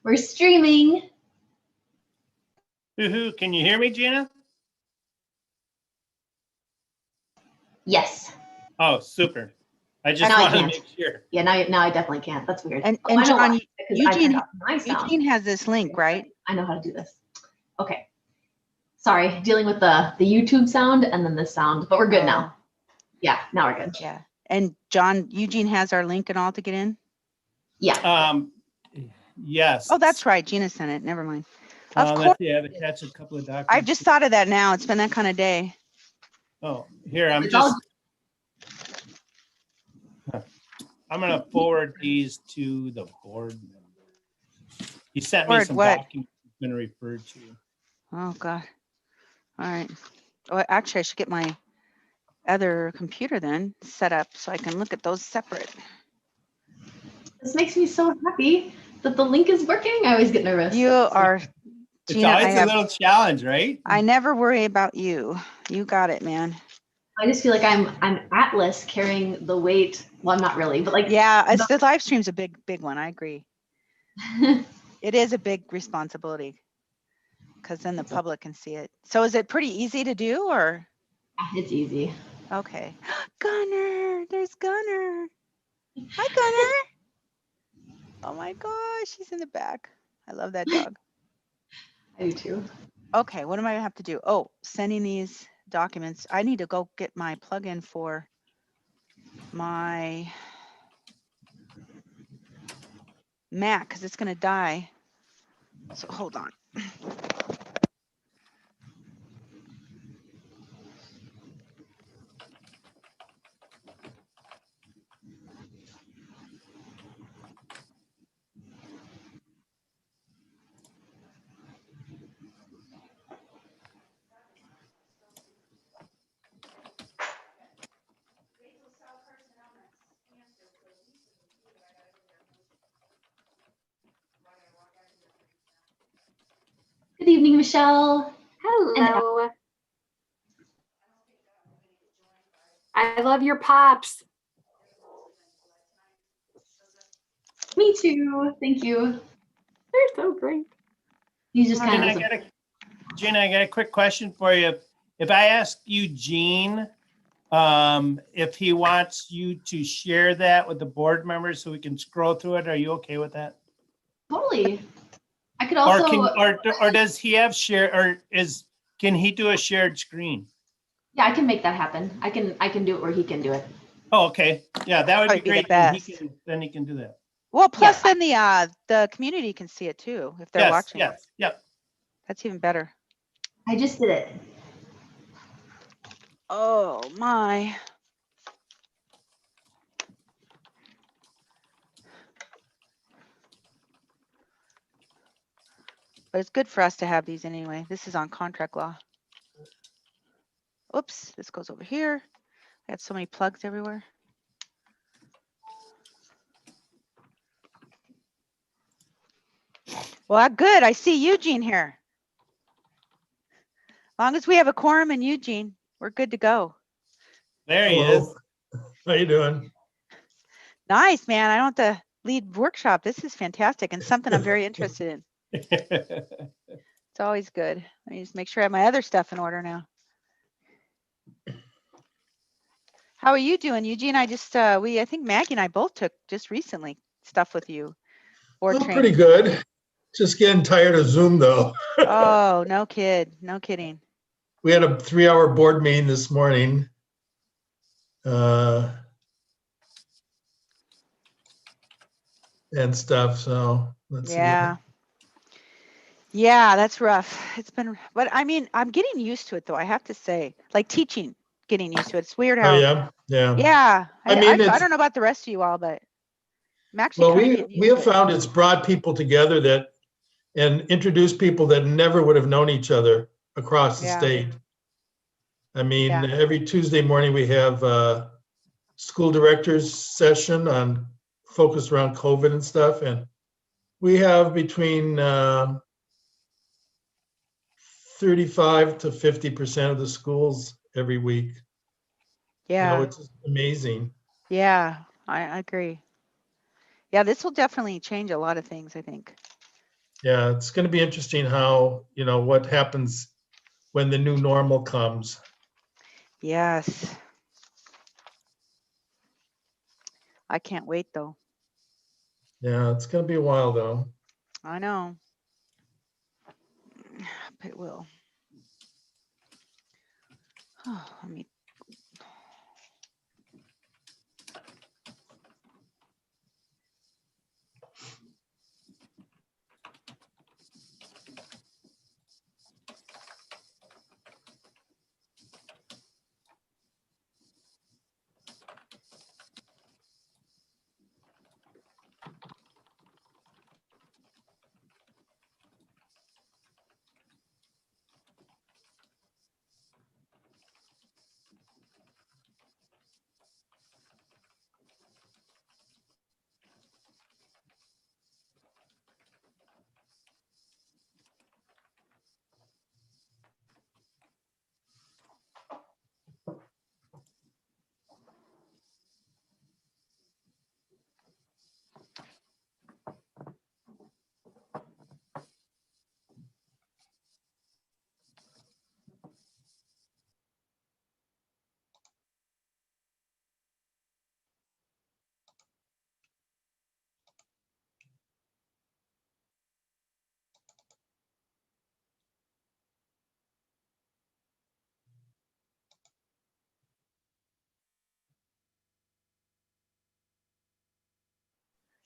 We're streaming. Woohoo! Can you hear me, Gina? Yes. Oh, super. I just Now I wanted to can't. make sure. Yeah, now I definitely can't. That's weird. And I know John, why, because I turned off my sound. Eugene has this link, right? I know how to do this. Okay. Sorry, dealing with the YouTube sound and then the sound, but we're good now. Yeah, now we're good. Yeah. And John, Eugene has our link and all to get in? Yeah. Yes. Oh, that's right. Gina sent it. Never mind. Of course. Yeah, attach a couple of documents. I just thought of that now. It's been that kind of day. Oh, here, I'm going to forward these to the board member. He sent me some documents he's going to refer to. Oh, God. All right. Oh, actually, I should get my other computer then set up so I can look at those separate. This makes me so happy that the link is working. I always get nervous. You are, Gina, it's always a little challenge, right? I never worry about you. You got it, man. I just feel like I'm Atlas carrying the weight. Well, I'm not really, but like. Yeah, it's the live stream's a big one. I agree. It is a big responsibility because then the public can see it. So is it pretty easy to do or? It's easy. Okay. Gunner, there's Gunner. Hi, Gunner. Oh my gosh, he's in the back. I love that dog. I do too. Okay, what am I gonna have to do? Oh, sending these documents. I need to go get my plugin for my Mac because it's gonna die. So hold on. Good evening, Michelle. Hello. I love your pops. Me too. Thank you. They're so great. You just Gina, I got a quick question for you. If I ask Eugene if he wants you to share that with the board members so we can scroll through it, are you okay with that? Totally. I could also. Or does he have share? Or can he do a shared screen? Yeah, I can make that happen. I can do it where he can do it. Oh, okay. Yeah, that would be great. Then he can do that. Well, plus then the community can see it too if they're watching. Yes. Yep. That's even better. I just did it. Oh my. But it's good for us to have these anyway. This is on contract law. Oops, this goes over here. I got so many plugs everywhere. Well, good. I see Eugene here. As long as we have a quorum in Eugene, we're good to go. There he is. How you doing? Nice, man. I don't have to lead workshop. This is fantastic and something I'm very interested in. It's always good. Let me just make sure I have my other stuff in order now. How are you doing, Eugene? I think Maggie and I both took just recently stuff with you. Pretty good. Just getting tired of Zoom though. Oh, no kidding. We had a 3-hour board meeting this morning. And stuff, so let's see. Yeah, that's rough. It's been, but I mean, I'm getting used to it though, I have to say. Like teaching, getting used to it. It's weird how. Oh, yeah. Yeah. I mean, I don't know about the rest of you all, but I'm actually. Well, we have found it's brought people together and introduced people that never would have known each other across the state. I mean, every Tuesday morning we have a school directors session focused around COVID and stuff. And we have between 35 to 50% of the schools every week. Yeah. It's just amazing. Yeah, I agree. Yeah, this will definitely change a lot of things, I think. Yeah, it's going to be interesting how, what happens when the new normal comes. Yes. I can't wait though. Yeah, it's going to be a while though. I know. But it will. Let me.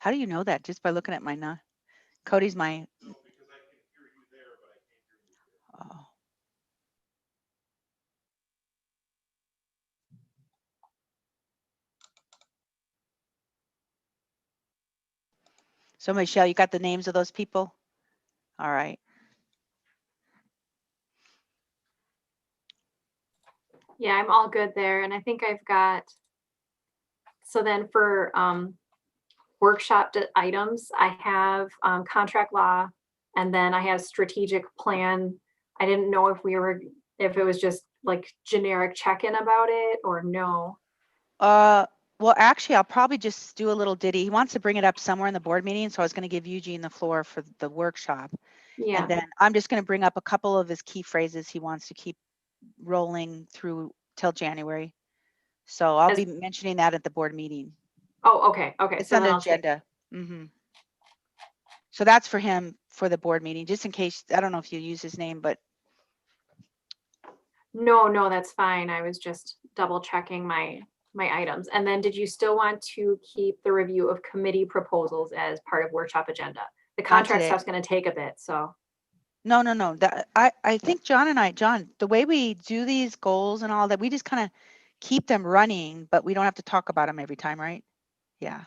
How do you know that? Just by looking at my Cody's my. Oh. So Michelle, you got the names of those people? All right. Yeah, I'm all good there. And I think I've got, so then for workshop items, I have contract law, and then I have strategic plan. I didn't know if it was just like generic check-in about it or no. Well, actually, I'll probably just do a little ditty. He wants to bring it up somewhere in the board meeting, so I was going to give Eugene the floor for the workshop. Yeah, And then I'm just going to bring up a couple of his key phrases he wants to keep rolling through till January. So I'll be mentioning that at the board meeting. oh, okay, okay. It's So on then the I'll take, agenda. So that's for him for the board meeting, just in case. I don't know if you use his name, but no, that's fine. I was just double checking my items. And then did you still want to keep the review of committee proposals as part of workshop agenda? The contract today. stuff's gonna take a bit, so. No. That I think John, the way we do these goals and all that, we just kind of keep them running, but we don't have to talk about them every time, right? Yeah.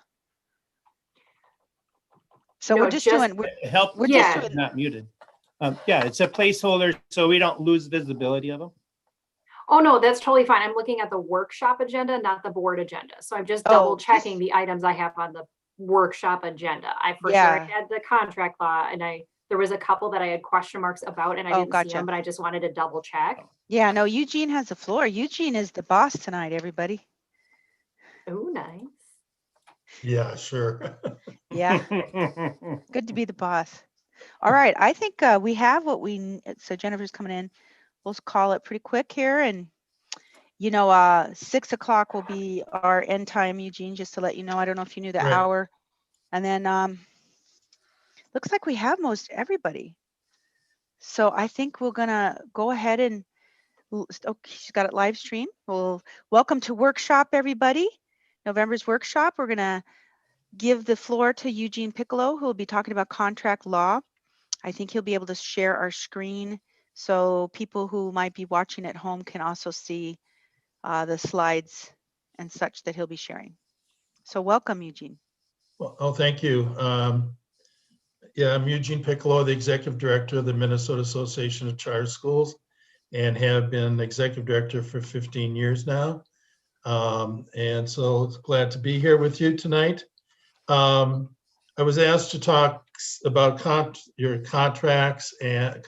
So No, we're just doing. Help, We're Yeah. just doing. not muted. Yeah, it's a placeholder, so we don't lose visibility of them. Oh, no, that's totally fine. I'm looking at the workshop agenda, not the board agenda. So I'm just Oh, double checking the items I have on the workshop agenda. I for sure Yeah. had the contract law, and there was a couple that I had question marks about and I Oh, didn't see gotcha. them, but I just wanted to double check. Yeah. No, Eugene has the floor. Eugene is the boss tonight, everybody. Oh, nice. Yeah, sure. Yeah. Good to be the boss. All right. I think we have what so Jennifer's coming in. We'll call it pretty quick here. And, 6 o'clock will be our end time, Eugene, just to let you know. I don't know if you knew the Right. hour. And then looks like we have most everybody. So I think we're going to go ahead and, she's got it live stream. Well, welcome to workshop, everybody. November's workshop. We're going to give the floor to Eugene Piccolo, who will be talking about contract law. I think he'll be able to share our screen so people who might be watching at home can also see the slides and such that he'll be sharing. So welcome, Eugene. Well, oh, thank you. Yeah, I'm Eugene Piccolo, the Executive Director of the Minnesota Association of Charter Schools, and have been Executive Director for 15 years now. And so glad to be here with you tonight. I was asked to talk about your contracts and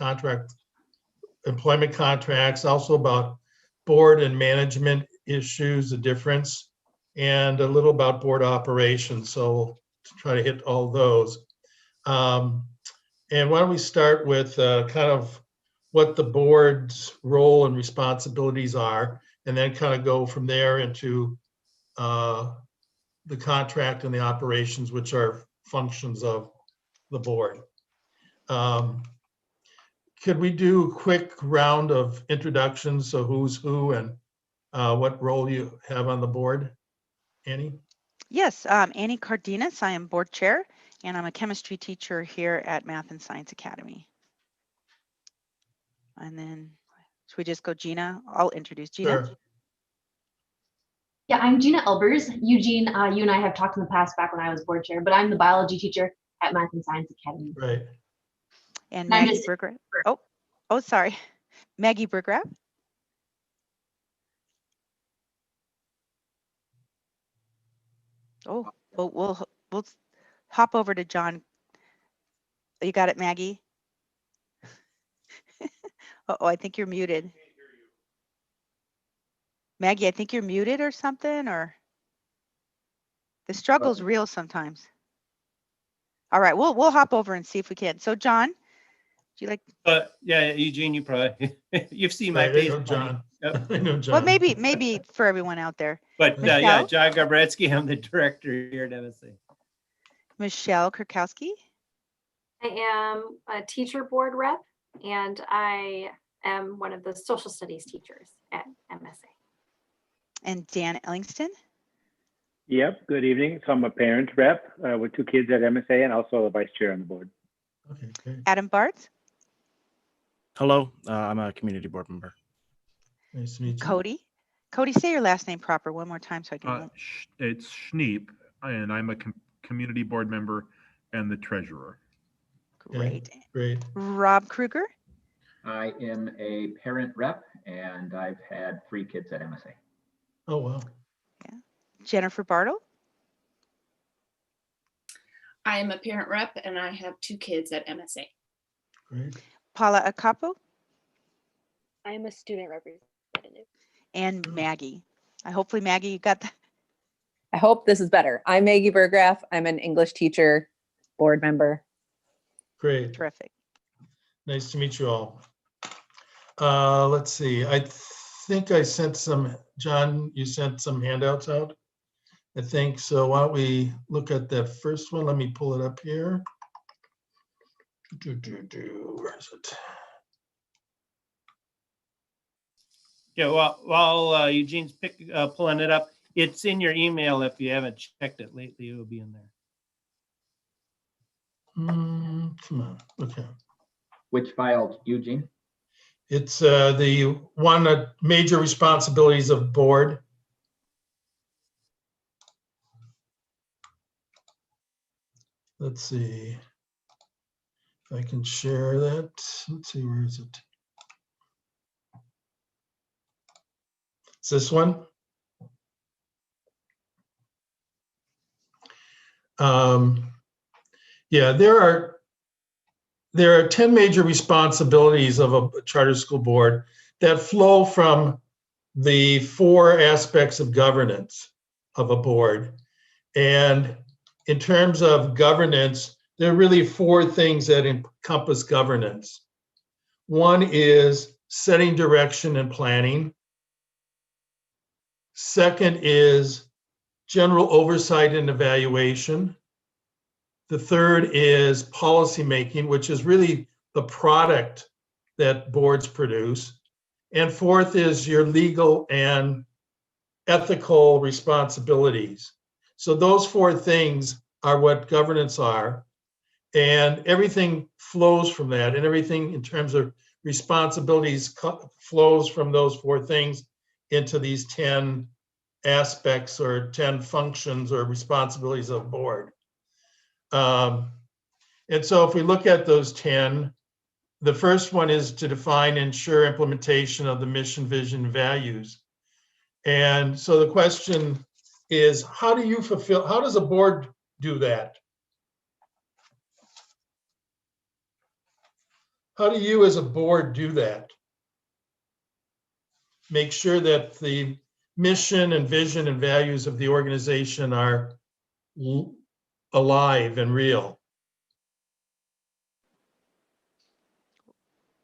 employment contracts, also about board and management issues, the difference, and a little about board operations. So to try to hit all those. And why don't we start with kind of what the board's role and responsibilities are, and then kind of go from there into the contract and the operations, which are functions of the board. Could we do a quick round of introductions? So who's who and what role you have on the board? Annie? Yes, Annie Cardenas. I am board chair, and I'm a chemistry teacher here at Math and Science Academy. And then, should we just go Gina? I'll introduce Gina. Sure. Yeah, I'm Gina Elbers. Eugene, you and I have talked in the past back when I was board chair, but I'm the biology teacher at Math and Science Academy. Right. And I'm Maggie just- Bergerath. Oh, sorry. Maggie Bergerath. Oh, we'll hop over to John. You got it, Maggie? Uh-oh, I think you're muted. Maggie, I think you're muted or something, or the struggle's real sometimes. All right, we'll hop over and see if we can. So John, do you like? Yeah, Eugene, you probably, you've seen my Right, I face. know plenty. John. Yep. I know John. Well, maybe for everyone out there. But yeah, Michelle? John Gabretsky, I'm the director here at MSA. Michelle Kurkowski I am a teacher board rep, and I am one of the social studies teachers at MSA. and Dan Ellingston. Yep, good evening. So I'm a parent rep with 2 kids at MSA and also a vice chair on the board. Okay, great. Adam Bartz, Hello, I'm a community board member. Nice to meet you. Cody. Cody, say your last name proper one more time so I can. It's Schneep, and I'm a community board member and the treasurer. Great. Great. Rob Kruger, I am a parent rep, and I've had 3 kids at MSA. Oh, wow. Jennifer Bartle, I am a parent rep and I have 2 kids at MSA. Great. Paula Acapo, I am a student representative. and Maggie. Hopefully Maggie, you got that. I hope this is better. I'm Maggie Berggraff. I'm an English teacher, board member. Great. Terrific. Nice to meet you all. Let's see. I think I sent some, John, you sent some handouts out, I think. So why don't we look at the first one? Let me pull it up here. Where is it? Yeah, well, while Eugene's pulling it up, it's in your email. If you haven't checked it lately, it will be in there. Come on. Okay. Which file, Eugene? It's the one major responsibilities of board. Let's see if I can share that. Let's see, where is it? It's this one. Yeah, there are 10 major responsibilities of a charter school board that flow from the 4 aspects of governance of a board. And in terms of governance, there are really 4 things that encompass governance. One is setting direction and planning. Second is general oversight and evaluation. The third is policymaking, which is really the product that boards produce. And fourth is your legal and ethical responsibilities. So those 4 things are what governance are. And everything flows from that, and everything in terms of responsibilities flows from those 4 things into these 10 aspects or 10 functions or responsibilities of board. And so if we look at those 10, the first one is to define and ensure implementation of the mission, vision, values. And so the question is, how does a board do that? How do you as a board do that? Make sure that the mission and vision and values of the organization are alive and real.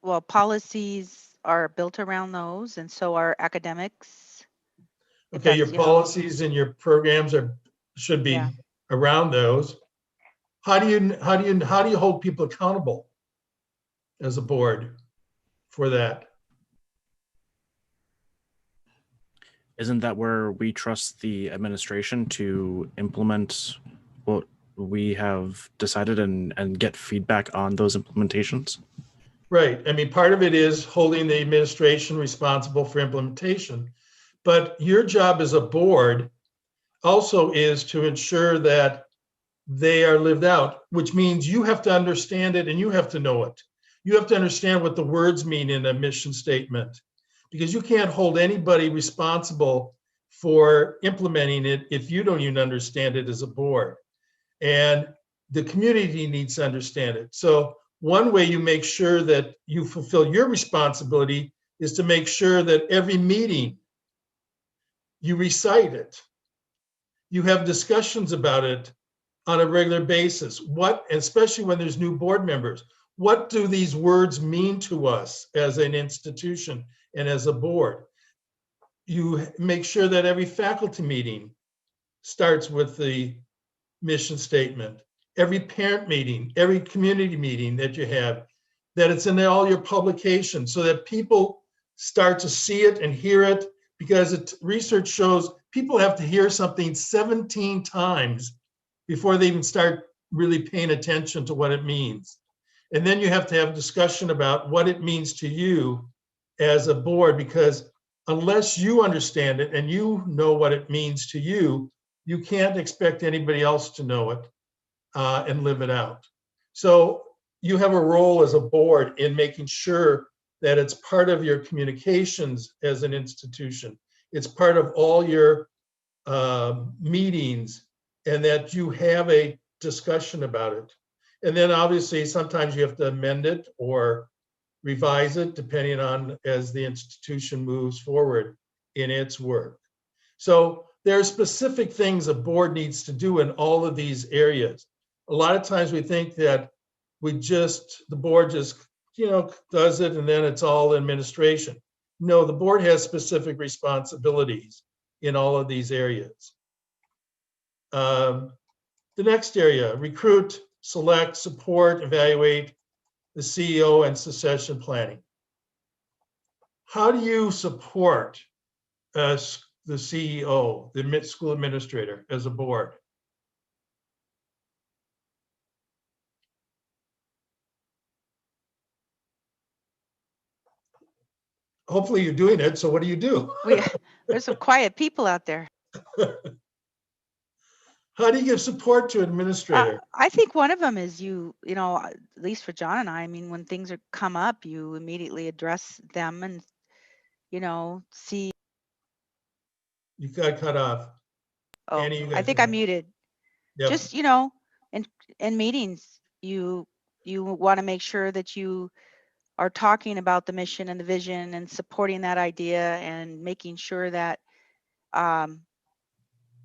well, policies are built around those, and so are academics. Okay, your Depends, you know. policies and your programs should be Yeah. around those. How do you hold people accountable as a board for that? Isn't that where we trust the administration to implement what we have decided and get feedback on those implementations? Right. I mean, part of it is holding the administration responsible for implementation, but your job as a board also is to ensure that they are lived out, which means you have to understand it and you have to know it. You have to understand what the words mean in a mission statement, because you can't hold anybody responsible for implementing it if you don't even understand it as a board. And the community needs to understand it. So one way you make sure that you fulfill your responsibility is to make sure that every meeting you recite it. You have discussions about it on a regular basis. What, especially when there's new board members, what do these words mean to us as an institution and as a board? You make sure that every faculty meeting starts with the mission statement. Every parent meeting, every community meeting that you have, that it's in all your publications so that people start to see it and hear it, because research shows people have to hear something 17 times before they even start really paying attention to what it means. And then you have to have discussion about what it means to you as a board, because unless you understand it and you know what it means to you, you can't expect anybody else to know it and live it out. So you have a role as a board in making sure that it's part of your communications as an institution. It's part of all your meetings, and that you have a discussion about it. And then obviously sometimes you have to amend it or revise it depending on as the institution moves forward in its work. So there are specific things a board needs to do in all of these areas. A lot of times we think that the board just, does it and then it's all administration. No, the board has specific responsibilities in all of these areas. The next area, recruit, select, support, evaluate the CEO and succession planning. How do you support the CEO, the school administrator, as a board? Hopefully you're doing it, so what do you do? There's some quiet people out there. How do you give support to administrator? I think one of them is at least for John and I mean, when things come up, you immediately address them and, see. You got cut off. Oh, Annie, you got I think cut I'm off. muted. Yep. Just, in meetings, you want to make sure that you are talking about the mission and the vision and supporting that idea and making sure that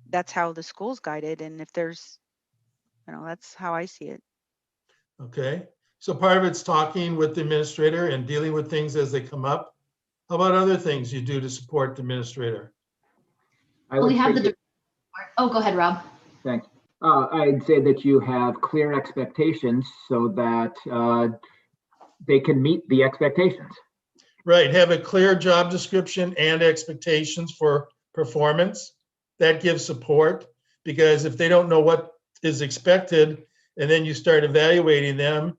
that's how the school's guided. And if there's, that's how I see it. Okay, so part of it's talking with the administrator and dealing with things as they come up. How about other things you do to support the administrator? We have oh, go ahead, Rob. Thanks. I'd say that you have clear expectations so that they can meet the expectations. Right, have a clear job description and expectations for performance. That gives support, because if they don't know what is expected and then you start evaluating them,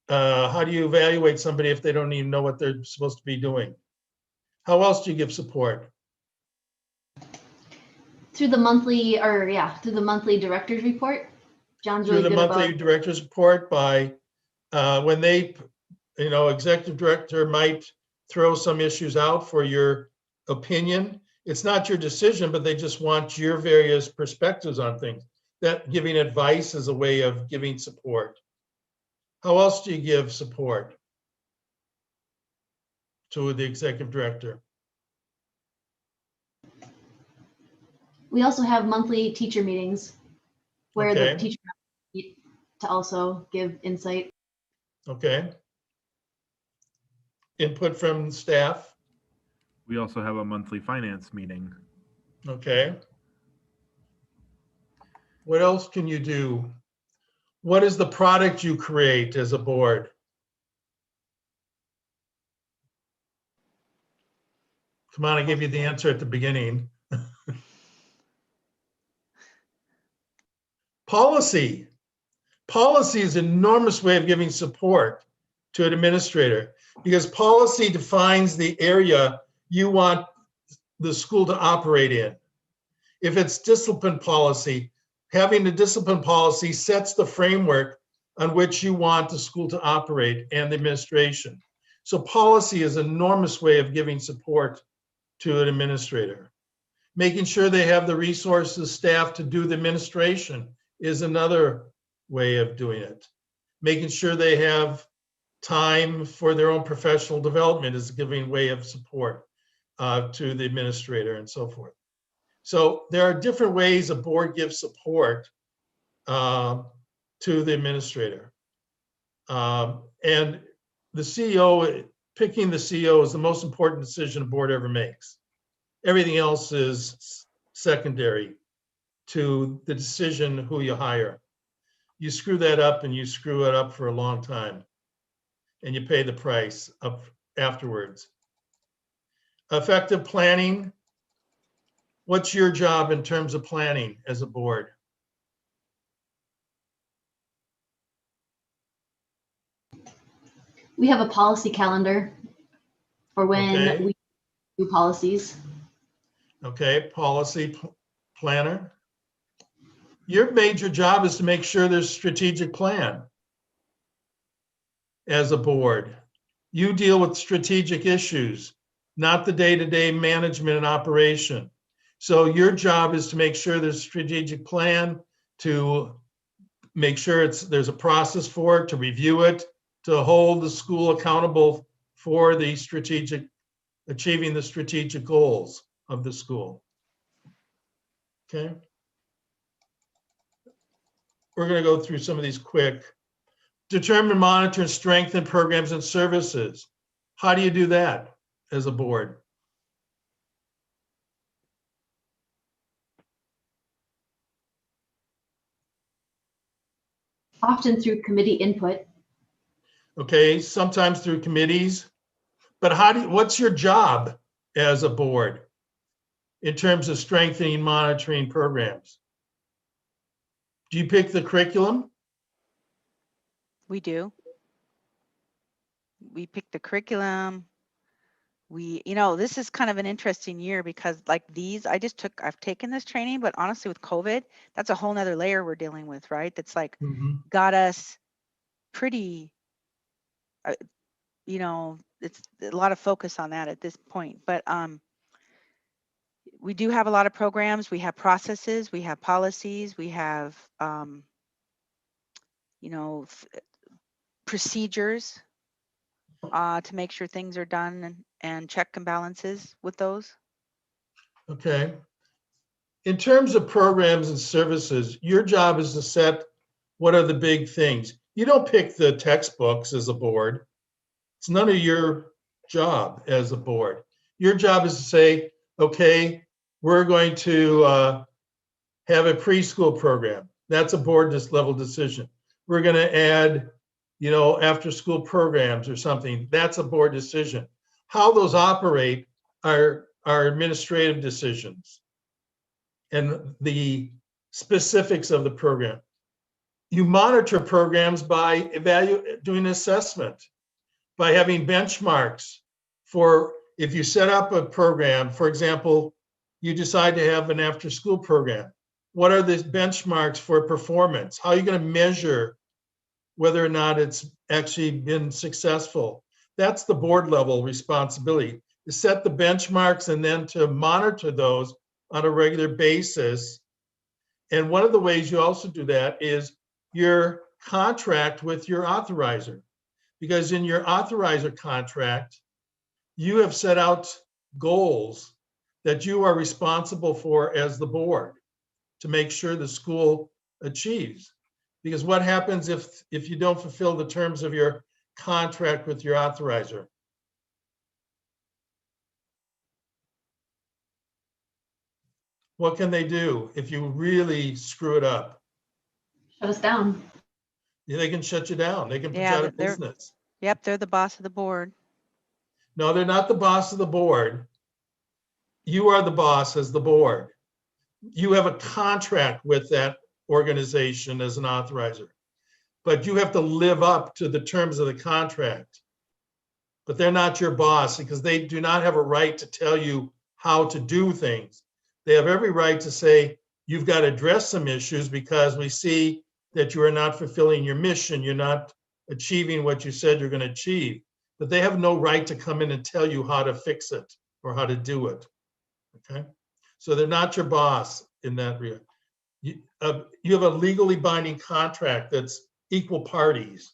how do you evaluate somebody if they don't even know what they're supposed to be doing? How else do you give support? Through the monthly, through the monthly director's report. John's really Through the good monthly about director's report by when they, executive director might throw some issues out for your opinion. It's not your decision, but they just want your various perspectives on things. That giving advice is a way of giving support. How else do you give support to the executive director? We also have monthly teacher meetings where Okay. the teacher meet to also give insight. Okay. input from staff? We also have a monthly finance meeting. Okay. What else can you do? What is the product you create as a board? Come on, I gave you the answer at the beginning. Policy. Policy is an enormous way of giving support to an administrator because policy defines the area you want the school to operate in. If it's discipline policy, having a discipline policy sets the framework on which you want the school to operate and the administration. So policy is an enormous way of giving support to an administrator. Making sure they have the resources, staff to do the administration is another way of doing it. Making sure they have time for their own professional development is a giving way of support to the administrator and so forth. So there are different ways a board gives support to the administrator. And the CEO, picking the CEO is the most important decision a board ever makes. Everything else is secondary to the decision who you hire. You screw that up and you screw it up for a long time and you pay the price up afterwards. Effective planning. What's your job in terms of planning as a board? We have a policy calendar for when Okay. we do policies. Okay, policy planner. Your major job is to make sure there's a strategic plan as a board. You deal with strategic issues, not the day-to-day management and operation. So your job is to make sure there's a strategic plan, to make sure there's a process for it, to review it, to hold the school accountable for the achieving the strategic goals of the school. Okay. We're going to go through some of these quick. Determine, monitor, and strengthen programs and services. How do you do that as a board? Often through committee input. Okay, sometimes through committees. But what's your job as a board in terms of strengthening, monitoring programs? Do you pick the curriculum? We do. We pick the curriculum. This is kind of an interesting year because like I've taken this training, but honestly with COVID, that's a whole nother layer we're dealing with, right? That's like got us pretty, it's a lot of focus on that at this point. But we do have a lot of programs. We have processes, we have policies, we have, procedures to make sure things are done and check and balances with those. Okay. In terms of programs and services, your job is to set what are the big things. You don't pick the textbooks as a board. It's none of your job as a board. Your job is to say, okay, we're going to have a preschool program. That's a board level decision. We're going to add, after school programs or something. That's a board decision. How those operate are administrative decisions and the specifics of the program. You monitor programs by doing assessment, by having benchmarks for if you set up a program, for example, you decide to have an after-school program. What are the benchmarks for performance? How are you going to measure whether or not it's actually been successful? That's the board level responsibility, to set the benchmarks and then to monitor those on a regular basis. And one of the ways you also do that is your contract with your authorizer, because in your authorizer contract, you have set out goals that you are responsible for as the board to make sure the school achieves. Because what happens if you don't fulfill the terms of your contract with your authorizer? What can they do if you really screw it up? Shut us down. Yeah, they can shut you down. They can put you Yeah, out of they're- business. Yep, they're the boss of the board. No, they're not the boss of the board. You are the boss as the board. You have a contract with that organization as an authorizer, but you have to live up to the terms of the contract. But they're not your boss because they do not have a right to tell you how to do things. They have every right to say, you've got to address some issues because we see that you are not fulfilling your mission. You're not achieving what you said you're going to achieve. But they have no right to come in and tell you how to fix it or how to do it. Okay? So they're not your boss in that regard. You have a legally binding contract that's equal parties.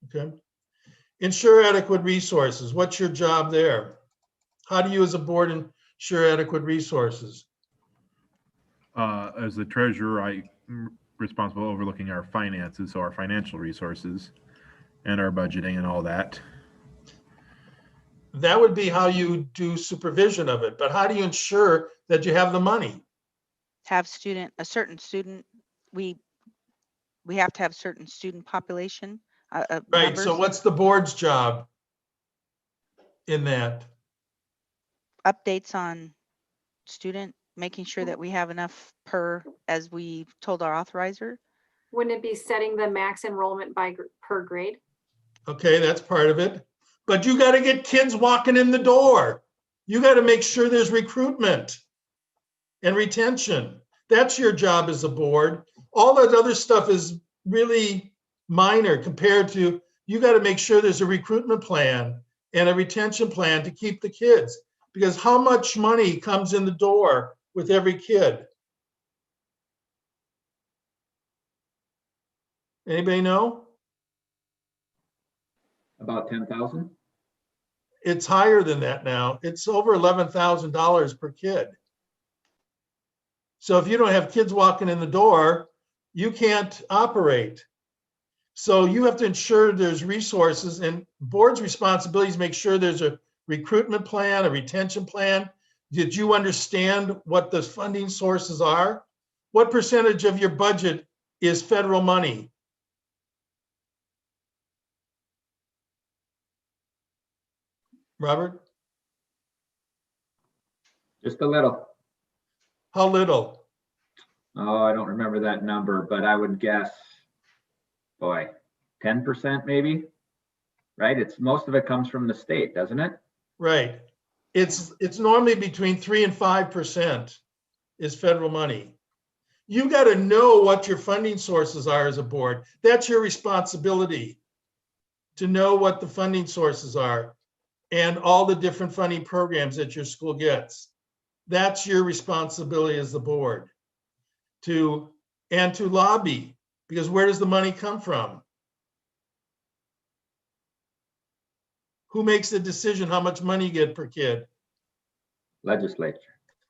Okay? Ensure adequate resources. What's your job there? How do you as a board ensure adequate resources? As the treasurer, I'm responsible overlooking our finances, so our financial resources and our budgeting and all that. That would be how you do supervision of it, but how do you ensure that you have the money? Have a certain student, we have to have certain student population. Right, so Numbers. what's the board's job in that? Updates on student, making sure that we have enough as we told our authorizer. Wouldn't it be setting the max enrollment per grade? Okay, that's part of it. But you got to get kids walking in the door. You got to make sure there's recruitment and retention. That's your job as a board. All that other stuff is really minor compared to, you got to make sure there's a recruitment plan and a retention plan to keep the kids. Because how much money comes in the door with every kid? Anybody know? About 10,000? It's higher than that now. It's over $11,000 per kid. So if you don't have kids walking in the door, you can't operate. So you have to ensure there's resources, and board's responsibility is make sure there's a recruitment plan, a retention plan. Did you understand what the funding sources are? What percentage of your budget is federal money? Robert? Just a little. How little? Oh, I don't remember that number, but I would guess, boy, 10% maybe, right? Most of it comes from the state, doesn't it? Right. It's normally between 3 and 5% is federal money. You got to know what your funding sources are as a board. That's your responsibility, to know what the funding sources are and all the different funding programs that your school gets. That's your responsibility as the board, to lobby, because where does the money come from? Who makes the decision how much money you get per kid? Legislature.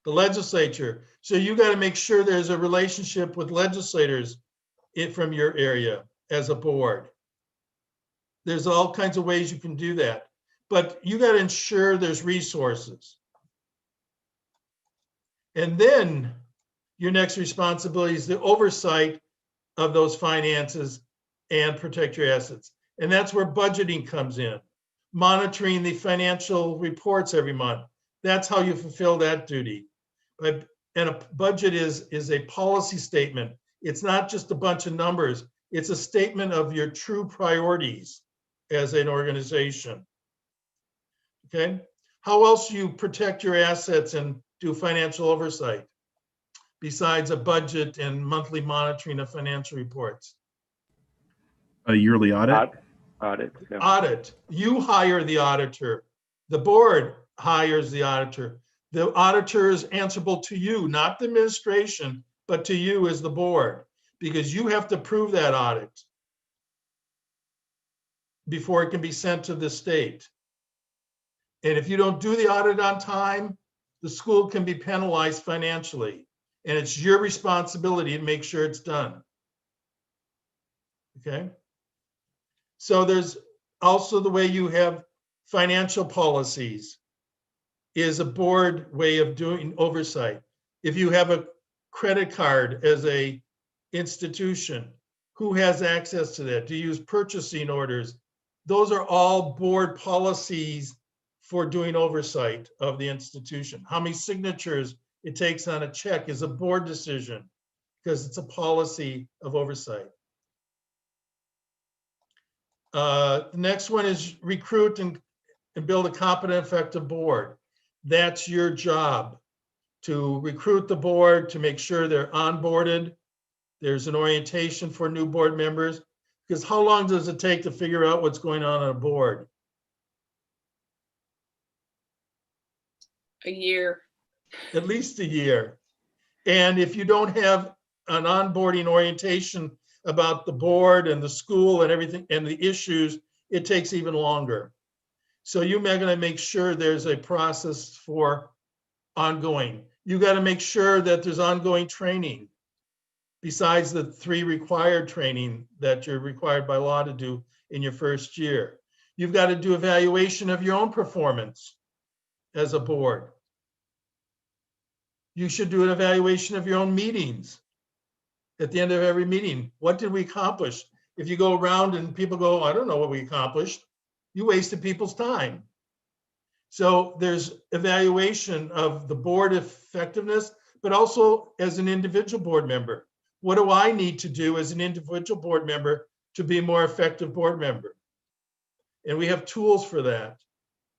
The legislature. So you got to make sure there's a relationship with legislators from your area as a board. There's all kinds of ways you can do that, but you got to ensure there's resources. And then your next responsibility is the oversight of those finances and protect your assets. And that's where budgeting comes in. Monitoring the financial reports every month. That's how you fulfill that duty. And a budget is a policy statement. It's not just a bunch of numbers. It's a statement of your true priorities as an organization. Okay? How else do you protect your assets and do financial oversight besides a budget and monthly monitoring of financial reports? A yearly audit? Audit. Yeah. Audit. You hire the auditor. The board hires the auditor. The auditor is answerable to you, not the administration, but to you as the board, because you have to prove that audit before it can be sent to the state. And if you don't do the audit on time, the school can be penalized financially. And it's your responsibility to make sure it's done. Okay? So there's also the way you have financial policies is a board way of doing oversight. If you have a credit card as a institution, who has access to that? Do you use purchasing orders? Those are all board policies for doing oversight of the institution. How many signatures it takes on a check is a board decision because it's a policy of oversight. The next one is recruit and build a competent, effective board. That's your job, to recruit the board, to make sure they're onboarded. There's an orientation for new board members, because how long does it take to figure out what's going on a board? A year. At least a year. And if you don't have an onboarding orientation about the board and the school and everything and the issues, it takes even longer. So you're going to make sure there's a process for ongoing. You got to make sure that there's ongoing training besides the 3 required training that you're required by law to do in your first year. You've got to do evaluation of your own performance as a board. You should do an evaluation of your own meetings. At the end of every meeting, what did we accomplish? If you go around and people go, I don't know what we accomplished, you wasted people's time. So there's evaluation of the board effectiveness, but also as an individual board member. What do I need to do as an individual board member to be a more effective board member? And we have tools for that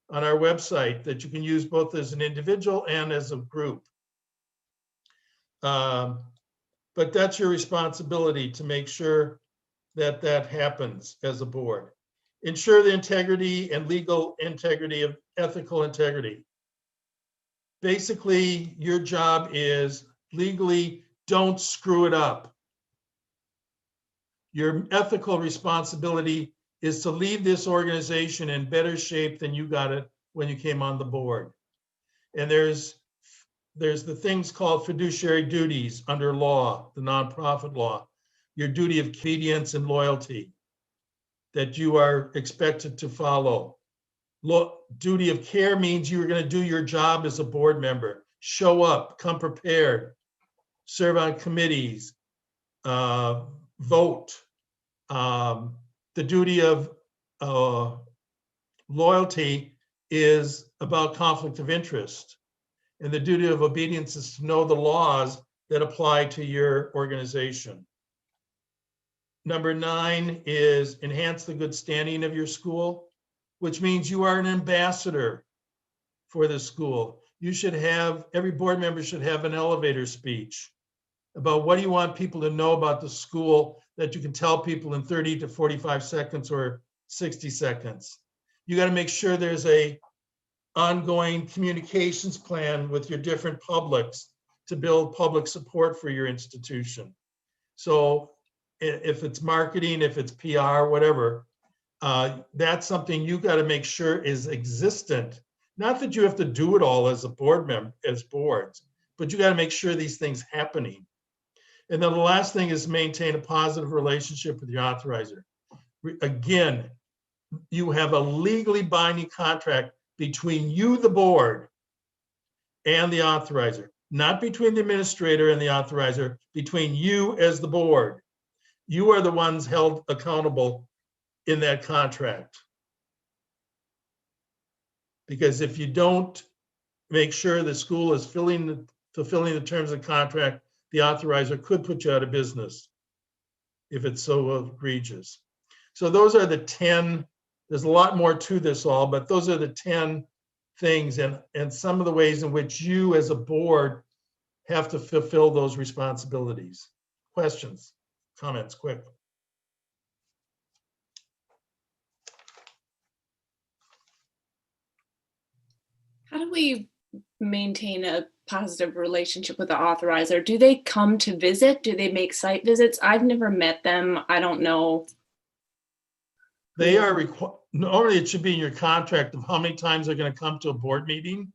on our website that you can use both as an individual and as a group. But that's your responsibility to make sure that that happens as a board. Ensure the integrity and legal integrity of ethical integrity. Basically, your job is legally don't screw it up. Your ethical responsibility is to leave this organization in better shape than you got it when you came on the board. And there's the things called fiduciary duties under law, the nonprofit law, your duty of obedience and loyalty that you are expected to follow. Duty of care means you're going to do your job as a board member. Show up, come prepared, serve on committees, vote. The duty of loyalty is about conflict of interest. And the duty of obedience is to know the laws that apply to your organization. Number 9 is enhance the good standing of your school, which means you are an ambassador for the school. You should have, every board member should have an elevator speech about what do you want people to know about the school that you can tell people in 30 to 45 seconds or 60 seconds. You got to make sure there's a ongoing communications plan with your different publics to build public support for your institution. So if it's marketing, if it's PR, whatever, that's something you got to make sure is existent. Not that you have to do it all as a board member, as boards, but you got to make sure these things happening. And then the last thing is maintain a positive relationship with your authorizer. Again, you have a legally binding contract between you, the board, and the authorizer, not between the administrator and the authorizer, between you as the board. You are the ones held accountable in that contract. Because if you don't make sure the school is fulfilling the terms of the contract, the authorizer could put you out of business if it's so egregious. So those are the 10. There's a lot more to this all, but those are the 10 things and some of the ways in which you as a board have to fulfill those responsibilities. Questions, comments, quick. How do we maintain a positive relationship with the authorizer? Do they come to visit? Do they make site visits? I've never met them. I don't know. They are required. Normally, it should be in your contract of how many times they're going to come to a board meeting,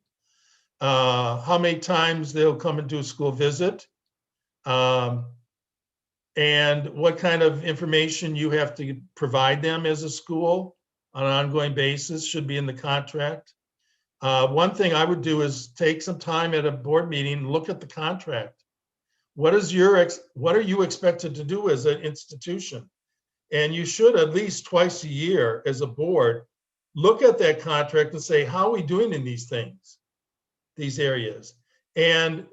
how many times they'll come and do a school visit, and what kind of information you have to provide them as a school on an ongoing basis should be in the contract. One thing I would do is take some time at a board meeting, look at the contract. What are you expected to do as an institution? And you should at least twice a year as a board, look at that contract and say, how are we doing in these things, these areas? And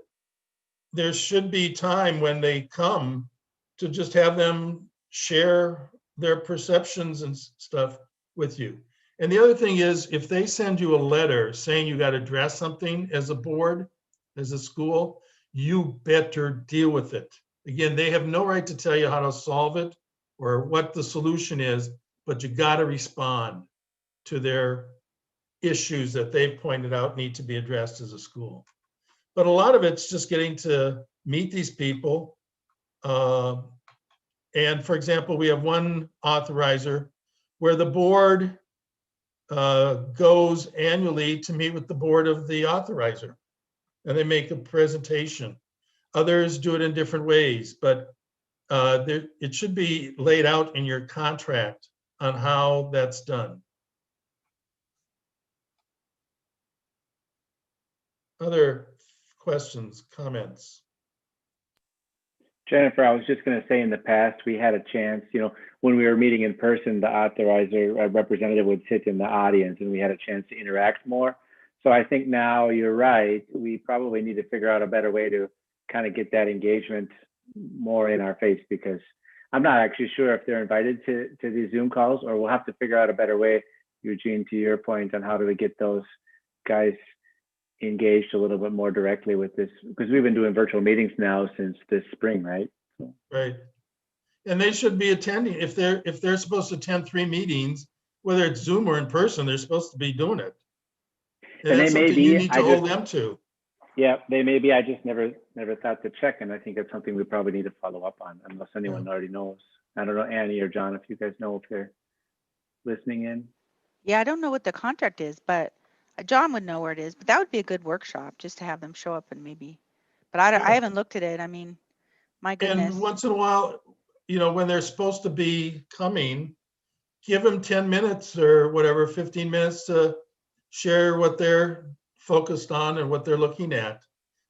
there should be time when they come to just have them share their perceptions and stuff with you. And the other thing is, if they send you a letter saying you got to address something as a board, as a school, you better deal with it. Again, they have no right to tell you how to solve it or what the solution is, but you got to respond to their issues that they've pointed out need to be addressed as a school. But a lot of it's just getting to meet these people. And for example, we have one authorizer where the board goes annually to meet with the board of the authorizer, and they make a presentation. Others do it in different ways, but it should be laid out in your contract on how that's done. Other questions, comments? Jennifer, I was just going to say, in the past, we had a chance, when we were meeting in person, the authorizer representative would sit in the audience and we had a chance to interact more. So I think now you're right. We probably need to figure out a better way to kind of get that engagement more in our face, because I'm not actually sure if they're invited to these Zoom calls, or we'll have to figure out a better way, Eugene, to your point, on how do we get those guys engaged a little bit more directly with this, because we've been doing virtual meetings now since this spring, right? So. Right. And they should be attending. If they're supposed to attend 3 meetings, whether it's Zoom or in person, they're supposed to be doing it. And that's something you need to hold them to. Yeah, they may be. I just never thought to check, and I think it's something we probably need to follow up on, unless anyone already knows. I don't know, Annie or John, if you guys know if they're listening in. Yeah, I don't know what the contract is, but John would know where it is. But that would be a good workshop, just to have them show up and maybe. But I haven't looked at it. I mean, my goodness. And once in a while, when they're supposed to be coming, give them 10 minutes or whatever, 15 minutes to share what they're focused on and what they're looking at,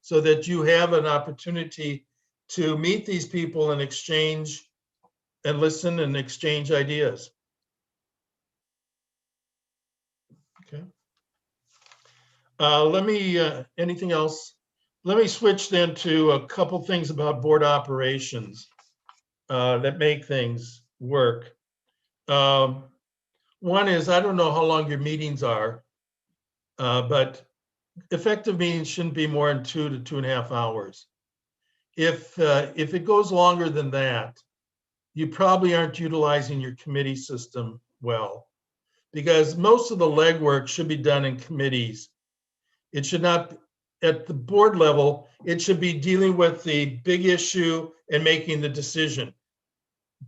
so that you have an opportunity to meet these people and exchange and listen and exchange ideas. Okay. Anything else? Let me switch then to a couple things about board operations that make things work. One is, I don't know how long your meetings are, but effective meetings shouldn't be more than 2 to 2.5 hours. If it goes longer than that, you probably aren't utilizing your committee system well, because most of the legwork should be done in committees. It should not, at the board level, it should be dealing with the big issue and making the decision.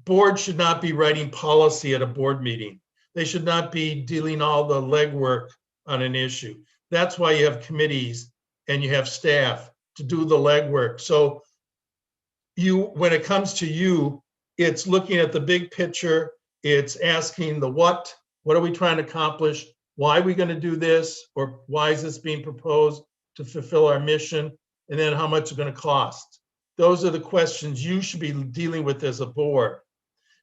Board should not be writing policy at a board meeting. They should not be dealing all the legwork on an issue. That's why you have committees and you have staff to do the legwork. So when it comes to you, it's looking at the big picture. It's asking the what are we trying to accomplish? Why are we going to do this? Or why is this being proposed to fulfill our mission? And then how much it's going to cost? Those are the questions you should be dealing with as a board,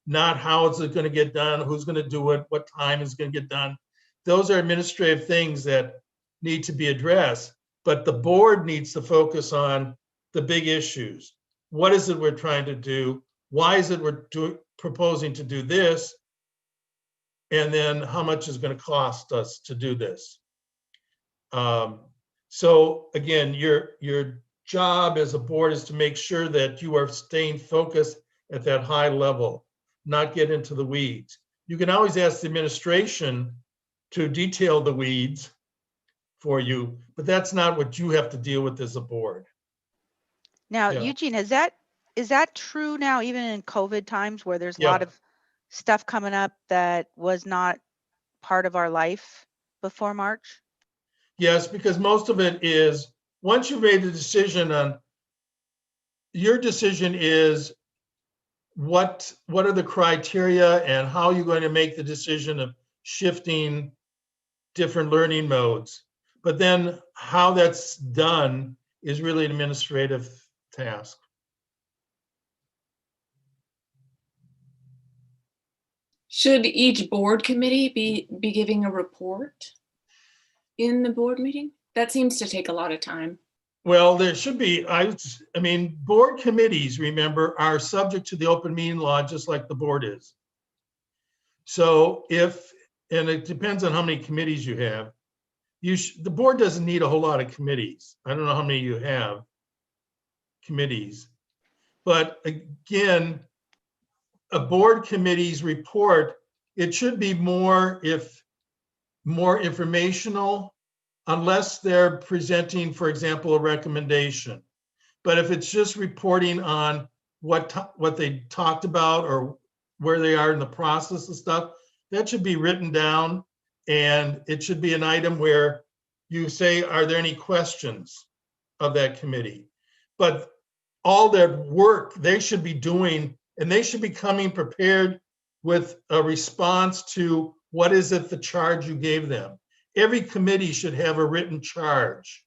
not how is it going to get done, who's going to do it, what time is going to get done. Those are administrative things that need to be addressed, but the board needs to focus on the big issues. What is it we're trying to do? Why is it we're proposing to do this? And then how much is going to cost us to do this? So again, your job as a board is to make sure that you are staying focused at that high level, not get into the weeds. You can always ask the administration to detail the weeds for you, but that's not what you have to deal with as a board. Now, Eugene, is that true now, even in COVID times, where there's a lot of stuff coming up that was not part of our life before March? Yes, because most of it is, once you've made the decision on, your decision is what are the criteria and how you're going to make the decision of shifting different learning modes. But then how that's done is really an administrative task. Should each board committee be giving a report in the board meeting? That seems to take a lot of time. Well, there should be, I mean, board committees, remember, are subject to the open meeting law, just like the board is. So and it depends on how many committees you have. The board doesn't need a whole lot of committees. I don't know how many you have committees. But again, a board committee's report, it should be more informational, unless they're presenting, for example, a recommendation. But if it's just reporting on what they talked about or where they are in the process of stuff, that should be written down, and it should be an item where you say, are there any questions of that committee? But all their work they should be doing, and they should be coming prepared with a response to what is it the charge you gave them. Every committee should have a written charge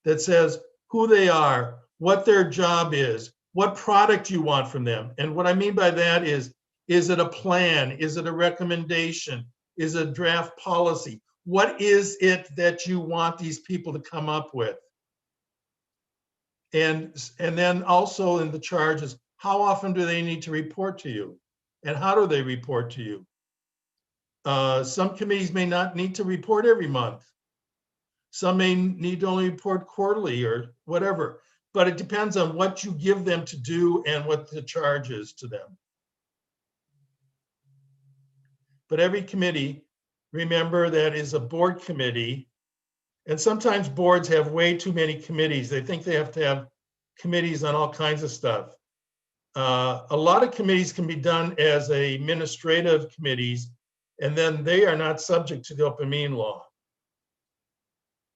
that says who they are, what their job is, what product you want from them. And what I mean by that is it a plan? Is it a recommendation? Is it a draft policy? What is it that you want these people to come up with? And then also in the charges, how often do they need to report to you? And how do they report to you? Some committees may not need to report every month. Some may need to only report quarterly or whatever, but it depends on what you give them to do and what the charge is to them. But every committee, remember, that is a board committee. And sometimes boards have way too many committees. They think they have to have committees on all kinds of stuff. A lot of committees can be done as administrative committees, and then they are not subject to the open meeting law.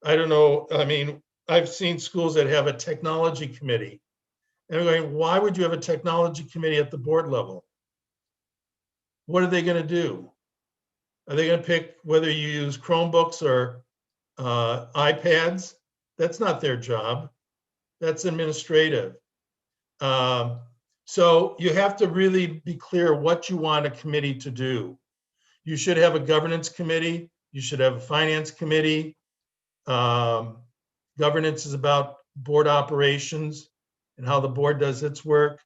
I don't know. I mean, I've seen schools that have a technology committee. And I'm going, why would you have a technology committee at the board level? What are they going to do? Are they going to pick whether you use Chromebooks or iPads? That's not their job. That's administrative. So you have to really be clear what you want a committee to do. You should have a governance committee. You should have a finance committee. Governance is about board operations and how the board does its work.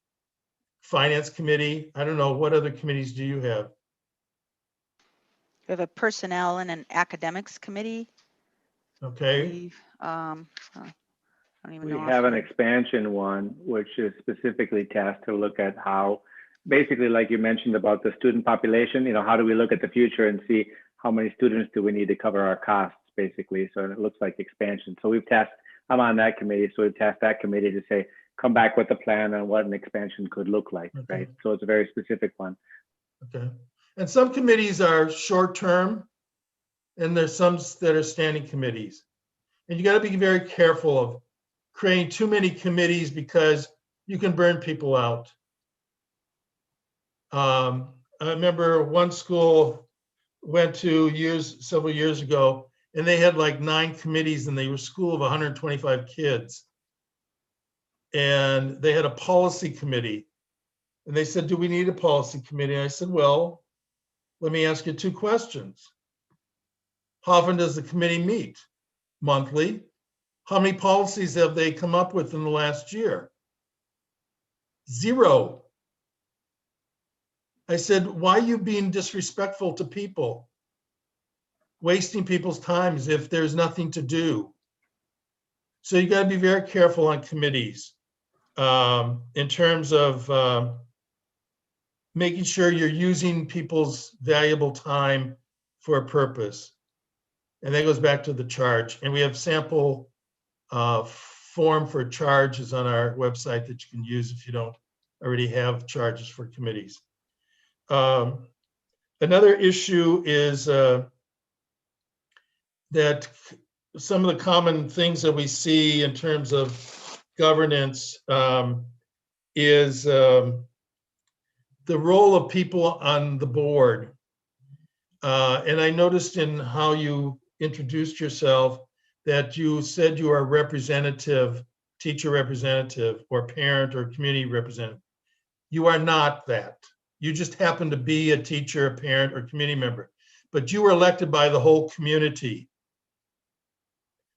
Finance committee. I don't know, what other committees do you have? We have a personnel and an academics committee. Okay. I don't even We know. have an expansion one, which is specifically tasked to look at how, basically, like you mentioned about the student population, how do we look at the future and see how many students do we need to cover our costs, basically. So it looks like expansion. So I'm on that committee. So we've tasked that committee to say, come back with a plan on what an expansion could look like, Okay. right? So it's a very specific one. Okay. And some committees are short-term, and there's some that are standing committees. And you got to be very careful of creating too many committees because you can burn people out. I remember one school went to several years ago, and they had like 9 committees, and they were a school of 125 kids. And they had a policy committee. And they said, do we need a policy committee? And I said, well, let me ask you 2 questions. How often does the committee meet? Monthly. How many policies have they come up with in the last year? 0. I said, why are you being disrespectful to people? Wasting people's times if there's nothing to do. So you got to be very careful on committees in terms of making sure you're using people's valuable time for a purpose. And that goes back to the charge. And we have sample form for charges on our website that you can use if you don't already have charges for committees. Another issue is that some of the common things that we see in terms of governance is the role of people on the board. And I noticed in how you introduced yourself that you said you are representative, teacher representative, or parent or community representative. You are not that. You just happen to be a teacher, a parent, or community member. But you were elected by the whole community,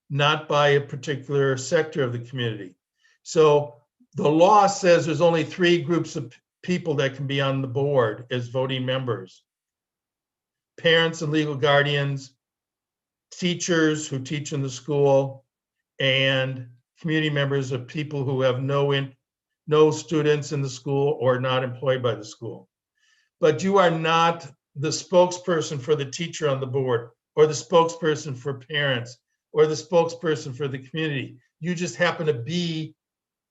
not by a particular sector of the community. So the law says there's only 3 groups of people that can be on the board as voting members: parents and legal guardians, teachers who teach in the school, and community members of people who have no students in the school or not employed by the school. But you are not the spokesperson for the teacher on the board, or the spokesperson for parents, or the spokesperson for the community. You just happen to be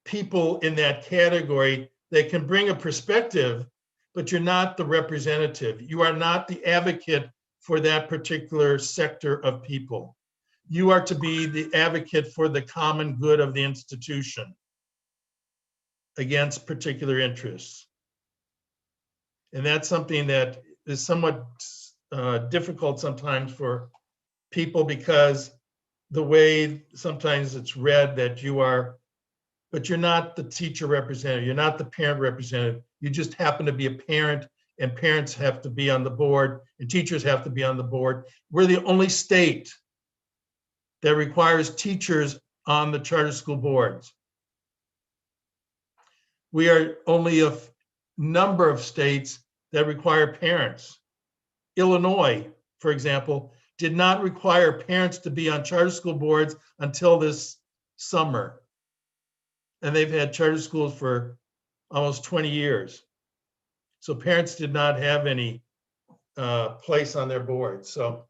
people in that category that can bring a perspective, but you're not the representative. You are not the advocate for that particular sector of people. You are to be the advocate for the common good of the institution against particular interests. And that's something that is somewhat difficult sometimes for people, because the way sometimes it's read that you are, but you're not the teacher representative, you're not the parent representative, you just happen to be a parent, and parents have to be on the board, and teachers have to be on the board. We're the only state that requires teachers on the charter school boards. We are only a number of states that require parents. Illinois, for example, did not require parents to be on charter school boards until this summer. And they've had charter schools for almost 20 years. So parents did not have any place on their board. So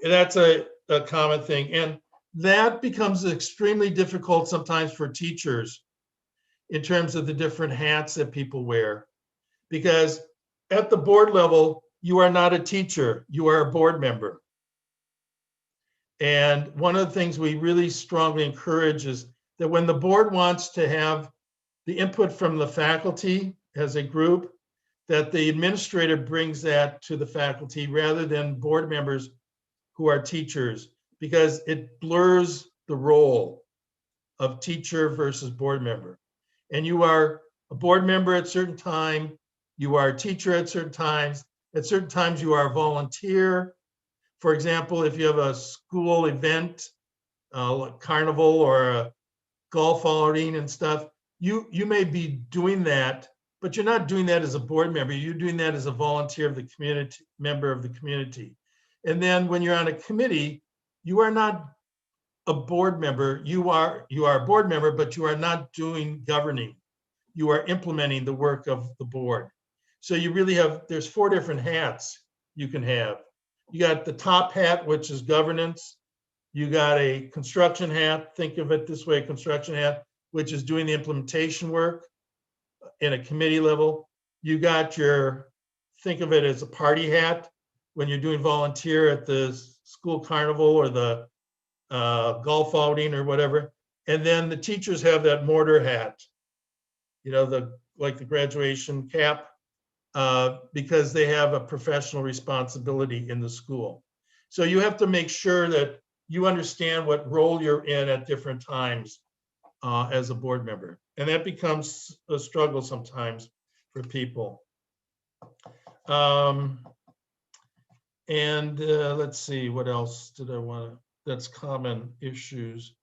that's a common thing. And that becomes extremely difficult sometimes for teachers in terms of the different hats that people wear. Because at the board level, you are not a teacher, you are a board member. And one of the things we really strongly encourage is that when the board wants to have the input from the faculty as a group, that the administrator brings that to the faculty rather than board members who are teachers, because it blurs the role of teacher versus board member. And you are a board member at certain time, you are a teacher at certain times you are a volunteer. For example, if you have a school event, like carnival or a golf outing and stuff, you may be doing that, but you're not doing that as a board member, you're doing that as a volunteer of the community, member of the community. And then when you're on a committee, you are not a board member, you are a board member, but you are not doing governing. You are implementing the work of the board. So you really have, there's 4 different hats you can have. You got the top hat, which is governance. You got a construction hat, think of it this way, construction hat, which is doing the implementation work in a committee level. You got your, think of it as a party hat when you're doing volunteer at the school carnival or the golf outing or whatever. And then the teachers have that mortar hat, you know, like the graduation cap, because they have a professional responsibility in the school. So you have to make sure that you understand what role you're in at different times as a board member. And that becomes a struggle sometimes for people. Let's see, what else did I want to, that's common issues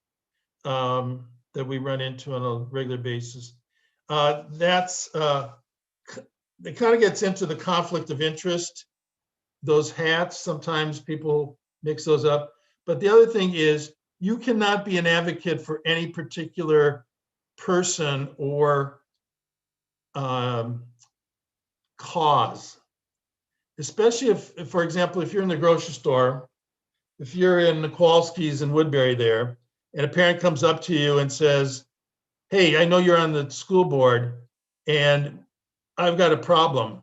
that we run into on a regular basis. It kind of gets into the conflict of interest, those hats, sometimes people mix those up. But the other thing is, you cannot be an advocate for any particular person or cause, especially if, for example, if you're in the grocery store, if you're in the Kowalski's in Woodbury there, and a parent comes up to you and says, hey, I know you're on the school board and I've got a problem.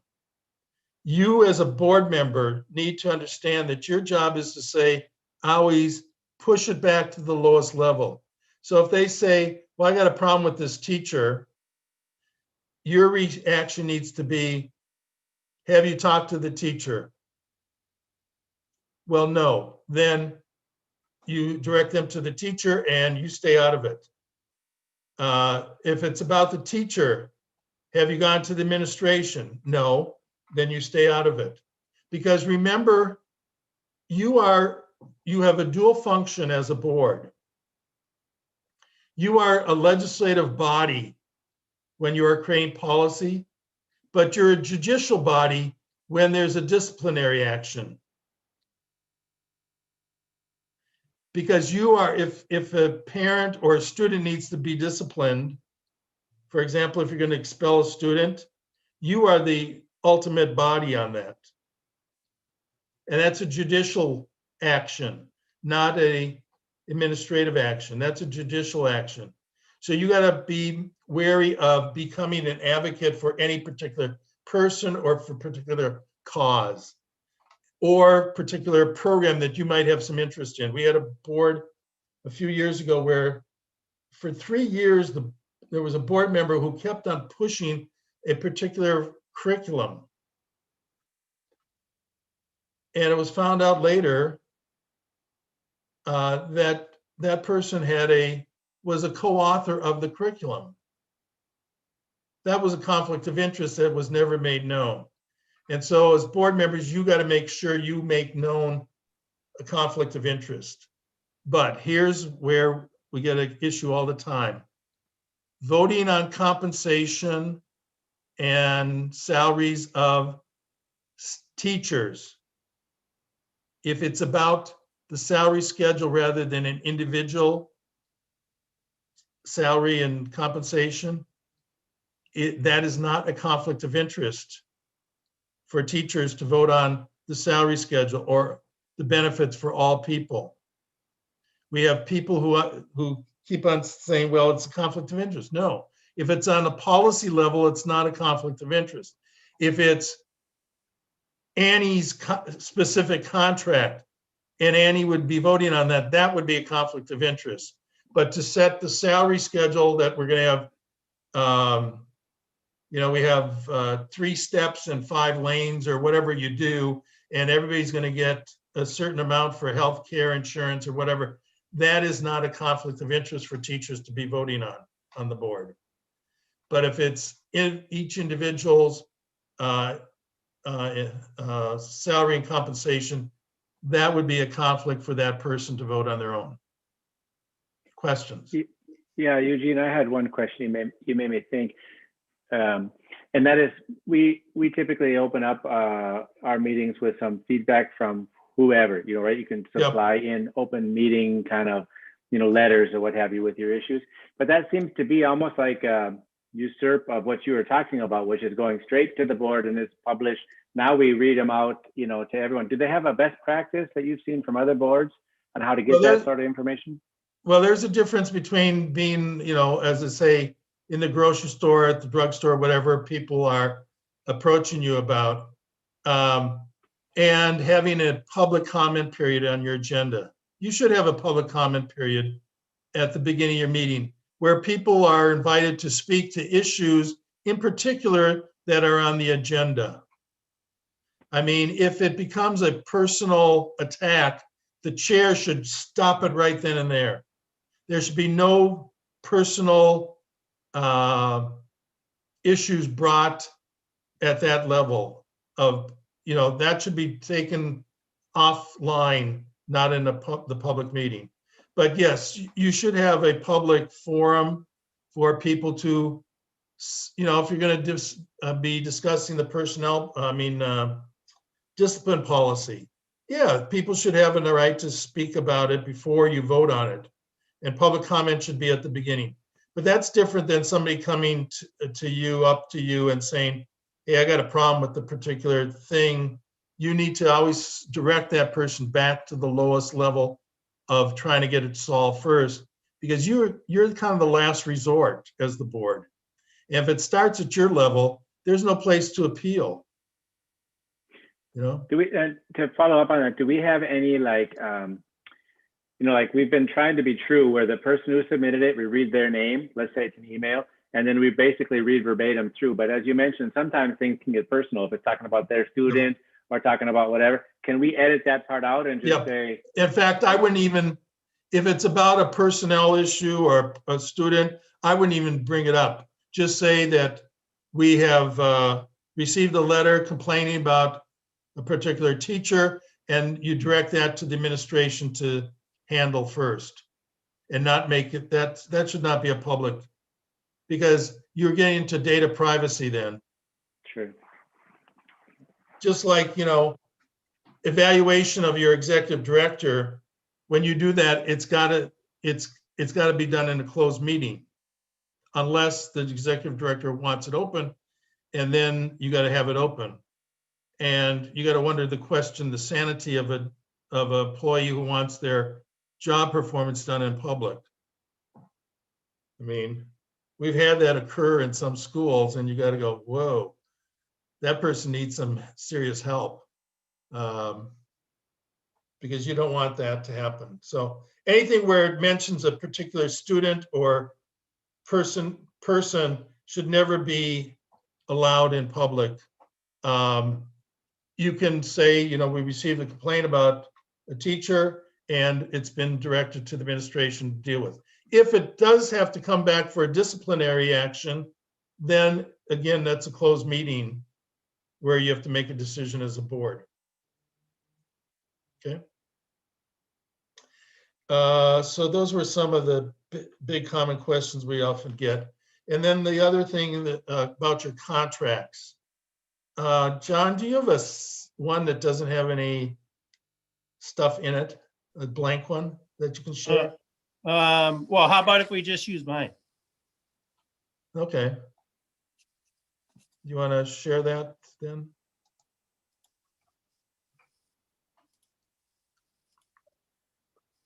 You as a board member need to understand that your job is to say, always push it back to the lowest level. So if they say, well, I got a problem with this teacher, your reaction needs to be, have you talked to the teacher? Well, no. Then you direct them to the teacher and you stay out of it. If it's about the teacher, have you gone to the administration? No, then you stay out of it. Because remember, you have a dual function as a board. You are a legislative body when you are creating policy, but you're a judicial body when there's a disciplinary action. Because you are, if a parent or a student needs to be disciplined, for example, if you're going to expel a student, you are the ultimate body on that. And that's a judicial action, not a administrative action. That's a judicial action. So you got to be wary of becoming an advocate for any particular person or for particular cause or particular program that you might have some interest in. We had a board a few years ago where for 3 years, there was a board member who kept on pushing a particular curriculum. And it was found out later that that person was a co-author of the curriculum. That was a conflict of interest that was never made known. And so as board members, you got to make sure you make known a conflict of interest. But here's where we get an issue all the time. Voting on compensation and salaries of teachers. If it's about the salary schedule rather than an individual salary and compensation, that is not a conflict of interest for teachers to vote on the salary schedule or the benefits for all people. We have people who keep on saying, well, it's a conflict of interest. No, if it's on a policy level, it's not a conflict of interest. If it's Annie's specific contract and Annie would be voting on that, that would be a conflict of interest. But to set the salary schedule that we're going to have, we have 3 steps and 5 lanes or whatever you do, and everybody's going to get a certain amount for health care insurance or whatever. That is not a conflict of interest for teachers to be voting on the board. But if it's in each individual's salary and compensation, that would be a conflict for that person to vote on their own. Questions? Yeah, Eugene, I had one question you made me think. And that is, we typically open up our meetings with some feedback from whoever, right? You can supply in open meeting kind of, letters or what have you with your issues. But that seems to be almost like a usurp of what you were talking about, which is going straight to the board and it's published. Now we read them out, to everyone. Do they have a best practice that you've seen from other boards on how to get that sort of information? Well, there's a difference between being, as I say, in the grocery store, at the drugstore, whatever people are approaching you about, and having a public comment period on your agenda. You should have a public comment period at the beginning of your meeting where people are invited to speak to issues in particular that are on the agenda. I mean, if it becomes a personal attack, the chair should stop it right then and there. There should be no personal issues brought at that level of, that should be taken offline, not in the public meeting. But yes, you should have a public forum for people to, if you're going to be discussing the discipline policy. Yeah, people should have the right to speak about it before you vote on it. And public comment should be at the beginning. But that's different than somebody coming up to you and saying, hey, I got a problem with the particular thing. You need to always direct that person back to the lowest level of trying to get it solved first, because you're kind of the last resort as the board. And if it starts at your level, there's no place to appeal. Do we, to follow up on that, do we have any like we've been trying to be true where the person who submitted it, we read their name, let's say it's an email, and then we basically read verbatim through. But as you mentioned, sometimes things can get personal if it's talking about their student or talking about whatever. Can we edit that part out and just say? In fact, I wouldn't even if it's about a personnel issue or a student, I wouldn't even bring it up. Just say that we have received a letter complaining about a particular teacher, and you direct that to the administration to handle first, and not make it, that should not be a public, because you're getting into data privacy then. True. Just like, evaluation of your executive director, when you do that, it's gotta be done in a closed meeting, unless the executive director wants it open, and then you gotta have it open. And you gotta wonder the sanity of an employee who wants their job performance done in public. I mean, we've had that occur in some schools, and you gotta go, whoa, that person needs some serious help. Because you don't want that to happen. So anything where it mentions a particular student or person should never be allowed in public. You can say, we received a complaint about a teacher and it's been directed to the administration to deal with. If it does have to come back for a disciplinary action, then again, that's a closed meeting where you have to make a decision as a board. Okay. So those were some of the big common questions we often get. And then the other thing that, about your contracts. John, do you have one that doesn't have any stuff in it, a blank one that you can share? Well, how about if we just use mine? Okay. You want to share that then?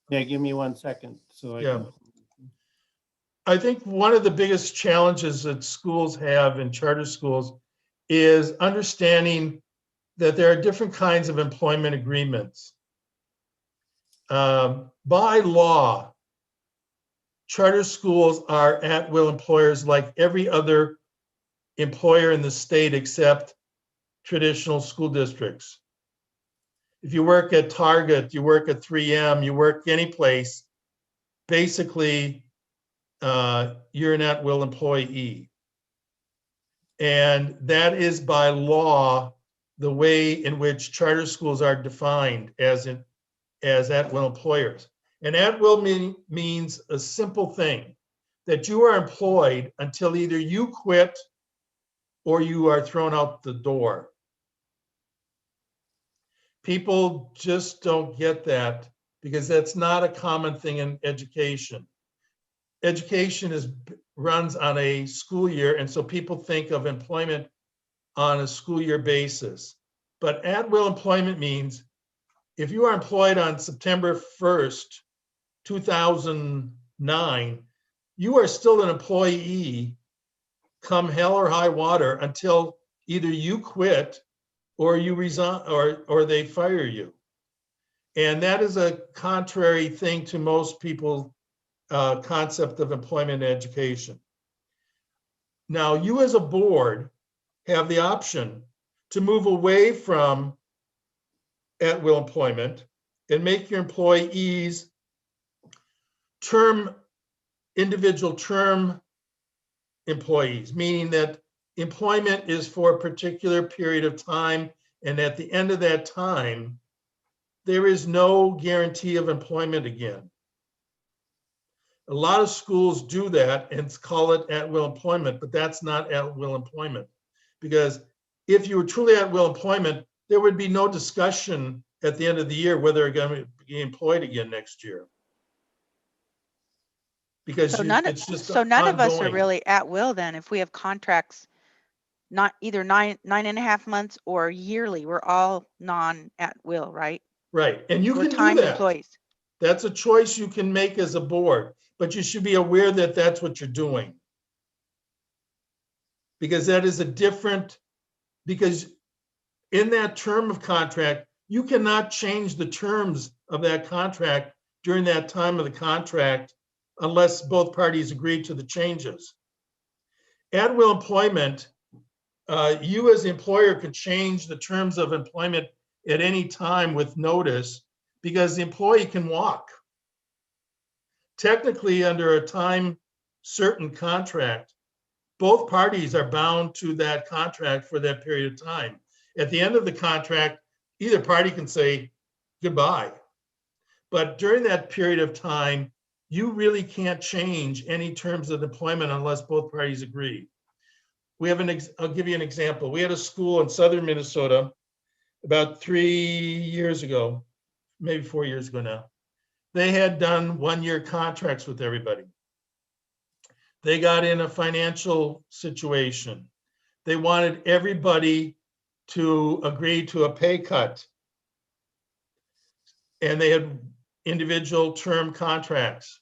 Yeah, give me 1 second. I think one of the biggest challenges that schools have in charter schools is understanding that there are different kinds of employment agreements. By law, charter schools are at-will employers like every other employer in the state except traditional school districts. If you work at Target, you work at 3M, you work any place, basically you're an at-will employee. And that is by law the way in which charter schools are defined as at-will employers. And at-will means a simple thing, that you are employed until either you quit or you are thrown out the door. People just don't get that because that's not a common thing in education. Education runs on a school year, and so people think of employment on a school year basis. But at-will employment means if you are employed on September 1st, 2009, you are still an employee come hell or high water until either you quit or you resign or they fire you. And that is a contrary thing to most people's concept of employment and education. Now, you as a board have the option to move away from at-will employment and make your employees individual term employees, meaning that employment is for a particular period of time, and at the end of that time, there is no guarantee of employment again. A lot of schools do that and call it at-will employment, but that's not at-will employment. Because if you were truly at-will employment, there would be no discussion at the end of the year whether you're going to be employed again next year. Because it's just none of us are ongoing. really at will then if we have contracts not either nine and a half months or yearly. We're all non at will, right? Right. And you We're can do timed that. employees. That's a choice you can make as a board, but you should be aware that that's what you're doing. Because that is because in that term of contract, you cannot change the terms of that contract during that time of the contract unless both parties agree to the changes. At-will employment, you as the employer can change the terms of employment at any time with notice because the employee can walk. technically under a time certain contract, both parties are bound to that contract for that period of time. At the end of the contract, either party can say goodbye. But during that period of time, you really can't change any terms of employment unless both parties agree. We have I'll give you an example. We had a school in southern Minnesota about 3 years ago, maybe 4 years ago now. They had done 1-year contracts with everybody. They got in a financial situation. They wanted everybody to agree to a pay cut. And they had individual term contracts.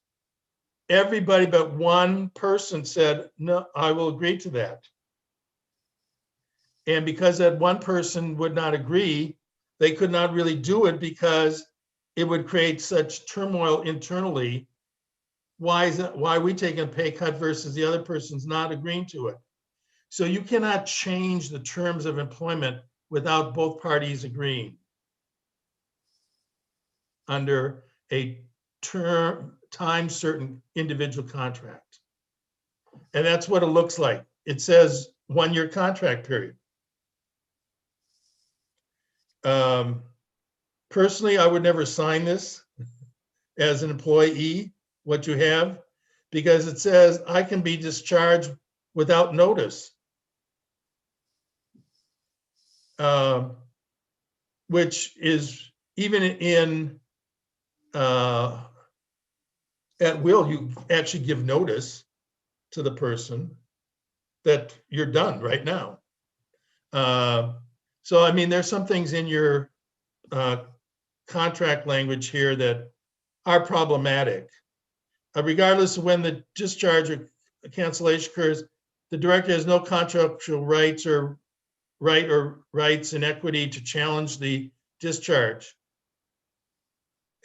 Everybody but one person said, no, I will agree to that. And because that one person would not agree, they could not really do it because it would create such turmoil internally. Why are we taking a pay cut versus the other person's not agreeing to it? So you cannot change the terms of employment without both parties agreeing under a time certain individual contract. And that's what it looks like. It says 1-year contract period. Personally, I would never sign this as an employee, what you have, because it says I can be discharged without notice. Which is even in at will, you actually give notice to the person that you're done right now. So, I mean, there's some things in your contract language here that are problematic. Regardless of when the discharge or cancellation occurs, the director has no contractual rights or rights and equity to challenge the discharge.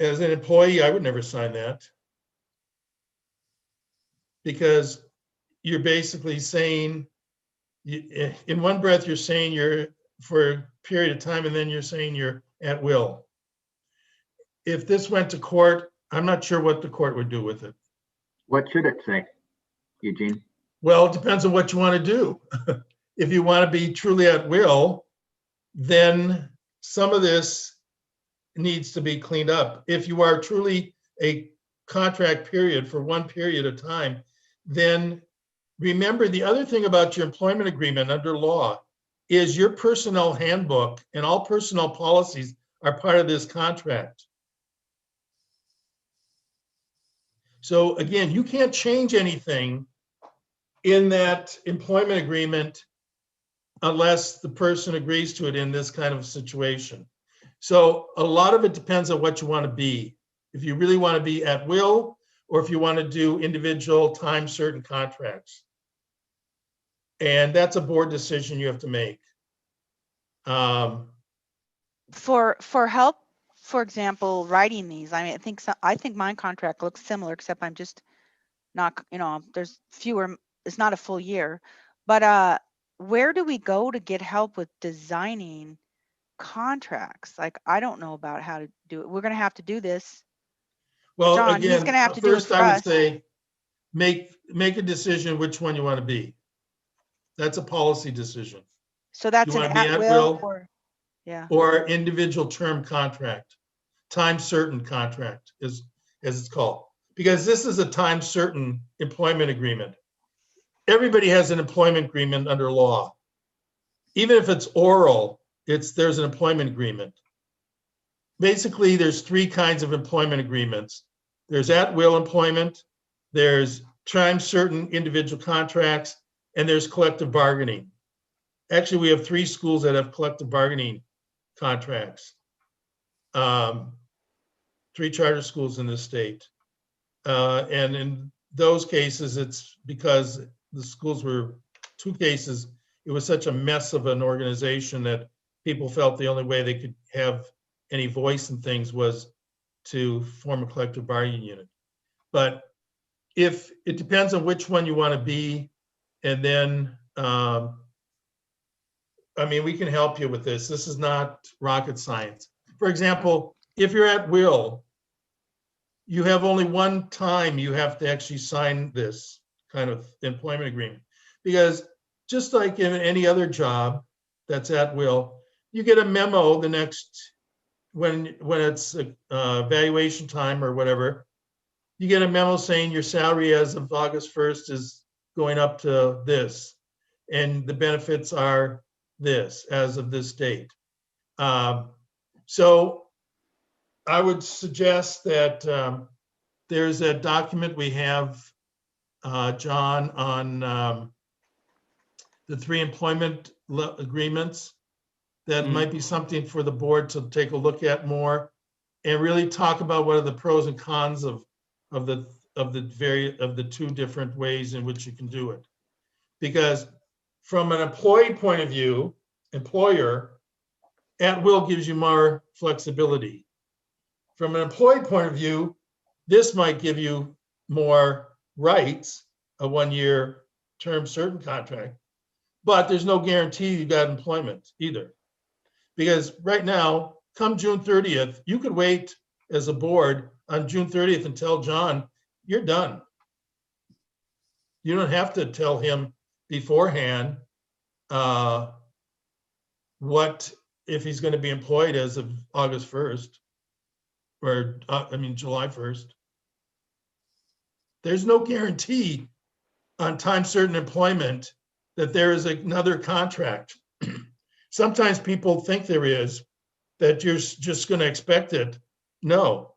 As an employee, I would never sign that, because you're basically saying, in one breath, you're saying you're for a period of time, and then you're saying you're at will. If this went to court, I'm not sure what the court would do with it. What should it say, Eugene? Well, it depends on what you want to do. If you want to be truly at will, then some of this needs to be cleaned up. If you are truly a contract period for one period of time, then remember the other thing about your employment agreement under law is your personnel handbook and all personnel policies are part of this contract. So again, you can't change anything in that employment agreement unless the person agrees to it in this kind of situation. So a lot of it depends on what you want to be. If you really want to be at will, or if you want to do individual time certain contracts. And that's a board decision you have to make. For help, for example, writing these, I mean, I think my contract looks similar, except I'm just not, there's fewer, it's not a full year. But where do we go to get help with designing contracts? Like, I don't know about how to do it. We're going to have to do this. Well, John, again, he's going to have to do it first for I would us. say make a decision which one you want to be. That's a policy decision. So that's You an want to be at will or individual term contract, time certain contract as it's called, because this is a time certain employment agreement. Everybody has an employment agreement under law. Even if it's oral, there's an employment agreement. Basically, there's 3 kinds of employment agreements. There's at will employment, there's time certain individual contracts, and there's collective bargaining. Actually, we have 3 schools that have collective bargaining contracts. 3 charter schools in the state. And in those cases, it's because the schools were 2 cases, it was such a mess of an organization that people felt the only way they could have any voice in things was to form a collective bargaining unit. But if it depends on which one you want to be, and then I mean, we can help you with this. This is not rocket science. For example, if you're at will, you have only one time you have to actually sign this kind of employment agreement. Because just like in any other job that's at will, you get a memo the next, when it's valuation time or whatever, you get a memo saying your salary as of August 1st is going up to this, and the benefits are this as of this date. So I would suggest that there's a document we have, John, on the 3 employment agreements. That might be something for the board to take a look at more and really talk about what are the pros and cons of the 2 different ways in which you can do it. Because from an employee point of view, employer, at will gives you more flexibility. From an employee point of view, this might give you more rights, a 1-year term certain contract, but there's no guarantee you got employment either. Because right now, come June 30th, you could wait as a board on June 30th and tell John, you're done. You don't have to tell him beforehand what, if he's going to be employed as of August 1st, or July 1st. There's no guarantee on time certain employment that there is another contract. Sometimes people think there is, that you're just going to expect it. No,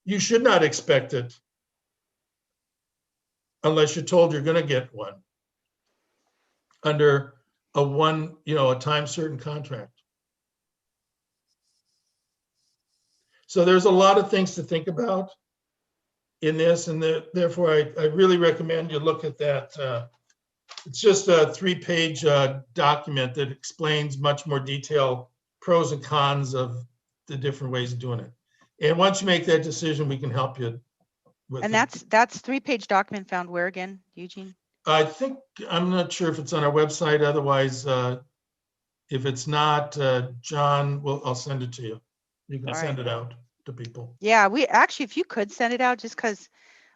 you should not expect it unless you're told you're going to get one under a time certain contract. So there's a lot of things to think about in this, and therefore I really recommend you look at that. It's just a 3-page document that explains much more detail, pros and cons of the different ways of doing it. And once you make that decision, we can help you with And it. that's 3-page document found where again, Eugene? I'm not sure if it's on our website. Otherwise, if it's not, John, I'll send it to you. You can send it out to people. Yeah, we actually, if you could send it out, just because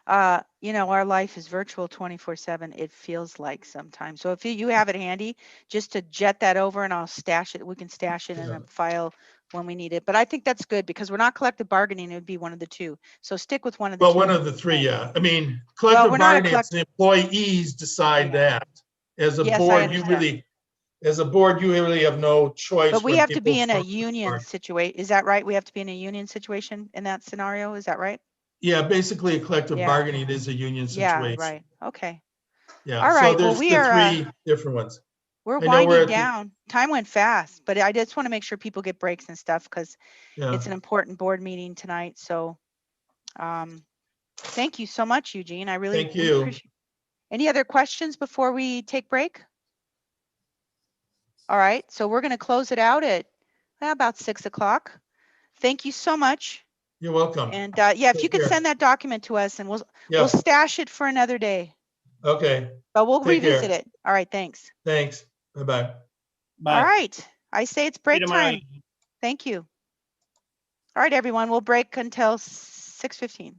our life is virtual 24/7. It feels like sometimes. So if you have it handy, just to jet that over and I'll stash it. We can stash it in a file when we need it. But I think that's good because we're not collective bargaining. It would be one of the 2. So stick with one of the 2. Well, one of the 3, yeah. I mean, collective bargaining, the employees decide that. As a board, you really have no choice. But we have to be in a union situation. Is that right? We have to be in a union situation in that scenario. Is that right? Yeah, basically a collective bargaining is a union situation. Yeah, right. Okay. Yeah. All right. So there's well, we are 3 different ones. We're winding down. Time went fast, but I just want to make sure people get breaks and stuff because it's an important board meeting tonight. So thank you so much, Eugene. I really appreciate it. Any other questions before we take break? All right. So we're going to close it out at about 6 o'clock. Thank you so much. You're welcome. And if you could send that document to us and we'll stash it for another day. Okay. But we'll revisit it. All right. Thanks. Thanks. Bye-bye. Bye. All right. I say it's break time. Thank you. All right, everyone. We'll break until 6:15.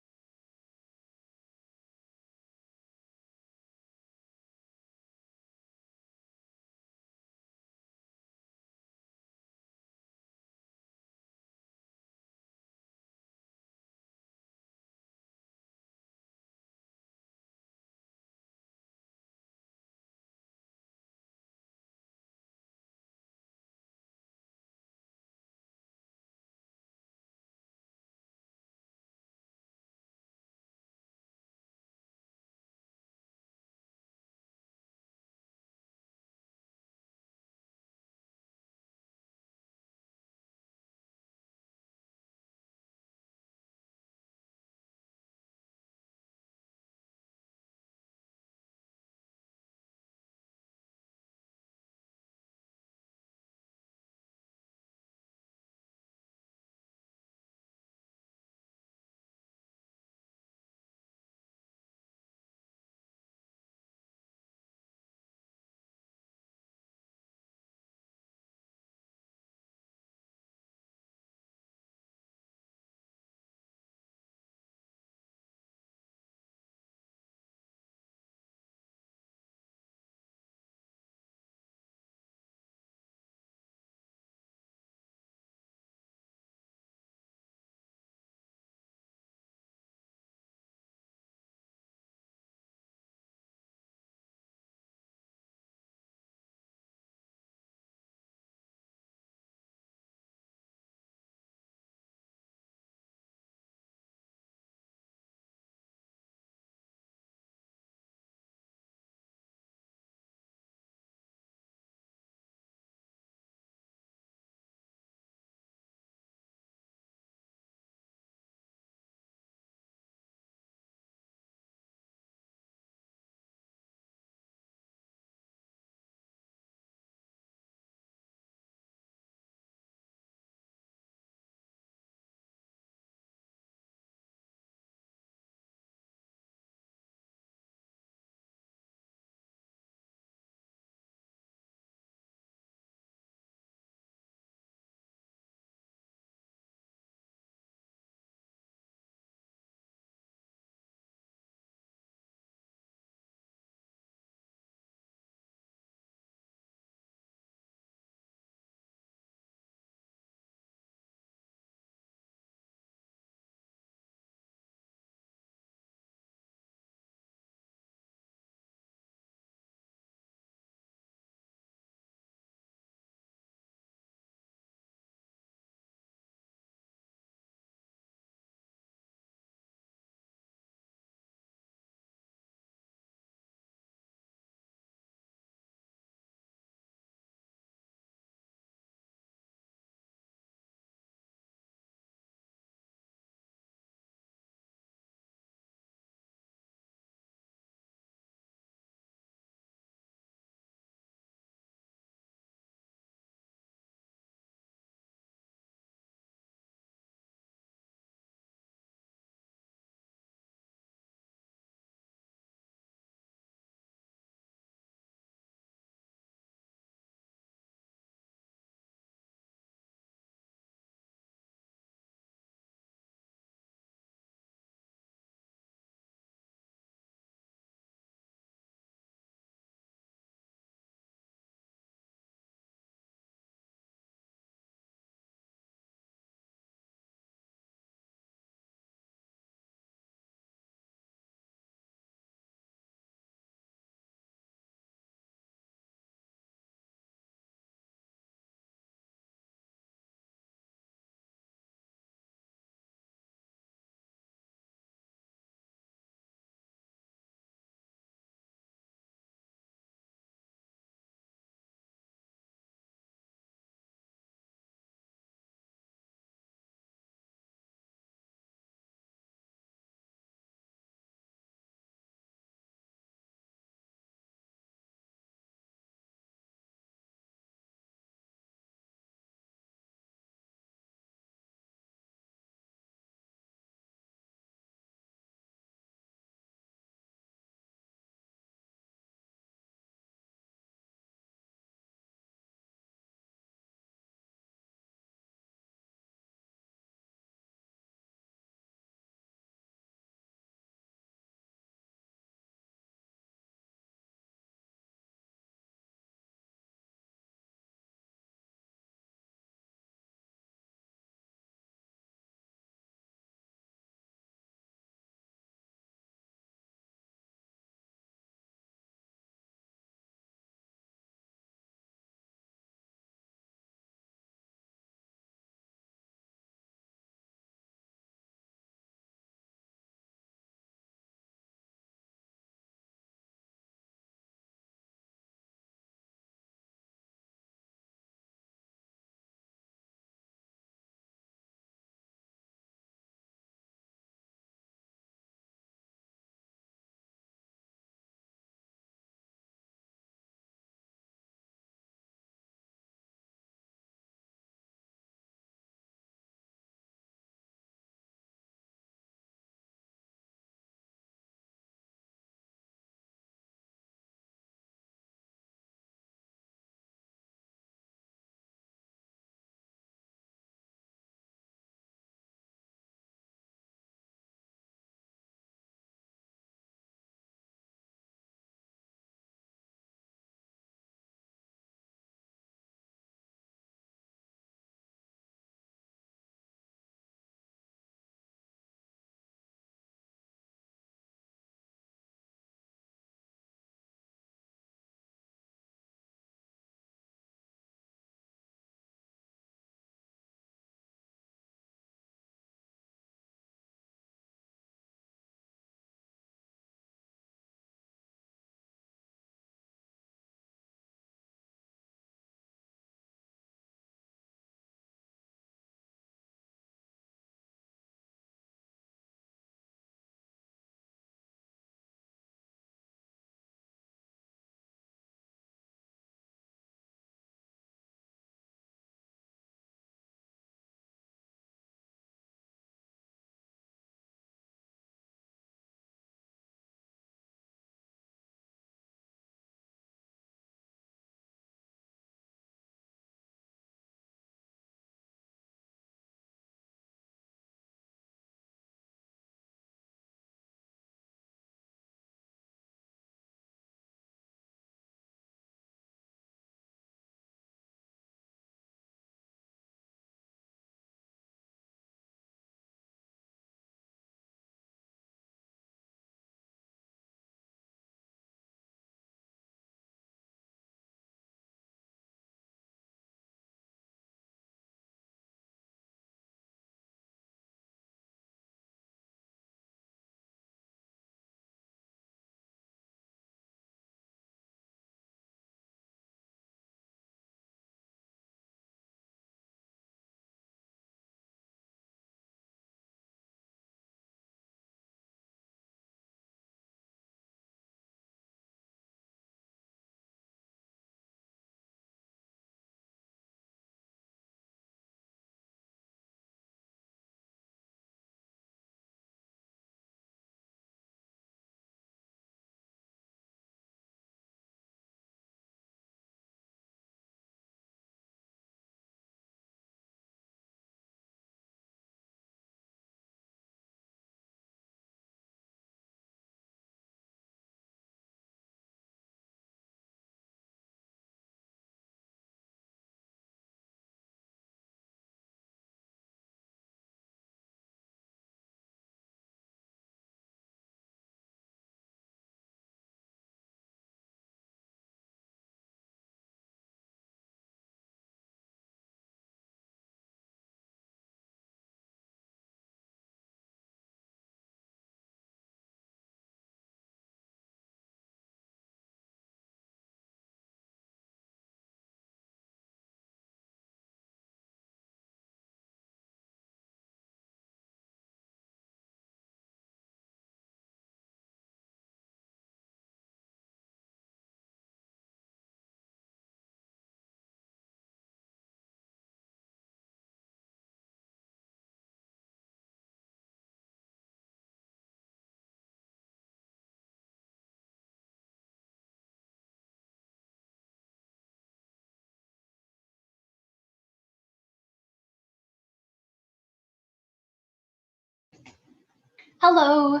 Hello.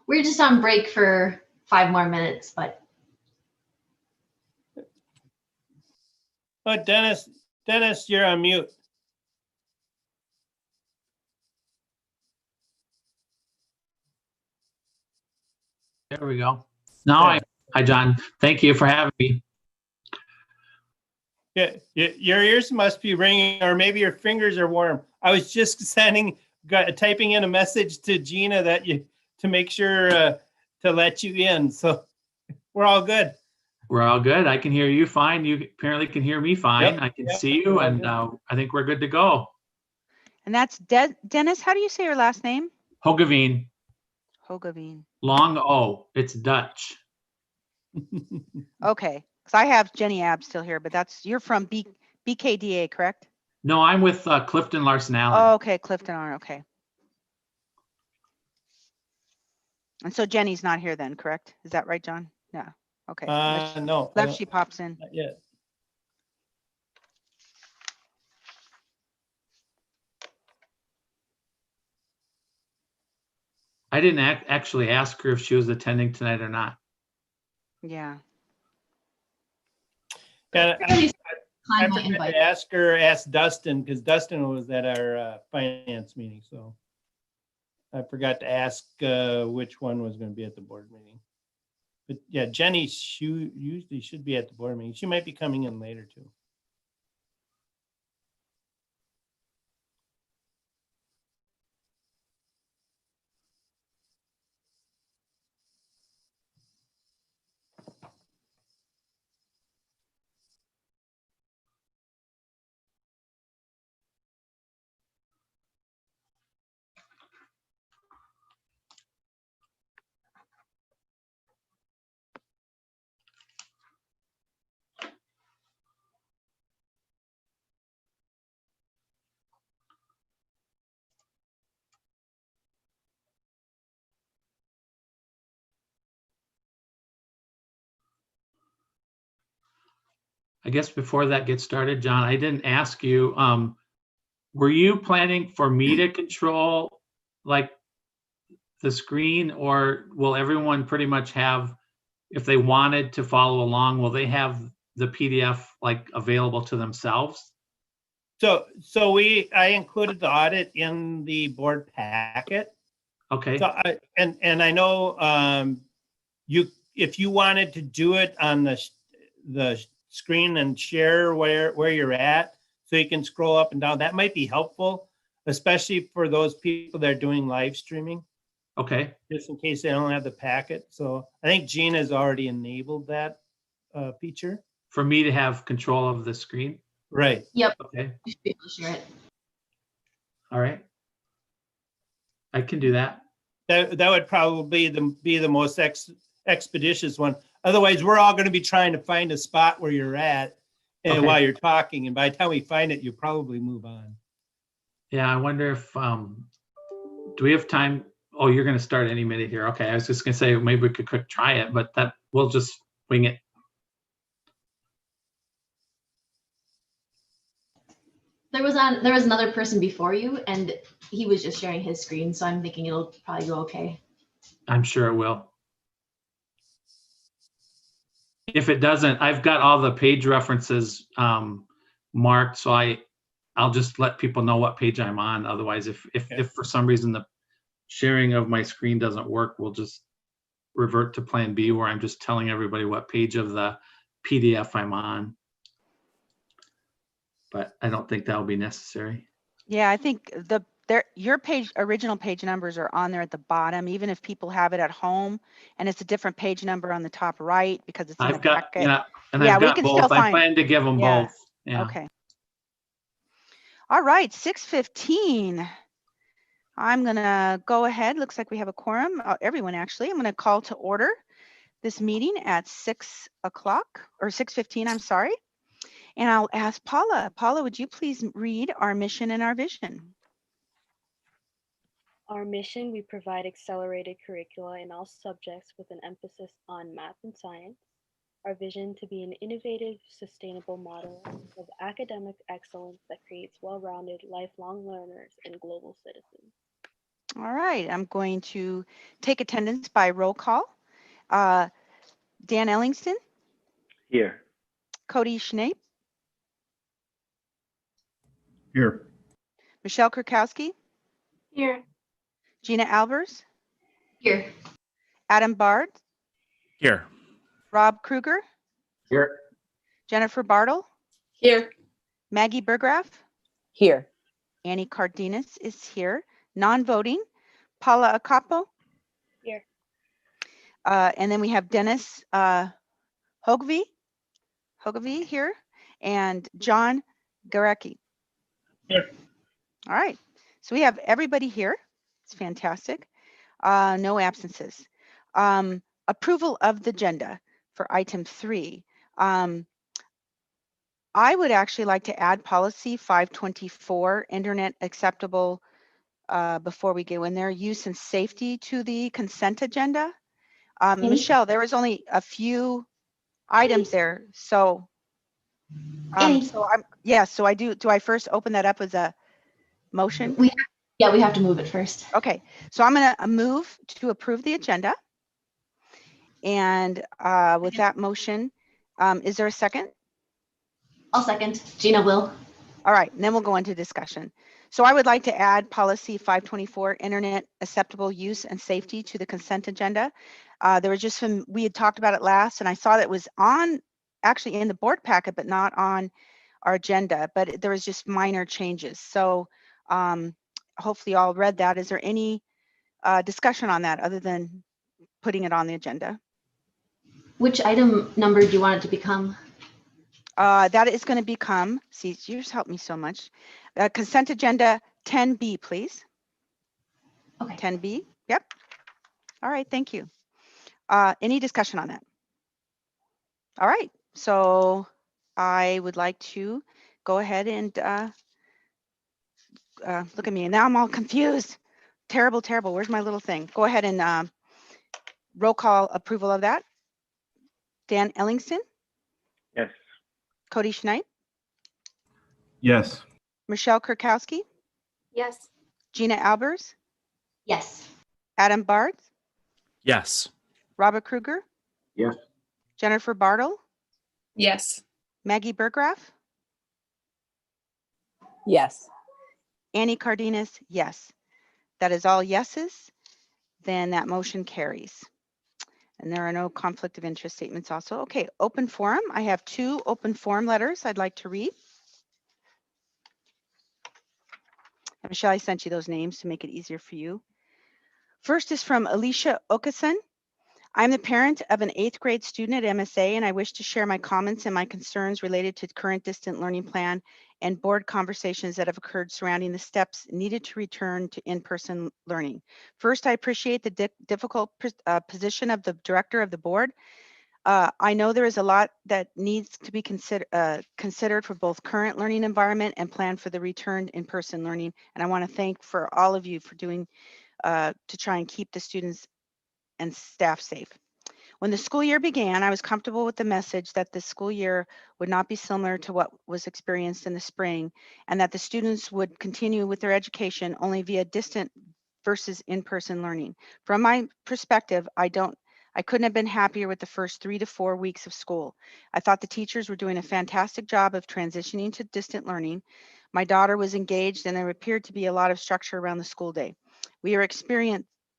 We're just on break for 5 more minutes, but Oh, Dennis, you're on mute. There we go. Hi, John. Thank you for having me. Yeah, your ears must be ringing, or maybe your fingers are warm. I was just typing in a message to Gina to make sure to let you in. So we're all good. We're all good. I can hear you fine. You apparently can hear me fine. Yep, I can yep, see you, we're all and good. I think we're good to go. And that's Dennis. How do you say your last name? Hogeveen, Hogeveen. long O. It's Dutch. Okay, because I have Jenny Abb still here, but you're from BKDA, correct? No, I'm with Clifton Larson Allen. Oh, okay, Clifton R. Okay. And so Jenny's not here then, correct? Is that right, John? Yeah. Okay. No. Left she pops in. Not yet. I didn't actually ask her if she was attending tonight or not. Yeah. Yeah, I my forgot invite. to ask Dustin, because Dustin was at our finance meeting, so I forgot to ask which one was going to be at the board meeting. But yeah, Jenny usually should be at the board meeting. She might be coming in later too. I guess before that gets started, John, I didn't ask you, were you planning for me to control like the screen, or will everyone pretty much have, if they wanted to follow along, will they have the PDF like available to themselves? So I included the audit in the board packet. Okay. So I know if you wanted to do it on the screen and share where you're at, so you can scroll up and down, that might be helpful, especially for those people that are doing live streaming. Okay. Just in case they don't have the packet. So I think Gina has already enabled that feature. For me to have control of the screen? Right. Yep. Okay. You should be able to share it. All right. I can do that. That would probably be the most expeditious one. Otherwise, we're all going to be trying to find a spot where you're at and while you're talking. And by the time we find it, you probably move on. Yeah, I wonder if, do we have time? Oh, you're going to start any minute here. Okay, I was just going to say maybe we could quick try it, but we'll just wing it. There was another person before you, and he was just sharing his screen, so I'm thinking it'll probably go okay. I'm sure it will. If it doesn't, I've got all the page references marked, so I'll just let people know what page I'm on. Otherwise, if for some reason the sharing of my screen doesn't work, we'll just revert to plan B, where I'm just telling everybody what page of the PDF I'm on. But I don't think that'll be necessary. Yeah, I think your original page numbers are on there at the bottom, even if people have it at home and it's a different page number on the top right because it's in the packet. Yeah, and I've got both. I plan to give them both. Yeah. Okay. All right, 6:15. I'm gonna go ahead. Looks like we have a quorum. Everyone actually. I'm gonna call to order this meeting at 6 o'clock or 6:15. I'm sorry. And I'll ask Paula. Paula, would you please read our mission and our vision? Our mission, we provide accelerated curricula in all subjects with an emphasis on math and science. our vision to be an innovative, sustainable model of academic excellence that creates well-rounded, lifelong learners and global citizens. All right, I'm going to take attendance by roll call. Dan Ellingston, Here. Cody Schnape, Here. Michelle Kurkowski, Here. Gina Albers, Here. Adam Bard, Here. Rob Kruger, Here. Jennifer Bartle, Here. Maggie Burgraff, Here. Annie Cardenas is here. Non-voting, Paula Acapo. Here. And then we have Dennis Hogvey here, and John Garecki. Here. All right, so we have everybody here. It's fantastic. No absences. Approval of the agenda for item 3. I would actually like to add policy 524, internet acceptable, before we go in there, use and safety to the consent agenda. Michelle, there was only a few items there, so so I do I first open that up as a motion? We have to move it first. Okay, so I'm gonna move to approve the agenda. And with that motion, is there a second? I'll second. Gina will. All right, and then we'll go into discussion. So I would like to add policy 524, internet acceptable use and safety to the consent agenda. There was just some, we had talked about it last, and I saw that it was on, actually in the board packet, but not on our agenda, but there was just minor changes. So hopefully you all read that. Is there any discussion on that other than putting it on the agenda? Which item number do you want it to become? That is going to become, see, you just helped me so much. Consent agenda 10B, please. Okay. 10B, yep. All right, thank you. Any discussion on that? All right, so I would like to go ahead and look at me. Now I'm all confused. Terrible, terrible. Where's my little thing? Go ahead and roll call approval of that. Dan Ellingston? Yes. Cody Schneid? Yes. Michelle Kurkowski? Yes. Gina Albers? Yes. Adam Bard? Yes. Robert Kruger? Yes. Jennifer Bartle? Yes. Maggie Burgraff? Yes. Annie Cardenas? Yes. That is all yeses. Then that motion carries. And there are no conflict of interest statements also. Okay, open forum. I have 2 open forum letters I'd like to read. And Michelle, I sent you those names to make it easier for you. First is from Alicia Okason. I'm the parent of an 8th grade student at MSA, and I wish to share my comments and my concerns related to the current distant learning plan and board conversations that have occurred surrounding the steps needed to return to in-person learning. First, I appreciate the difficult position of the director of the board. I know there is a lot that needs to be considered for both current learning environment and plan for the return in-person learning. And I want to thank for all of you for doing to try and keep the students and staff safe. When the school year began, I was comfortable with the message that the school year would not be similar to what was experienced in the spring, and that the students would continue with their education only via distant versus in-person learning. From my perspective, I couldn't have been happier with the first 3 to 4 weeks of school. I thought the teachers were doing a fantastic job of transitioning to distant learning. My daughter was engaged, and there appeared to be a lot of structure around the school day.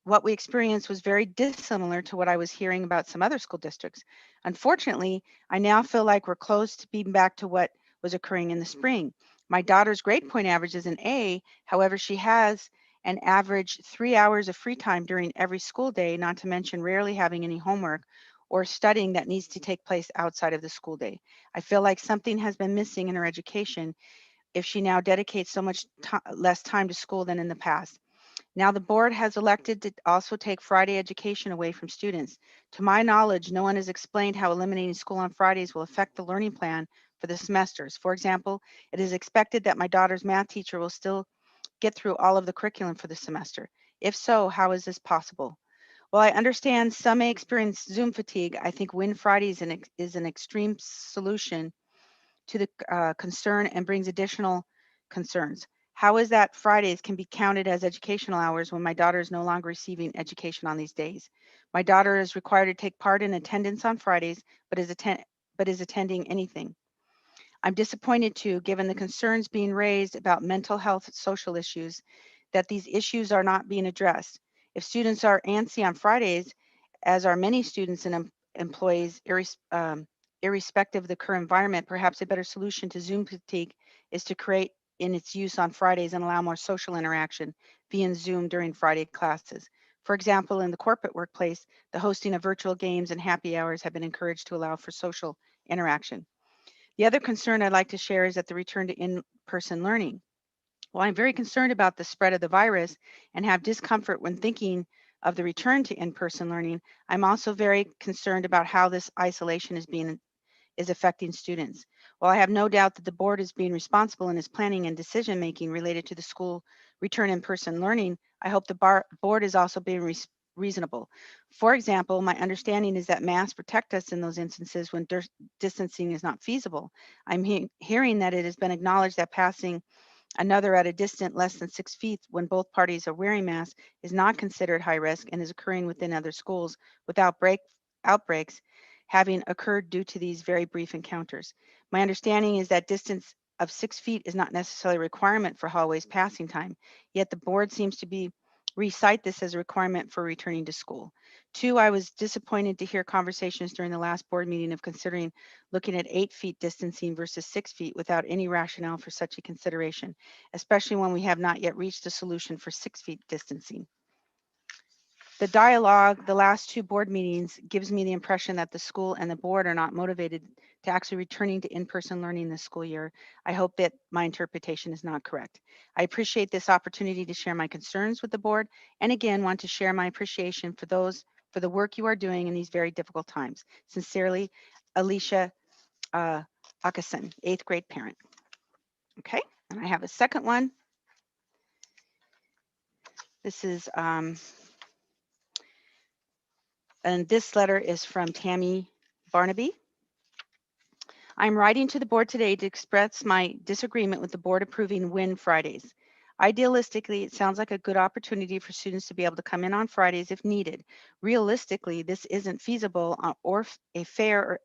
What we experienced was very dissimilar to what I was hearing about some other school districts. Unfortunately, I now feel like we're close to being back to what was occurring in the spring. My daughter's grade point average is an A. However, she has an average 3 hours of free time during every school day, not to mention rarely having any homework or studying that needs to take place outside of the school day. I feel like something has been missing in her education if she now dedicates so much less time to school than in the past. Now the board has elected to also take Friday education away from students. To my knowledge, no one has explained how eliminating school on Fridays will affect the learning plan for the semesters. For example, it is expected that my daughter's math teacher will still get through all of the curriculum for the semester. If so, how is this possible? While I understand some may experience Zoom fatigue, I think Win Fridays is an extreme solution to the concern and brings additional concerns. How is that Fridays can be counted as educational hours when my daughter is no longer receiving education on these days? My daughter is required to take part in attendance on Fridays, but is attending anything. I'm disappointed too, given the concerns being raised about mental health social issues, that these issues are not being addressed. If students are antsy on Fridays, as are many students and employees, irrespective of the current environment, perhaps a better solution to Zoom fatigue is to create in its use on Fridays and allow more social interaction via Zoom during Friday classes. For example, in the corporate workplace, the hosting of virtual games and happy hours have been encouraged to allow for social interaction. The other concern I'd like to share is that the return to in-person learning. While I'm very concerned about the spread of the virus and have discomfort when thinking of the return to in-person learning, I'm also very concerned about how this isolation is affecting students. While I have no doubt that the board is being responsible in its planning and decision making related to the school return in-person learning, I hope the board is also being reasonable. For example, my understanding is that masks protect us in those instances when distancing is not feasible. I'm hearing that it has been acknowledged that passing another at a distance less than 6 feet when both parties are wearing masks is not considered high risk and is occurring within other schools without outbreaks having occurred due to these very brief encounters. My understanding is that distance of 6 feet is not necessarily a requirement for hallways passing time, yet the board seems to recite this as a requirement for returning to school. 2, I was disappointed to hear conversations during the last board meeting of considering looking at 8 feet distancing versus 6 feet without any rationale for such a consideration, especially when we have not yet reached a solution for 6 feet distancing. The dialogue, the last 2 board meetings, gives me the impression that the school and the board are not motivated to actually returning to in-person learning this school year. I hope that my interpretation is not correct. I appreciate this opportunity to share my concerns with the board, and again, want to share my appreciation for the work you are doing in these very difficult times. Sincerely, Alicia Akason, 8th grade parent. Okay, and I have a second one. This is and this letter is from Tammy Barnaby. I'm writing to the board today to express my disagreement with the board approving Win Fridays. Idealistically, it sounds like a good opportunity for students to be able to come in on Fridays if needed. Realistically, this isn't feasible or a fair or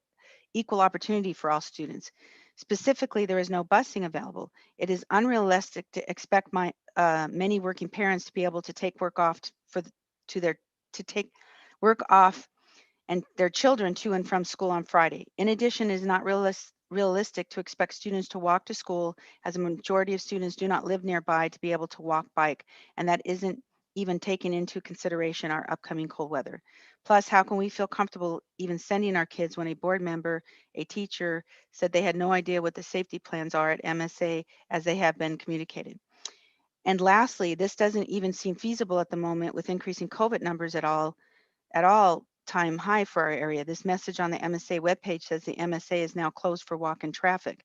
equal opportunity for all students. Specifically, there is no busing available. It is unrealistic to expect many working parents to be able to take work off to take work off and their children to and from school on Friday. In addition, it is not realistic to expect students to walk to school, as a majority of students do not live nearby to be able to walk, bike, and that isn't even taking into consideration our upcoming cold weather. Plus, how can we feel comfortable even sending our kids when a board member, a teacher, said they had no idea what the safety plans are at MSA as they have been communicated? And lastly, this doesn't even seem feasible at the moment with increasing COVID numbers at all time high for our area. This message on the MSA webpage says the MSA is now closed for walk-in traffic.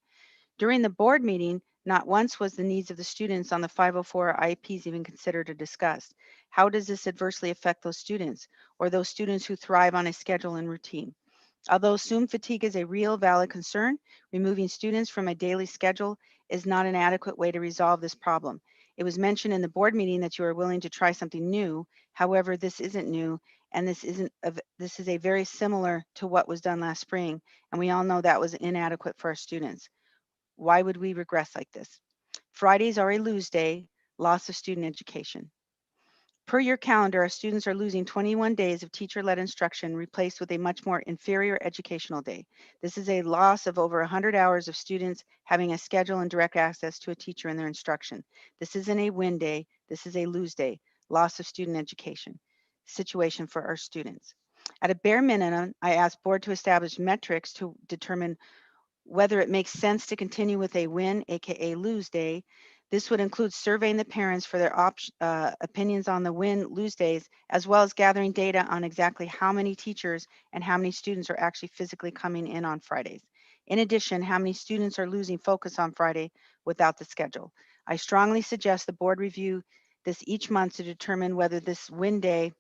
During the board meeting, not once was the needs of the students on the 504 IEPs even considered or discussed. How does this adversely affect those students or those students who thrive on a schedule and routine? Although Zoom fatigue is a real valid concern, removing students from a daily schedule is not an adequate way to resolve this problem. It was mentioned in the board meeting that you are willing to try something new. However, this isn't new, and this is a very similar to what was done last spring, and we all know that was inadequate for our students. Why would we regress like this? Fridays are a lose day, loss of student education. Per your calendar, our students are losing 21 days of teacher-led instruction replaced with a much more inferior educational day. This is a loss of over 100 hours of students having a schedule and direct access to a teacher in their instruction. This isn't a win day, this is a lose day, loss of student education situation for our students. At a bare minimum, I asked board to establish metrics to determine whether it makes sense to continue with a win, aka lose day. This would include surveying the parents for their opinions on the win-lose days, as well as gathering data on exactly how many teachers and how many students are actually physically coming in on Fridays. In addition, how many students are losing focus on Friday without the schedule. I strongly suggest the board review this each month to determine whether this win day,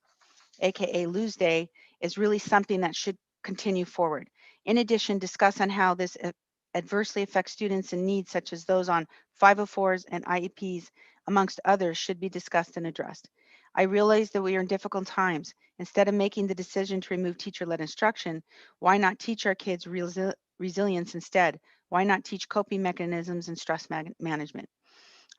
AKA Lose Day, is really something that should continue forward. In addition, discuss on how this adversely affects students in need, such as those on 504s and IEPs, amongst others, should be discussed and addressed. I realize that we are in difficult times. Instead of making the decision to remove teacher-led instruction, why not teach our kids resilience instead? Why not teach coping mechanisms and stress management?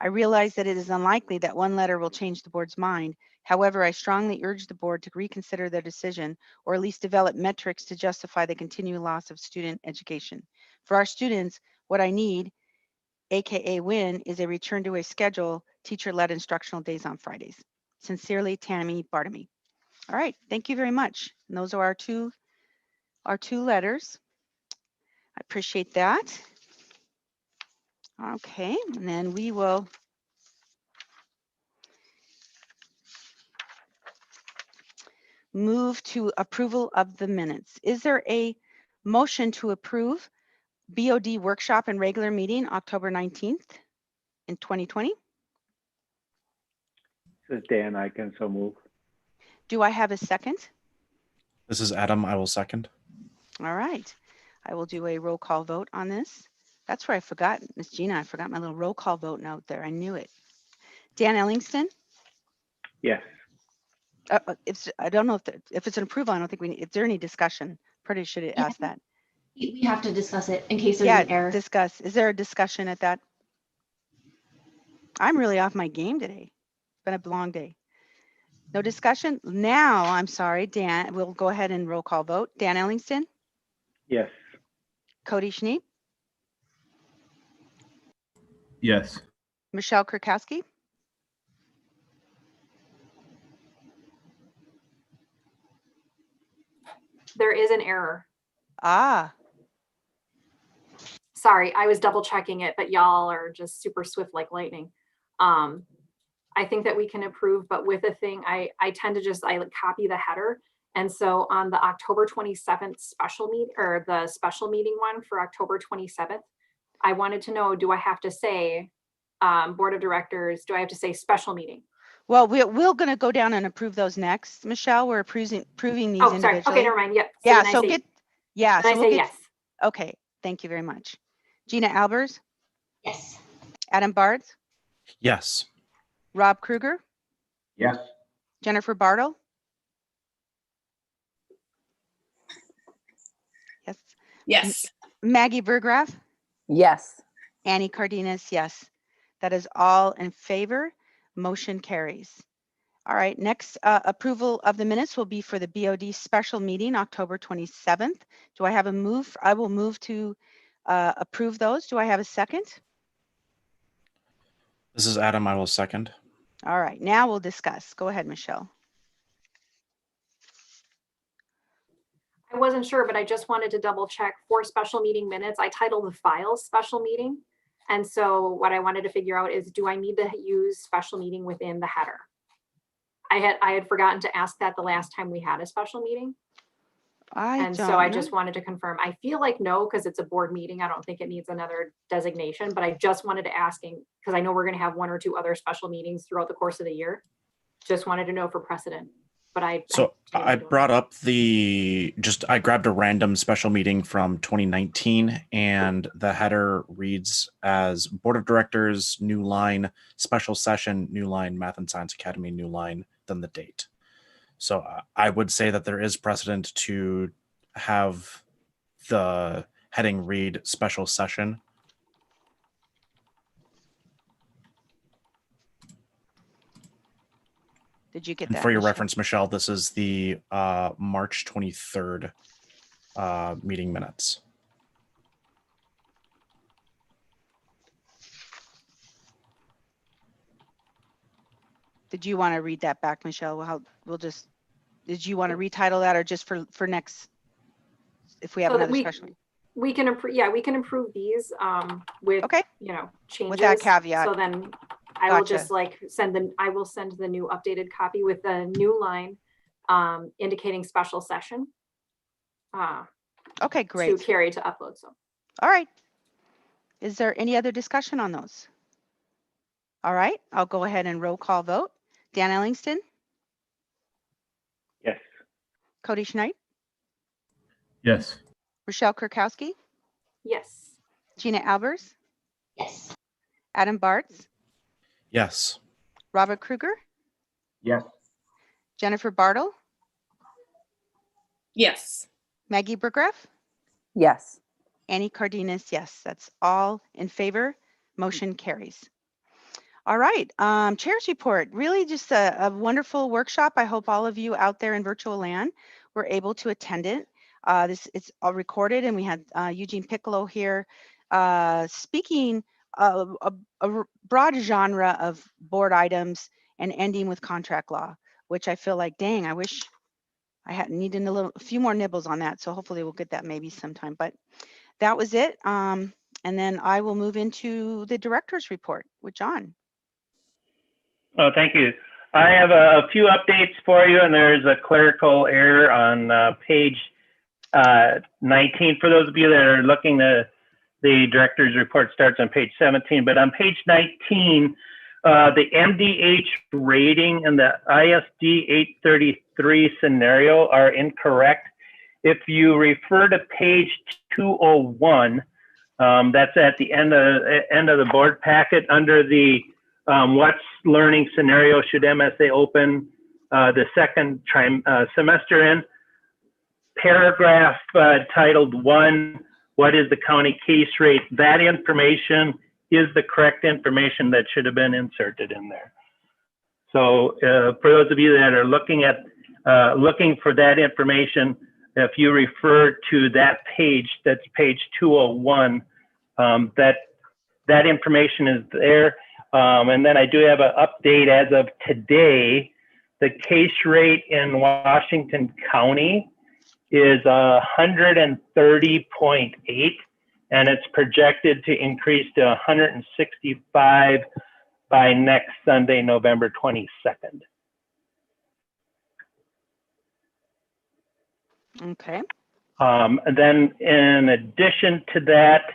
I realize that it is unlikely that one letter will change the board's mind. However, I strongly urge the board to reconsider their decision, or at least develop metrics to justify the continued loss of student education. For our students, what I need, AKA win, is a return to a schedule, teacher-led instructional days on Fridays. Sincerely, Tammy Bartamy. All right, thank you very much. And those are our two letters. I appreciate that. Okay, and then we will move to approval of the minutes. Is there a motion to approve BOD workshop and regular meeting October 19th in 2020? This is Dan, I can so move. Do I have a second? This is Adam. I will second. All right, I will do a roll call vote on this. That's where I forgot, Miss Gina, I forgot my little roll call vote note there. I knew it. Dan Ellingston? Yes. I don't know if it's an approval, I don't think we need, is there any discussion? Pretty should have asked that. We have to discuss it in case there's an error. Discuss. Is there a discussion at that? I'm really off my game today. It's been a long day. No discussion? Now, I'm sorry, Dan, we'll go ahead and roll call vote. Dan Ellingston? Yes. Cody Schneep? Yes. Michelle Kurkowski? There is an error. Ah, Sorry, I was double checking it, but y'all are just super swift like lightning. I think that we can approve, but with a thing, I tend to just, I copy the header. And so on the October 27th special meet, or the special meeting one for October 27th, I wanted to know, do I have to say board of directors? Do I have to say special meeting? well, we're going to go down and approve those next. Michelle, we're approving these Oh, sorry. individually. Okay, never mind. Yep. Yeah, then I so say- get, yeah. then I So we'll say get, yes. okay, thank you very much. Gina Albers, Yes. Adam Bards, Yes. Rob Kruger, Yes. Jennifer Bartle. Yes. Yes. Maggie Vergraff, Yes. Annie Cardenas, yes. That is all in favor. Motion carries. All right, next approval of the minutes will be for the BOD special meeting, October 27th. Do I have a move? I will move to approve those. Do I have a second? This is Adam. I will second. All right, now we'll discuss. Go ahead, Michelle. I wasn't sure, but I just wanted to double check for special meeting minutes. I titled the files special meeting. And so what I wanted to figure out is, do I need to use special meeting within the header? I had forgotten to ask that the last time we had a special meeting. And so I just wanted to confirm. I feel like no, because it's a board meeting. I don't think it needs another designation, but I just wanted to asking, because I know we're going to have one or two other special meetings throughout the course of the year. Just wanted to know for precedent. But I brought up I grabbed a random special meeting from 2019, and the header reads as Board of Directors, new line, special session, new line, Math and Science Academy, new line, then the date. So I would say that there is precedent to have the heading read special session. Did you get And that? for your Michelle? reference, Michelle, this is the March 23rd meeting minutes. Did you want to read that back, Michelle? Did you want to retitle that, or just for next, if we have So that another special? we can approve, yeah, we can approve these with, changes. With that caveat. So then I will Gotcha. just I will send the new updated copy with the new line indicating special session. Okay, great. To carry to upload, so. All right. Is there any other discussion on those? All right, I'll go ahead and roll call vote. Dan Ellingston, Yes. Cody Schneid, Yes. Rochelle Kurkowski, Yes. Gina Albers, Yes. Adam Bartz, Yes. Robert Kruger, Yes. Jennifer Bartle, Yes. Maggie Burgraff, Yes. Annie Cardenas, yes. That's all in favor. Motion carries. All right, chair's report. Really just a wonderful workshop. I hope all of you out there in virtual land were able to attend it. It's all recorded, and we had Eugene Piccolo here speaking a broad genre of board items and ending with contract law, which I feel like, dang, I wish I had needed a few more nibbles on that. So hopefully we'll get that maybe sometime. But that was it. And then I will move into the director's report with John. Oh, thank you. I have a few updates for you, and there's a clerical error on page 19. For those of you that are looking, the director's report starts on page 17, but on page 19, the MDH rating and the ISD 833 scenario are incorrect. If you refer to page 201, that's at the end of the board packet under the what's learning scenario should MSA open the second semester in. Paragraph titled 1, what is the county case rate? That information is the correct information that should have been inserted in there. So for those of you that are looking for that information, if you refer to that page, that's page 201, that information is there. And then I do have an update as of today. The case rate in Washington County is 130.8, and it's projected to increase to 165 by next Sunday, November 22nd. Okay. And then in addition to that,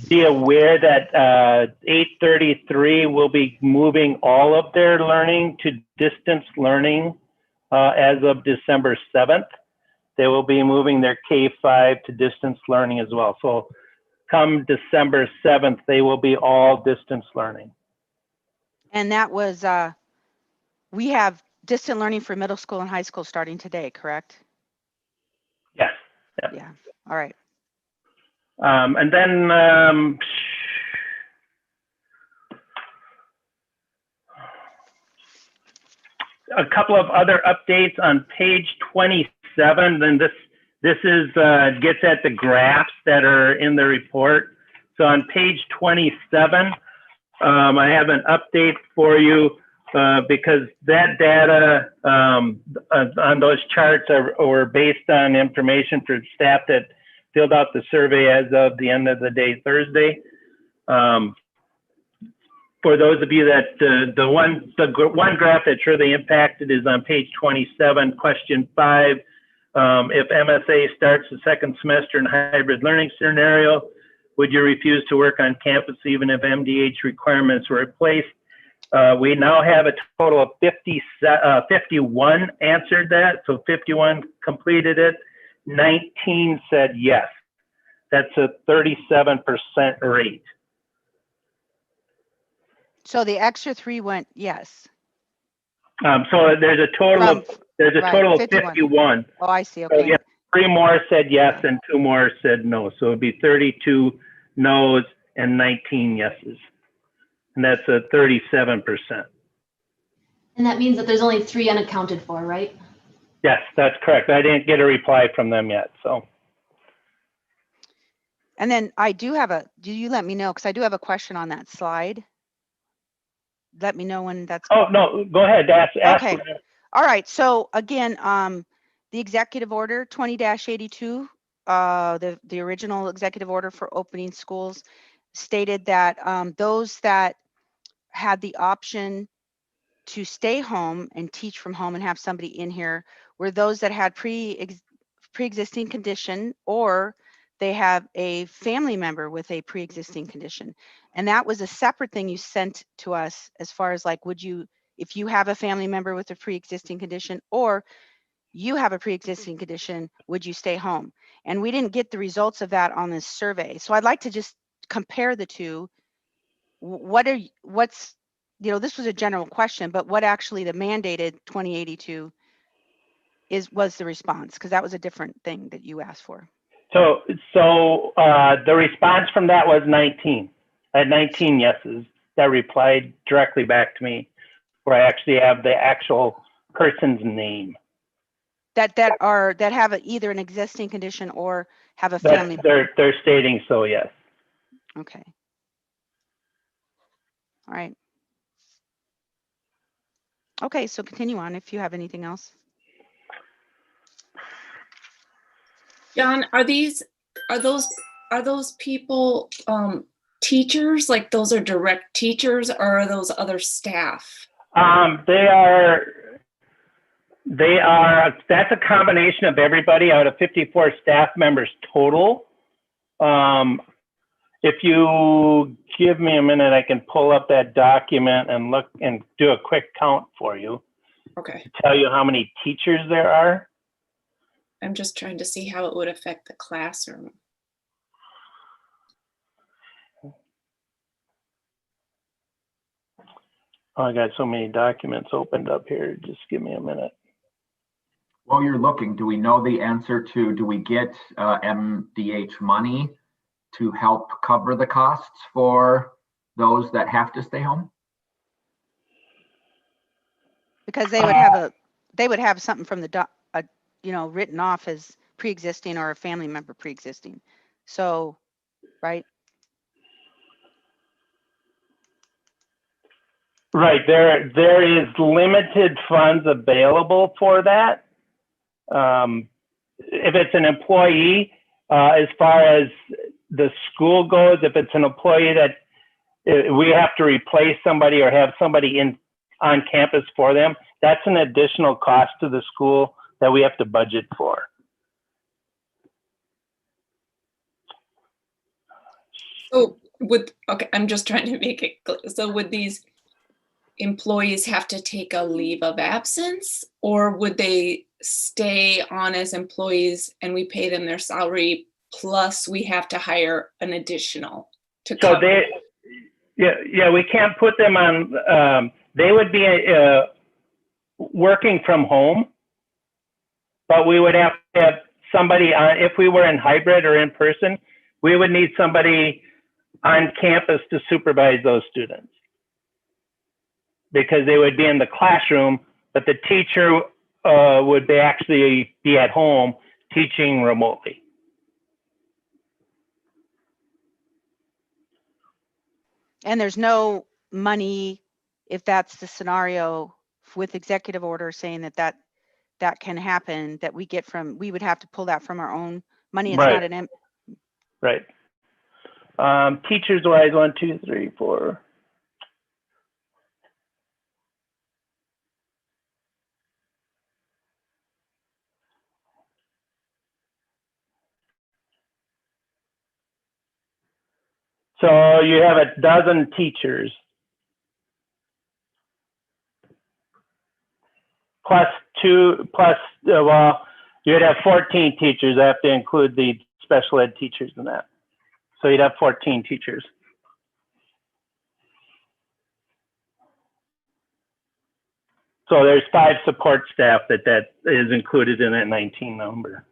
be aware that 833 will be moving all of their learning to distance learning as of December 7th. They will be moving their K-5 to distance learning as well. So come December 7th, they will be all distance learning. And that was, we have distant learning for middle school and high school starting today, correct? Yes. Yep. Yeah. All right. And then a couple of other updates on page 27. Then this is gets at the graphs that are in the report. So on page 27, I have an update for you because that data on those charts were based on information for staff that filled out the survey as of the end of the day, Thursday. For those of you that the one graph that's really impacted is on page 27, question 5. If MSA starts the second semester in hybrid learning scenario, would you refuse to work on campus even if MDH requirements were replaced? We now have a total of 51 answered that, so 51 completed it. 19 said yes. That's a 37% rate. So the extra 3 went yes. So there's a total of 51. Oh, I see. So Okay. yeah, 3 more said yes and 2 more said no. So it'd be 32 no's and 19 yeses. And that's a 37%. And that means that there's only 3 unaccounted for, right? Yes, that's correct. I didn't get a reply from them yet, so. And then I do have do you let me know, because I do have a question on that slide. Let me know when that's. Oh, no, go ahead, ask. Okay. All right. So again, the executive order 20-82, the original executive order for opening schools stated that those that had the option to stay home and teach from home and have somebody in here were those that had pre-existing condition, or they have a family member with a pre-existing condition. And that was a separate thing you sent to us as far as like, would you if you have a family member with a pre-existing condition, or you have a pre-existing condition, would you stay home? And we didn't get the results of that on this survey. So I'd like to just compare the two. What's, you know, this was a general question, but what actually the mandated 2082 was the response? Because that was a different thing that you asked for. So the response from that was 19. I had 19 yeses that replied directly back to me, where I actually have the actual person's name. That have either an existing condition or have a family. They're stating so, yes. Okay. All right. Okay, so continue on if you have anything else. John, are those people teachers? Like those are direct teachers, or are those other staff? They are, that's a combination of everybody out of 54 staff members total. If you give me a minute, I can pull up that document and look and do a quick count for you. Okay. To tell you how many teachers there are. I'm just trying to see how it would affect the classroom. Oh, I got so many documents opened up here. Just give me a minute. While you're looking, do we know the answer to, do we get MDH money to help cover the costs for those that have to stay home? Because they would have something from the you know, written off as pre-existing or a family member pre-existing. So, right? Right, there is limited funds available for that. If it's an employee, as far as the school goes, if it's an employee that we have to replace somebody or have somebody on campus for them, that's an additional cost to the school that we have to budget for. So okay, I'm just trying to make it clear. So would these employees have to take a leave of absence, or would they stay on as employees and we pay them their salary plus we have to hire an additional to cover? So we can't put them on, they would be working from home, but we would have to have somebody on, if we were in hybrid or in person, we would need somebody on campus to supervise those students, because they would be in the classroom, but the teacher would actually be at home teaching remotely. And there's no money, if that's the scenario, with executive order saying that can happen, that we would have to pull that from our own money. It's Right. not an Right. Teachers wise, 1, 2, 3, 4. So you have a dozen teachers. Well, you'd have 14 teachers. I have to include the special ed teachers in that. So you'd have 14 teachers. So there's 5 support staff that is included in that 19 number.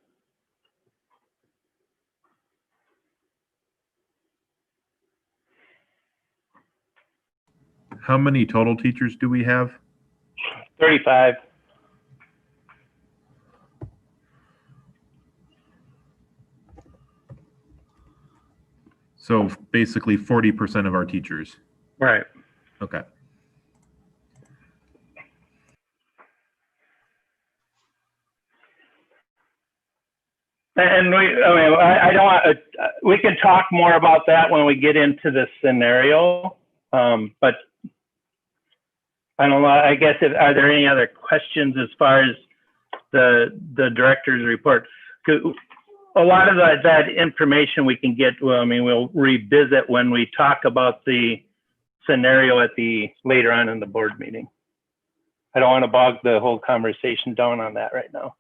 How many total teachers do we have? 35. So basically 40% of our teachers. Right. Okay. And I don't want, we can talk more about that when we get into the scenario. But I don't know, I guess, are there any other questions as far as the director's report? A lot of that information we can get, we'll revisit when we talk about the scenario later on in the board meeting. I don't want to bog the whole conversation down on that right now.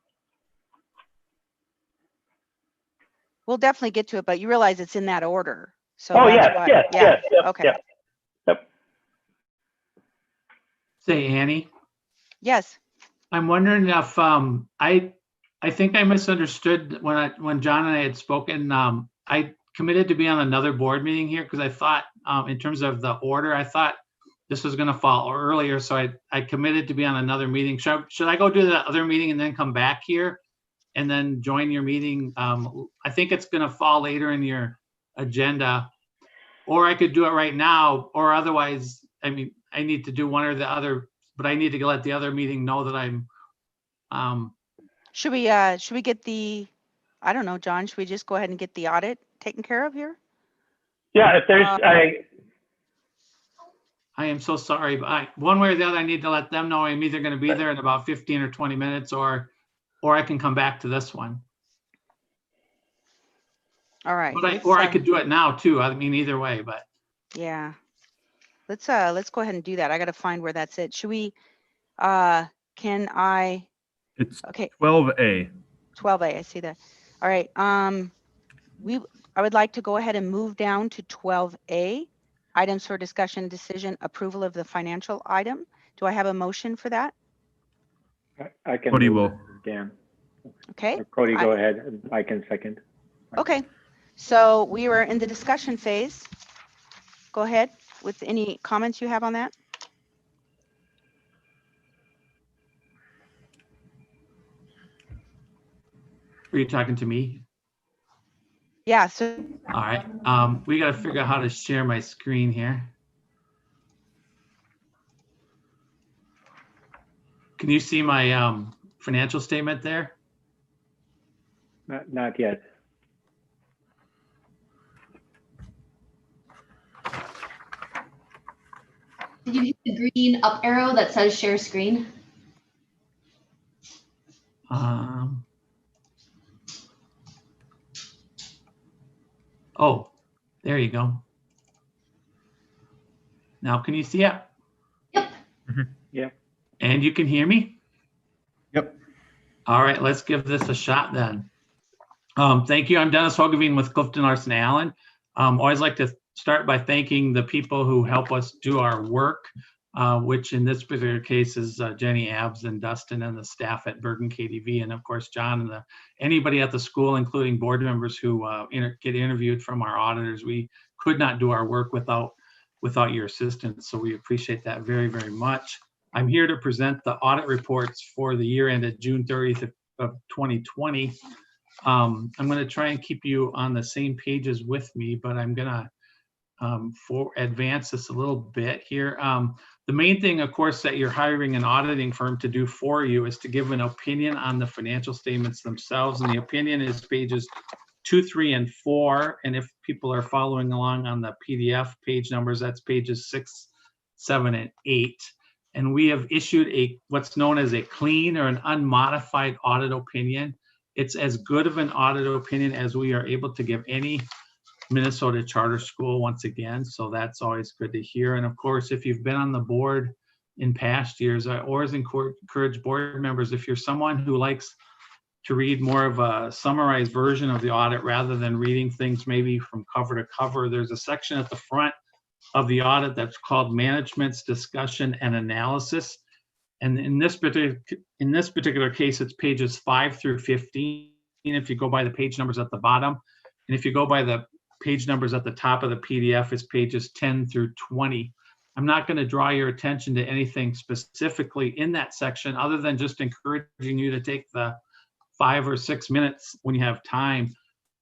We'll definitely get to it, but you realize it's in that order. So Oh, that's yes, why- yes, yeah, yes, yep, okay. yep. Say, Annie, Yes. I'm wondering if, I think I misunderstood when John and I had spoken. I committed to be on another board meeting here because I thought, in terms of the order, I thought this was going to fall earlier. So I committed to be on another meeting. Should I go do the other meeting and then come back here and then join your meeting? I think it's going to fall later in your agenda, or I could do it right now, or otherwise, I mean, I need to do one or the other, but I need to let the other meeting know that I'm, Should we get the, I don't know, John, should we just go ahead and get the audit taken care of here? Yeah, if there's, I am so sorry, but one way or the other, I need to let them know I'm either going to be there in about 15 or 20 minutes, or I can come back to this one. All right. But I could do it now too. I mean, either way, but. Yeah. Let's go ahead and do that. I got to find where that's it. Should we, can I, It's okay, 12A. 12A, I see that. All right. I would like to go ahead and move down to 12A, items for discussion, decision, approval of the financial item. Do I have a motion for that? I can. Cody move will. it, Dan. Okay. Or Cody, go ahead. And I can second. Okay. So we were in the discussion phase. Go ahead with any comments you have on that. Are you talking to me? Yeah, so All right. We got to figure out how to share my screen here. Can you see my financial statement there? Not yet. Did you hit the green up arrow that says share screen? Oh, there you go. Now, can you see it? Yep. Yeah. And you can hear me? Yep. All right, let's give this a shot then. Thank you. I'm Dennis Hogeveen with Clifton Larson Allen. Always like to start by thanking the people who help us do our work, which in this particular case is Jenny Abbs and Dustin and the staff at Bergen KDV, and of course, John and anybody at the school, including board members who get interviewed from our auditors. We could not do our work without your assistance, so we appreciate that very, very much. I'm here to present the audit reports for the year ended June 30th of 2020. I'm going to try and keep you on the same pages with me, but I'm going to advance this a little bit here. The main thing, of course, that you're hiring an auditing firm to do for you is to give an opinion on the financial statements themselves. And the opinion is pages 2, 3, and 4. And if people are following along on the PDF page numbers, that's pages 6, 7, and 8. And we have issued what's known as a clean or an unmodified audit opinion. It's as good of an audit opinion as we are able to give any Minnesota charter school, once again. So that's always good to hear. And of course, if you've been on the board in past years, I always encourage board members, if you're someone who likes to read more of a summarized version of the audit rather than reading things maybe from cover to cover, there's a section at the front of the audit that's called Management's Discussion and Analysis. And in this particular case, it's pages 5 through 15. If you go by the page numbers at the bottom, and if you go by the page numbers at the top of the PDF, it's pages 10 through 20. I'm not going to draw your attention to anything specifically in that section, other than just encouraging you to take the 5 or 6 minutes when you have time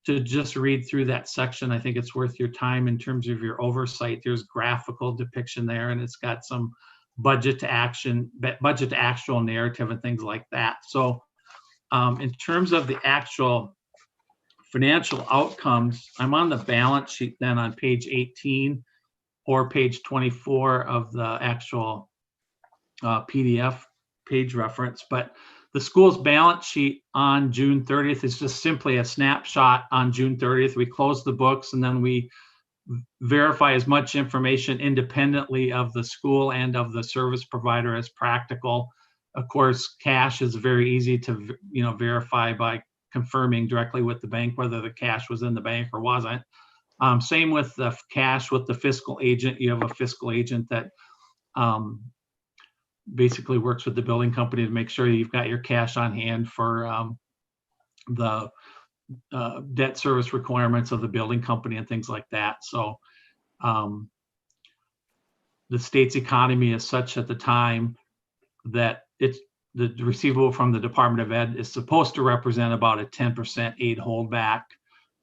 to just read through that section. I think it's worth your time in terms of your oversight. There's graphical depiction there, and it's got some budget to actual narrative and things like that. So in terms of the actual financial outcomes, I'm on the balance sheet then on page 18 or page 24 of the actual PDF page reference. But the school's balance sheet on June 30th is just simply a snapshot on June 30th. We close the books and then we verify as much information independently of the school and of the service provider as practical. Of course, cash is very easy to, verify by confirming directly with the bank whether the cash was in the bank or wasn't. Same with the cash with the fiscal agent. You have a fiscal agent that basically works with the building company to make sure you've got your cash on hand for the debt service requirements of the building company and things like that. So the state's economy is such at the time that it's the receivable from the Department of Ed is supposed to represent about a 10% aid holdback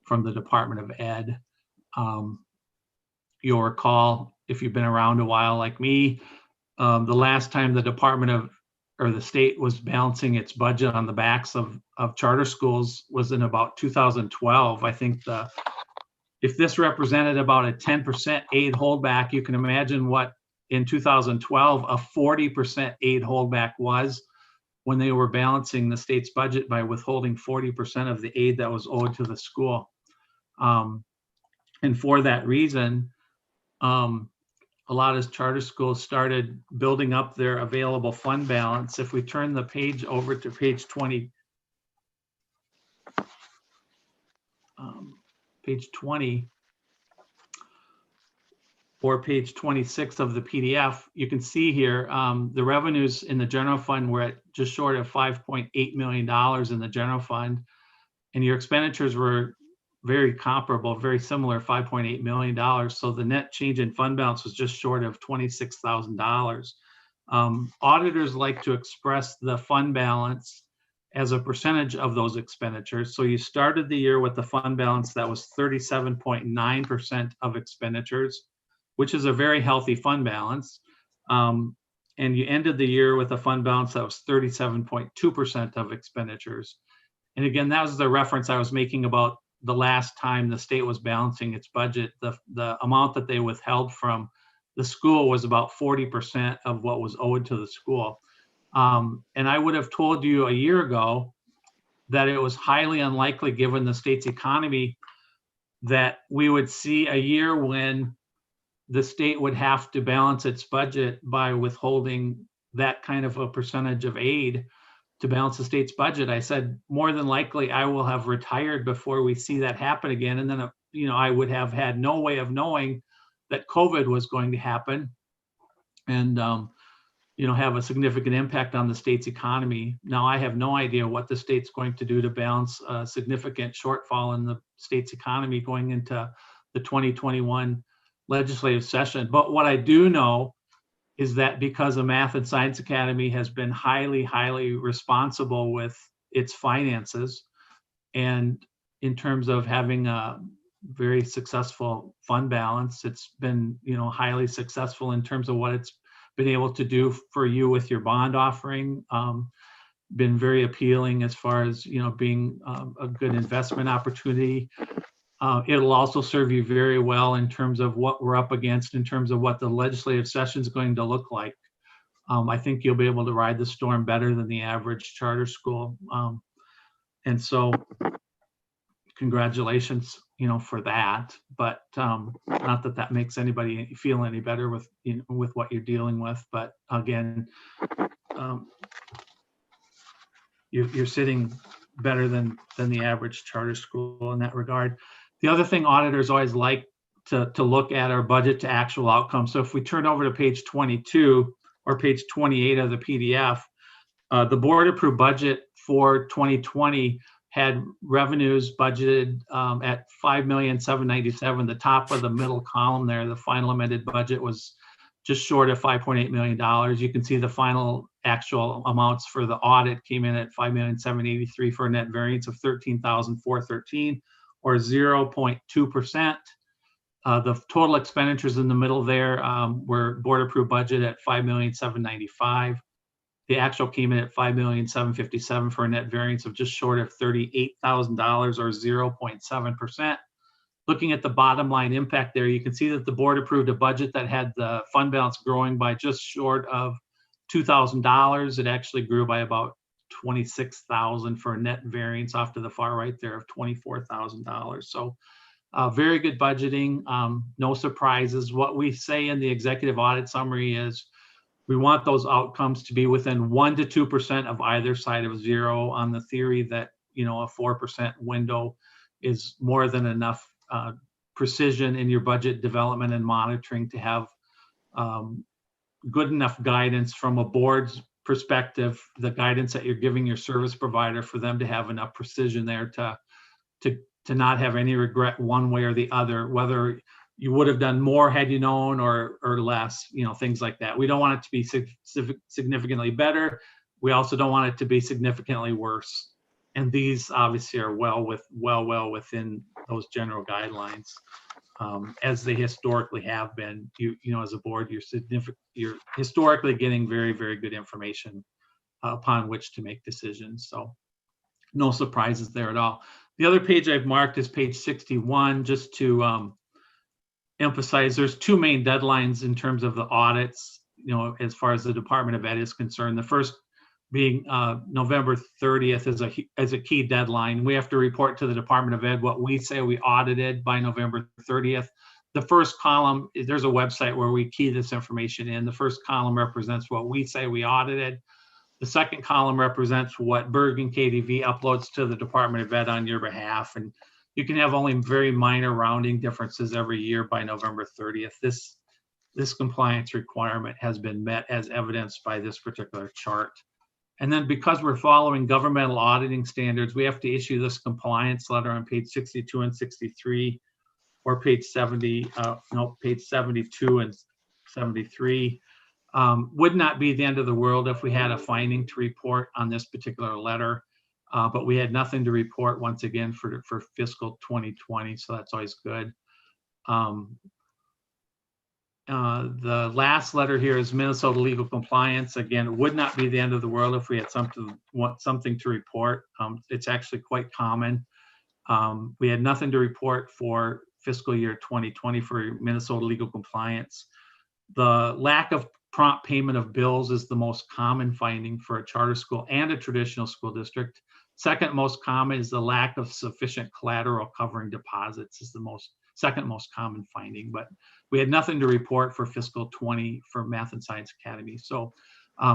from the Department of Ed. You'll recall, if you've been around a while like me, the last time the Department of or the state was balancing its budget on the backs of charter schools was in about 2012. I think if this represented about a 10% aid holdback, you can imagine what in 2012 a 40% aid holdback was when they were balancing the state's budget by withholding 40% of the aid that was owed to the school. And for that reason, a lot of charter schools started building up their available fund balance. If we turn the page over to page 20, or page 26 of the PDF, you can see here the revenues in the general fund were at just short of $5.8 million in the general fund, and your expenditures were very comparable, very similar, $5.8 million. So the net change in fund balance was just short of $26,000. Auditors like to express the fund balance as a percentage of those expenditures. So you started the year with the fund balance that was 37.9% of expenditures, which is a very healthy fund balance. And you ended the year with a fund balance that was 37.2% of expenditures. And again, that was the reference I was making about the last time the state was balancing its budget. The amount that they withheld from the school was about 40% of what was owed to the school. And I would have told you a year ago that it was highly unlikely, given the state's economy, that we would see a year when the state would have to balance its budget by withholding that kind of a percentage of aid to balance the state's budget. I said, more than likely, I will have retired before we see that happen again. And then, I would have had no way of knowing that COVID was going to happen and, have a significant impact on the state's economy. Now, I have no idea what the state's going to do to balance a significant shortfall in the state's economy going into the 2021 legislative session. But what I do know is that because the Math and Science Academy has been highly, highly responsible with its finances, and in terms of having a very successful fund balance, it's been, highly successful in terms of what it's been able to do for you with your bond offering. Been very appealing as far as, being a good investment opportunity. It'll also serve you very well in terms of what we're up against, in terms of what the legislative session is going to look like. I think you'll be able to ride the storm better than the average charter school. And so congratulations, for that. But not that that makes anybody feel any better with, with what you're dealing with. But again, you're sitting better than the average charter school in that regard. The other thing auditors always like to look at are budget to actual outcome. So if we turn over to page 22 or page 28 of the PDF, the board approved budget for 2020 had revenues budgeted at $5,797,000. The top of the middle column there, the final amended budget was just short of $5.8 million. You can see the final actual amounts for the audit came in at $5,783,000 for a net variance of $13,413. or 0.2%. The total expenditures in the middle there were board approved budget at $5,795,000. The actual came in at $5,757,000 for a net variance of just short of $38,000 or 0.7%. Looking at the bottom line impact there, you can see that the board approved a budget that had the fund balance growing by just short of $2,000. It actually grew by about $26,000 for a net variance off to the far right there of $24,000. So very good budgeting, no surprises. What we say in the executive audit summary is We want those outcomes to be within 1 to 2% of either side of zero, on the theory that, you know, a 4% window is more than enough precision in your budget development and monitoring to have good enough guidance from a board's perspective, the guidance that you're giving your service provider, for them to have enough precision there to not have any regret one way or the other, whether you would have done more had you known or less, you know, things like that. We don't want it to be significantly better. We also don't want it to be significantly worse. And these obviously are well within those general guidelines, as they historically have been. You know, as a board, you're historically getting very, very good information upon which to make decisions. So no surprises there at all. The other page I've marked is page 61, just to emphasize there's two main deadlines in terms of the audits, you know, as far as the Department of Ed is concerned. The first being November 30th as a key deadline. We have to report to the Department of Ed what we say we audited by November 30th. The first column, there's a website where we key this information in. The first column represents what we say we audited. The second column represents what Bergen KDV uploads to the Department of Ed on your behalf. And you can have only very minor rounding differences every year by November 30th. This compliance requirement has been met as evidenced by this particular chart. And then because we're following governmental auditing standards, we have to issue this compliance letter on page 62 and 63, or page 70, page 72 and 73. Would not be the end of the world if we had a finding to report on this particular letter, but we had nothing to report once again for fiscal 2020, so that's always good. The last letter here is Minnesota legal compliance. Again, it would not be the end of the world if we had something to report. It's actually quite common. We had nothing to report for fiscal year 2020 for Minnesota legal compliance. The lack of prompt payment of bills is the most common finding for a charter school and a traditional school district. Second most common is the lack of sufficient collateral covering deposits is the second most common finding, but we had nothing to report for fiscal 20 for Math and Science Academy. So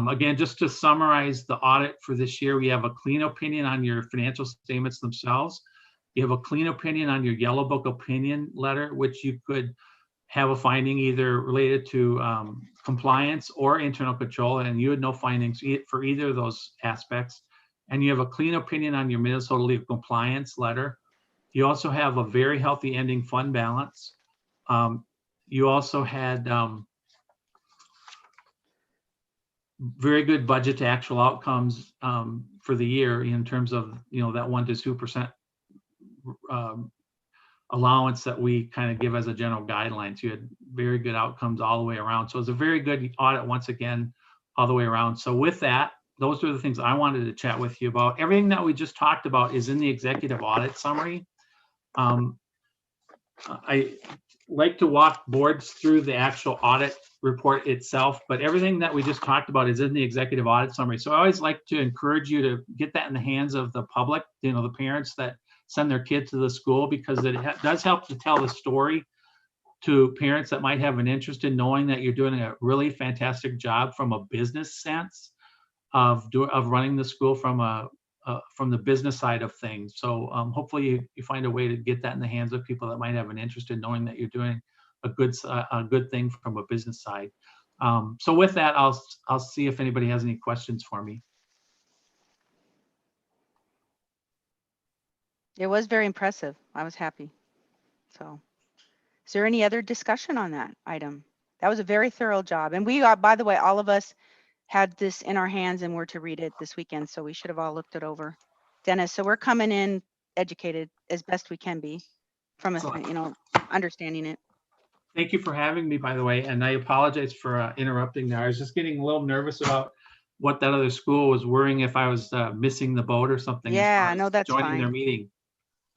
again, just to summarize the audit for this year, we have a clean opinion on your financial statements themselves. You have a clean opinion on your Yellow Book opinion letter, which you could have a finding either related to compliance or internal control, and you had no findings for either of those aspects. And you have a clean opinion on your Minnesota legal compliance letter. You also have a very healthy ending fund balance. You also had very good budget to actual outcomes for the year in terms of, you know, that 1 to 2% allowance that we kind of give as a general guidelines. You had very good outcomes all the way around. So it was a very good audit once again, all the way around. So with that, those are the things I wanted to chat with you about. Everything that we just talked about is in the executive audit summary. I like to walk boards through the actual audit report itself, but everything that we just talked about is in the executive audit summary. So I always like to encourage you to get that in the hands of the public, you know, the parents that send their kids to the school, because it does help to tell the story to parents that might have an interest in knowing that you're doing a really fantastic job from a business sense of running the school from the business side of things. So hopefully you find a way to get that in the hands of people that might have an interest in knowing that you're doing a good thing from a business side. So with that, I'll see if anybody has any questions for me. It was very impressive. I was happy. So is there any other discussion on that item? That was a very thorough job. And we are, by the way, all of us had this in our hands and were to read it this weekend. So we should have all looked it over. Dennis, so we're coming in educated as best we can be from, you know, understanding it. Thank you for having me, by the way. And I apologize for interrupting there. I was just getting a little nervous about what that other school was worrying if I was missing the boat or something. Yeah, no, that's joining fine. Their meeting.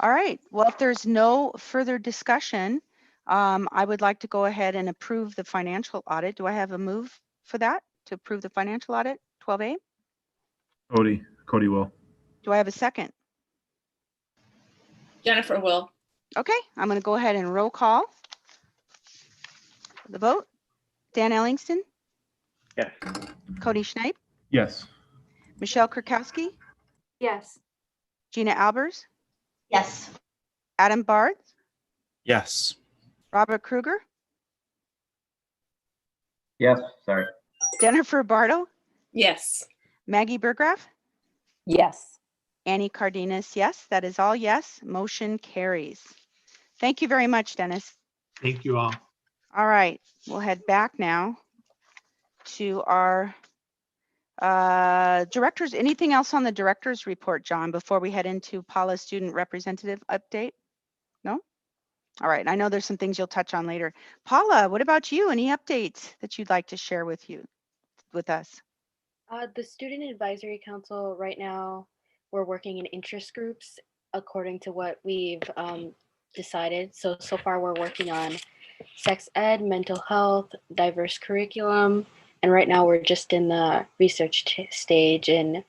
All right. Well, if there's no further discussion, I would like to go ahead and approve the financial audit. Do I have a move for that to approve the financial audit, 12A? Cody will. Do I have a second? Jennifer will. Okay, I'm going to go ahead and roll call the vote. Dan Ellingston, Yes. Cody Schneip, Yes. Michelle Kurkowski, Yes. Gina Albers, Yes. Adam Barth, Yes. Robert Kruger, Yes, sorry. Jennifer Bardo, Yes. Maggie Burgraff, Yes. Annie Cardenas. Yes, that is all yes. Motion carries. Thank you very much, Dennis. Thank you all. All right, we'll head back now to our directors. Anything else on the director's report, John, before we head into Paula's student representative update? No? All right, I know there's some things you'll touch on later. Paula, what about you? Any updates that you'd like to share with us? The Student Advisory Council, right now, we're working in interest groups according to what we've decided. So far we're working on sex ed, mental health, diverse curriculum, and right now we're just in the research stage and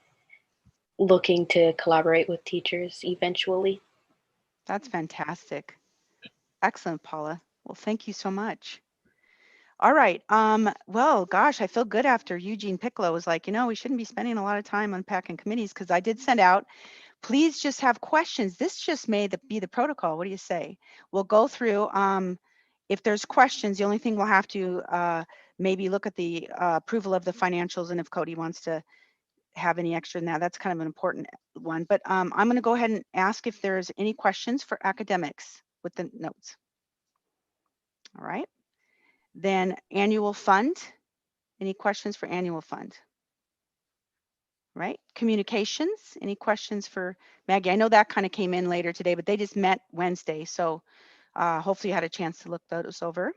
looking to collaborate with teachers eventually. That's fantastic. Excellent, Paula. Well, thank you so much. All right. Well, gosh, I feel good after Eugene Piccolo was like, we shouldn't be spending a lot of time unpacking committees, because I did send out, please just have questions. This just may be the protocol. What do you say? We'll go through. If there's questions, the only thing we'll have to maybe look at the approval of the financials, and if Cody wants to have any extra in that, that's kind of an important one. But I'm going to go ahead and ask if there's any questions for academics with the notes. All right. Then annual fund. Any questions for annual fund? Right. Communications. Any questions for Maggie? I know that kind of came in later today, but they just met Wednesday. So hopefully you had a chance to look those over.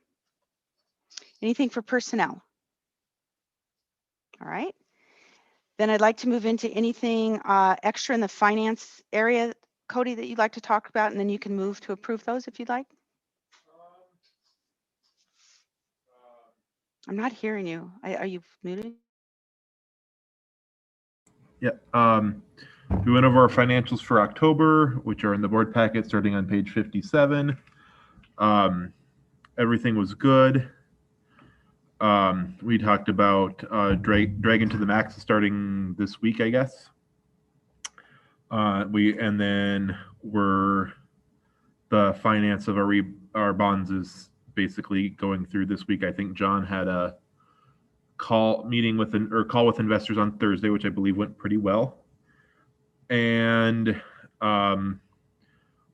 Anything for personnel? All right. Then I'd like to move into anything extra in the finance area, Cody, that you'd like to talk about, and then you can move to approve those if you'd like. I'm not hearing you. Are you muted? Yeah. We went over our financials for October, which are in the board packet starting on page 57. Everything was good. We talked about Dragon to the Max starting this week, I guess. And then the finance of our bonds is basically going through this week. I think John had a call with investors on Thursday, which I believe went pretty well. And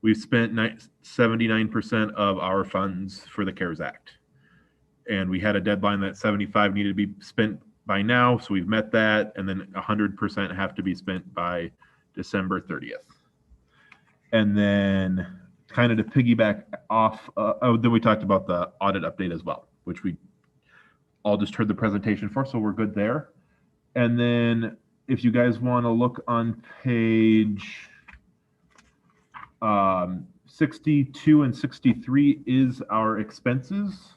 we've spent 79% of our funds for the CARES Act. And we had a deadline that 75 needed to be spent by now, so we've met that, and then 100% have to be spent by December 30th. And then kind of to piggyback off, then we talked about the audit update as well, which we all just heard the presentation for, so we're good there. And then if you guys want to look on page 62 and 63 is our expenses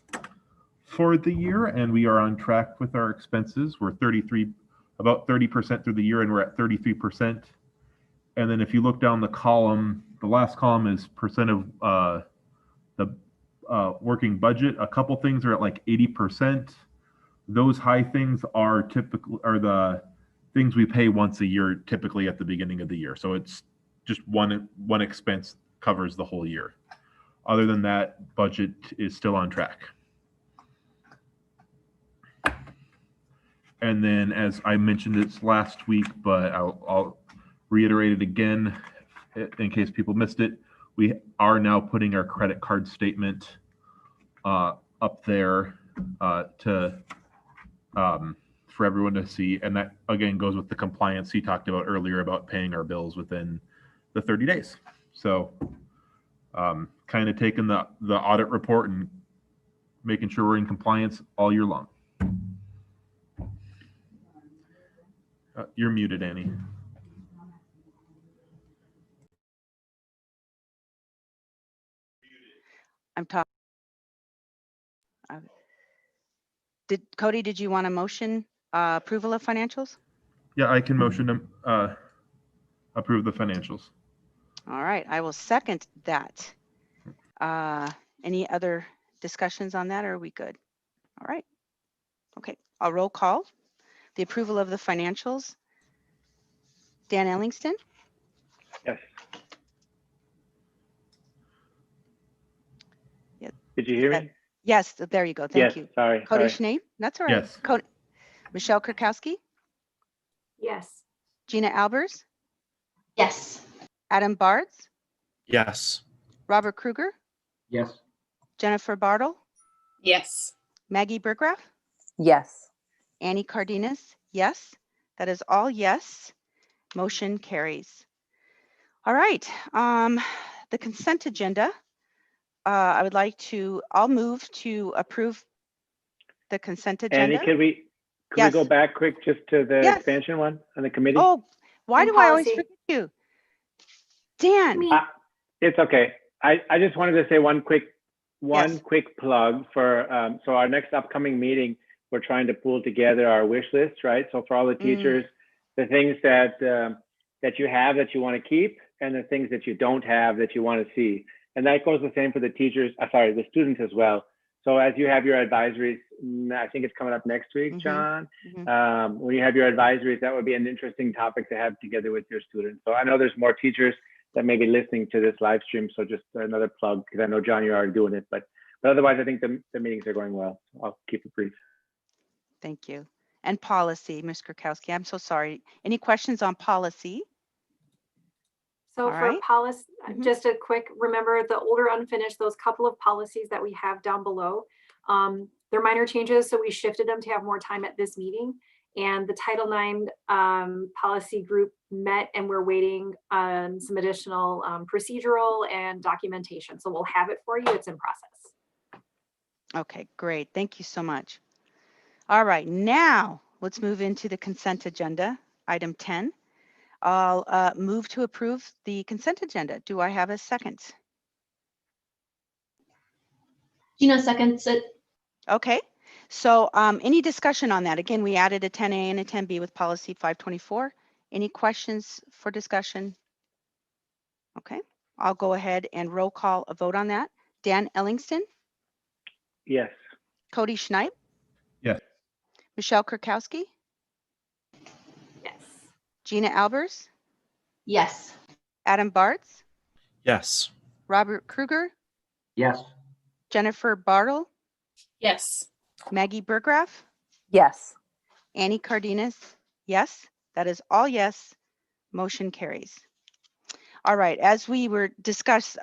for the year, and we are on track with our expenses. We're about 30% through the year, and we're at 33%. And then if you look down the column, the last column is percent of the working budget. A couple things are at like 80%. Those high things are the things we pay once a year, typically at the beginning of the year. So it's just one expense covers the whole year. Other than that, budget is still on track. And then, as I mentioned this last week, but I'll reiterate it again in case people missed it. We are now putting our credit card statement up there for everyone to see. And that, again, goes with the compliance he talked about earlier about paying our bills within the 30 days. So kind of taking the audit report and making sure we're in compliance all year long. You're muted, Annie. I'm talking. Cody, did you want a motion approval of financials? Yeah, I can motion to approve the financials. All right, I will second that. Any other discussions on that, or are we good? All right. Okay, I'll roll call. The approval of the financials. Dan Ellingston, Yes. Yeah. Did you hear me? yes, there you go. Yes, Thank you. sorry. Cody sorry. Schneeb, that's all right. Yes. Michelle Kurkowski, Yes. Gina Albers, Yes. Adam Bards, Yes. Robert Kruger, Yes. Jennifer Bartle, Yes. Maggie Burgraff, Yes. Annie Cardenas, yes. That is all yes. Motion carries. All right, the consent agenda. I'll move to approve the consent Annie, agenda. could we Yes. go back quick just to the Yes. expansion one on the committee? Oh, why And do I always policy. forget you? Dan, Me. It's okay. I just wanted to say one quick Yes. plug for so our next upcoming meeting, we're trying to pull together our wish list, right? So for all the teachers, the things that that you have that you want to keep, and the things that you don't have that you want to see, and that goes the same for the teachers. Sorry, the students as well. So as you have your advisories, I think it's coming up next week, John. When you have your advisories, that would be an interesting topic to have together with your students. So I know there's more teachers that may be listening to this live stream. So just another plug, because I know, John, you're already doing it, but otherwise I think the meetings are going well. I'll keep it brief. Thank you. And policy, Ms. Kurkowski, I'm so sorry. Any questions on policy? So All for right. policy, Mhm. just a quick, remember the older unfinished, those couple of policies that we have down below. They're minor changes, so we shifted them to have more time at this meeting. And the Title IX policy group met, and we're waiting on some additional procedural and documentation. So we'll have it for you. It's in process. Okay, great. Thank you so much. All right, now let's move into the consent agenda, item 10. I'll move to approve the consent agenda. Do I have a second? Gina seconds it. Okay, so any discussion on that? Again, we added a 10A and a 10B with policy 524. Any questions for discussion? Okay, I'll go ahead and roll call a vote on that. Dan Ellingston, Yes. Cody Schneib, Yes. Michelle Kurkowski, Yes. Gina Albers, Yes. Adam Bartz, Yes. Robert Kruger, Yes. Jennifer Bartle, Yes. Maggie Burgraff, Yes. Annie Cardenas, yes. That is all yes. Motion carries. All right, as we were discussed,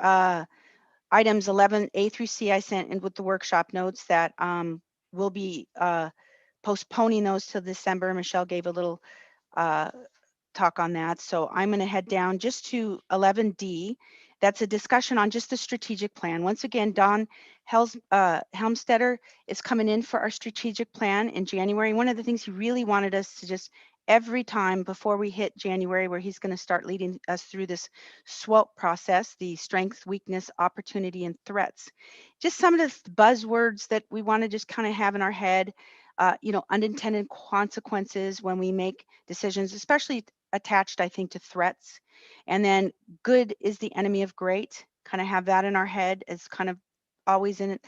items 11A through C I sent in with the workshop notes that we'll be postponing those till December. Michelle gave a little talk on that. So I'm going to head down just to 11D. That's a discussion on just the strategic plan. Once again, Don Helmstetter is coming in for our strategic plan in January. One of the things he really wanted us to just every time before we hit January, where he's going to start leading us through this SWOT process, the strength, weakness, opportunity, and threats. Just some of the buzzwords that we want to just kind of have in our head, unintended consequences when we make decisions, especially attached, I think, to threats. And then good is the enemy of great, kind of have that in our head as kind of always in it.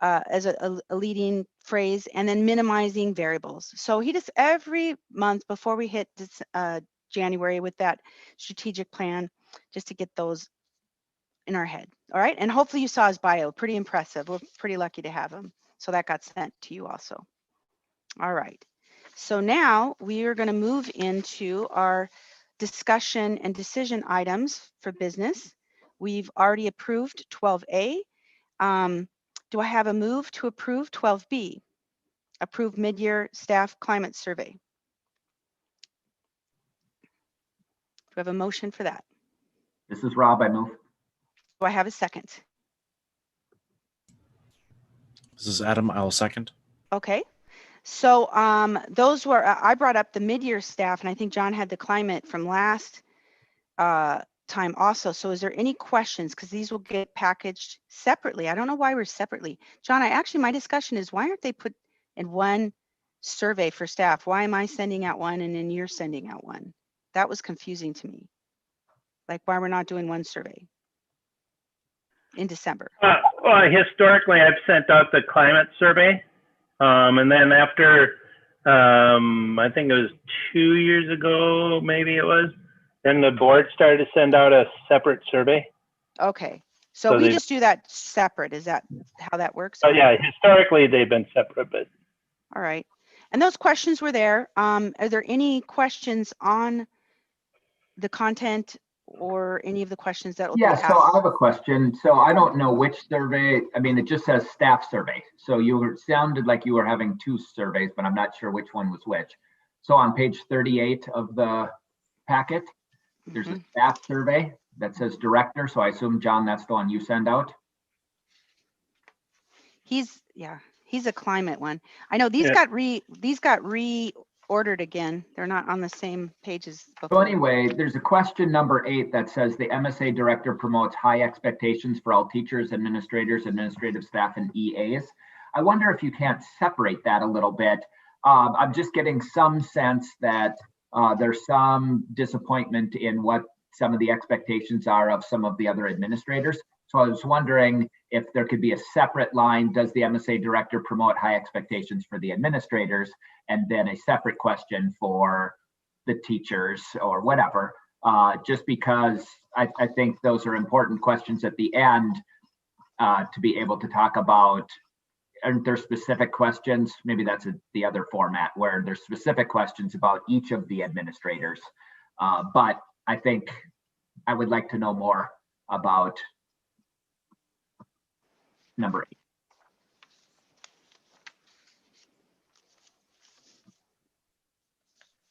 As a leading phrase, and then minimizing variables. So he just every month before we hit this, January with that strategic plan, just to get those in our head. All right, and hopefully you saw his bio, pretty impressive. We're pretty lucky to have him. So that got sent to you also. All right, so now we are going to move into our discussion and decision items for business. We've already approved 12A. Do I have a move to approve 12B? Approve mid-year staff climate survey. Do I have a motion for that? This is Rob, I move. Do I have a second? This is Adam. I'll second. Okay. So those were, I brought up the mid-year staff, and I think John had the climate from last time also. So is there any questions? Because these will get packaged separately. I don't know why we're separately. John, my discussion is why aren't they put in one survey for staff? Why am I sending out one and then you're sending out one? That was confusing to me. Like why we're not doing one survey in December. Well, historically, I've sent out the climate survey And then after, I think it was 2 years ago, maybe it was, then the board started to send out a separate survey. Okay, so So we they- just do that separate. Is that how that works? Oh yeah, historically they've been separate, but All right. And those questions were there. Are there any questions on the content or any of the questions that will be Yeah, asked? so I have a question. So I don't know which survey, I mean, it just says staff survey. So sounded like you were having two surveys, but I'm not sure which one was which. So on page 38 of the packet, there's a staff survey that says director. So I assume, John, that's the one you send out? He's a climate one. I know these Yeah. got reordered again. They're not on the same pages So before. anyway, there's a question number 8 that says the MSA director promotes high expectations for all teachers, administrators, administrative staff, and EAs. I wonder if you can't separate that a little bit. I'm just getting some sense that there's some disappointment in what some of the expectations are of some of the other administrators. So I was wondering if there could be a separate line, does the MSA director promote high expectations for the administrators? And then a separate question for the teachers or whatever, just because I think those are important questions at the end to be able to talk about. Aren't there specific questions? Maybe that's the other format where there's specific questions about each of the administrators. But I think I would like to know more about number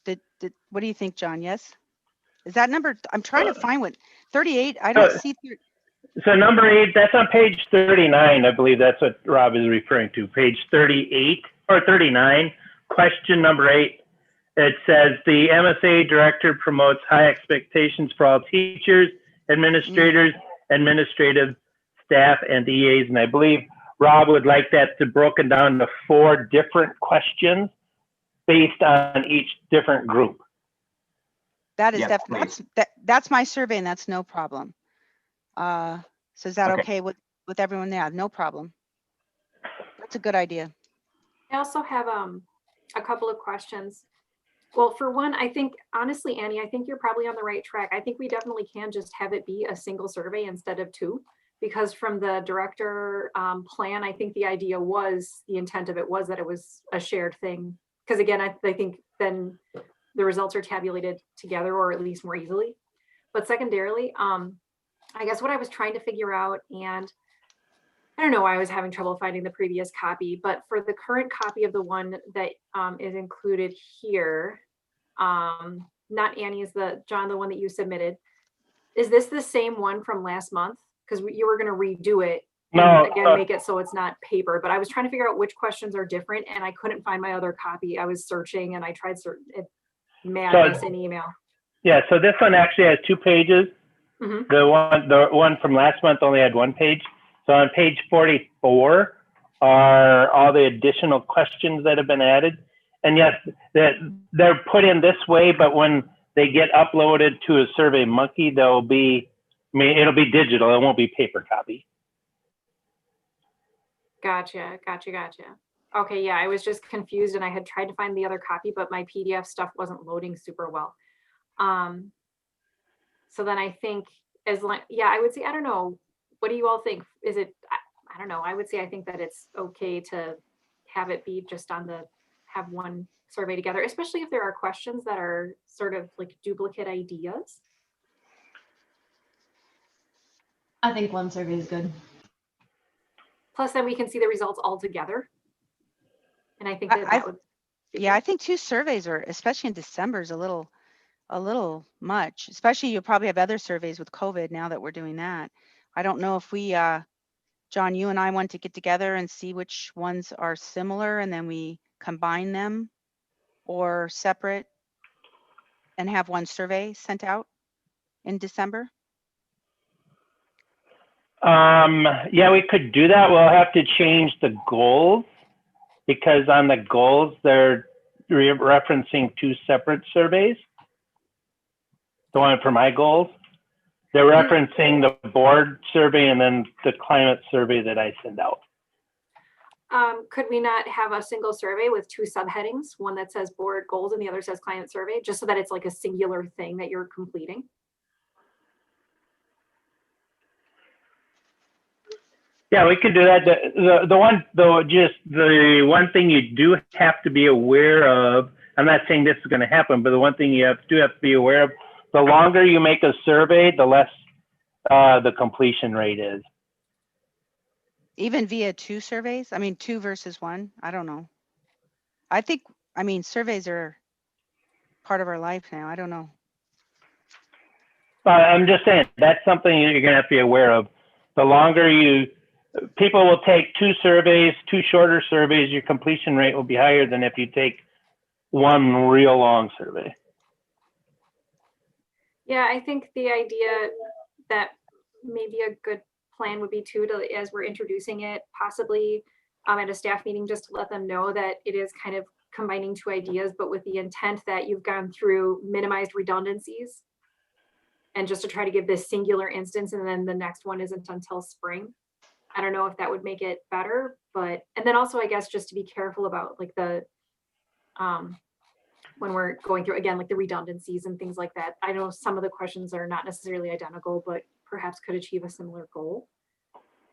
8. What do you think, John? Yes? Is that number? I'm trying to find what 38. I don't see. so number 8, that's on page 39. I believe that's what Rob is referring to. Page 38 or 39, question number 8. It says the MSA director promotes high expectations for all teachers, administrators, administrative staff, and EAs. And I believe Rob would like that to broken down to 4 different questions based on each different group. That is definitely that's my survey, and that's no problem. So is that okay with everyone? Yeah, no problem. That's a good idea. I also have a couple of questions. Well, for one, I think, honestly, Annie, I think you're probably on the right track. I think we definitely can just have it be a single survey instead of 2, because from the director plan, I think the idea was, the intent of it was that it was a shared thing. Because again, I think then the results are tabulated together, or at least more easily. But secondarily, I guess what I was trying to figure out, and I don't know why I was having trouble finding the previous copy, but for the current copy of the one that is included here, not Annie's, John, the one that you submitted, is this the same one from last month? Because you were going to redo it. No, and again, make it so it's not paper, but I was trying to figure out which questions are different, and I couldn't find my other copy. I was searching and I tried madness in email. Yeah, so this one actually has 2 pages. The one from last month only had 1 page. So on page 44 are all the additional questions that have been added. And yes, they're put in this way, but when they get uploaded to a SurveyMonkey, it'll be digital. It won't be paper copy. Gotcha. Okay, yeah, I was just confused, and I had tried to find the other copy, but my PDF stuff wasn't loading super well. So then I think I would say, I don't know, what do you all think? Is it, I don't know, I would say I think that it's okay to have it be just have one survey together, especially if there are questions that are sort of like duplicate ideas. I think one survey is good. Plus, then we can see the results all together. And I think that would. Yeah, I think 2 surveys are, especially in December, is a little much. Especially, you'll probably have other surveys with COVID now that we're doing that. I don't know if we, John, you and I want to get together and see which ones are similar, and then we combine them, or separate, and have one survey sent out in December. Yeah, we could do that. We'll have to change the goals, because on the goals, they're referencing 2 separate surveys. The one for my goals, they're referencing the board survey and then the climate survey that I send out. Could we not have a single survey with two subheadings, one that says board goals and the other says climate survey, just so that it's like a singular thing that you're completing? Yeah, we could do that. The one thing you do have to be aware of, I'm not saying this is going to happen, but the one thing you do have to be aware of, the longer you make a survey, the less the completion rate is. Even via two surveys? I mean, 2 versus 1? I don't know. I think, I mean, surveys are part of our life now. I don't know. I'm just saying, that's something you're going to have to be aware of. The longer people will take 2 surveys, 2 shorter surveys, your completion rate will be higher than if you take 1 real long survey. Yeah, I think the idea that maybe a good plan would be too, to, as we're introducing it, possibly at a staff meeting, just to let them know that it is kind of combining 2 ideas, but with the intent that you've gone through minimized redundancies, and just to try to give this singular instance, and then the next one isn't until spring. I don't know if that would make it better, but, and then also I guess just to be careful about like the, when we're going through, again, like the redundancies and things like that. I know some of the questions are not necessarily identical, but perhaps could achieve a similar goal.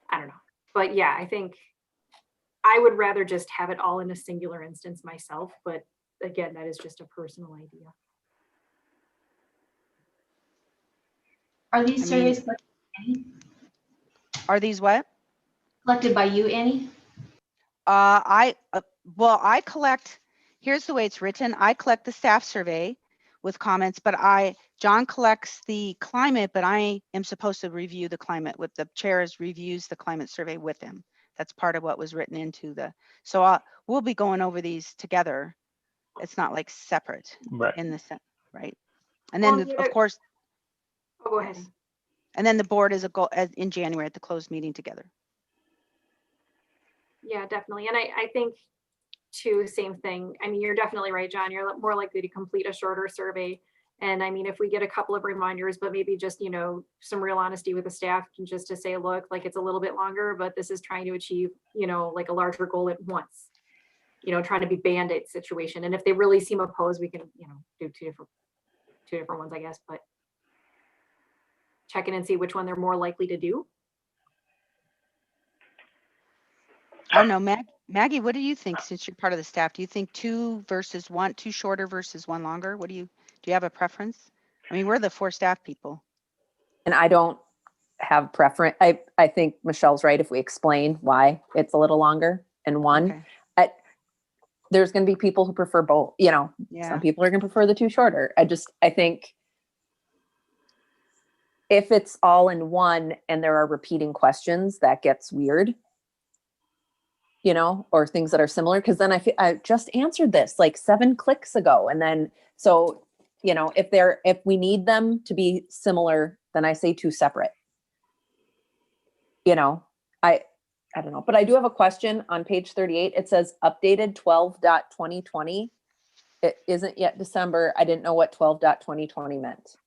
I don't know. But yeah, I think I would rather just have it all in a singular instance myself. But again, that is just a personal idea. Are these I mean, surveys collected by Annie? Are these what? Collected by you, Annie? Well, I collect, here's the way it's written. I collect the staff survey with comments, but John collects the climate, but I am supposed to review the climate with the chairs, reviews the climate survey with him. That's part of what was written into so we'll be going over these together. It's not like separate in the sense, right? And then of course, oh, go ahead. yes. And then the board is in January at the closed meeting together. Yeah, definitely. And I think too, same thing. I mean, you're definitely right, John. You're more likely to complete a shorter survey. And I mean, if we get a couple of reminders, but maybe just, you know, some real honesty with the staff and just to say, look, like it's a little bit longer, but this is trying to achieve, you know, like a larger goal at once, you know, trying to be Band-Aid situation. And if they really seem opposed, we can, you know, do two different ones, I guess, but check in and see which one they're more likely to do. I don't know, Maggie, what do you think since you're part of the staff? Do you think 2 versus 1, 2 shorter versus 1 longer? Do you have a preference? I mean, we're the 4 staff people. And I don't have preference. I think Michelle's right if we explain why it's a little longer and 1. Okay. There's going to be people who prefer both, you know, some people are going to prefer the 2 shorter. I think if it's all in 1 and there are repeating questions, that gets weird. You know, or things that are similar, because then I just answered this like 7 clicks ago. And then, so, you know, if we need them to be similar, then I say 2 separate. You know, I don't know, but I do have a question on page 38. It says updated 12.2020. It isn't yet December. I didn't know what 12.2020 meant,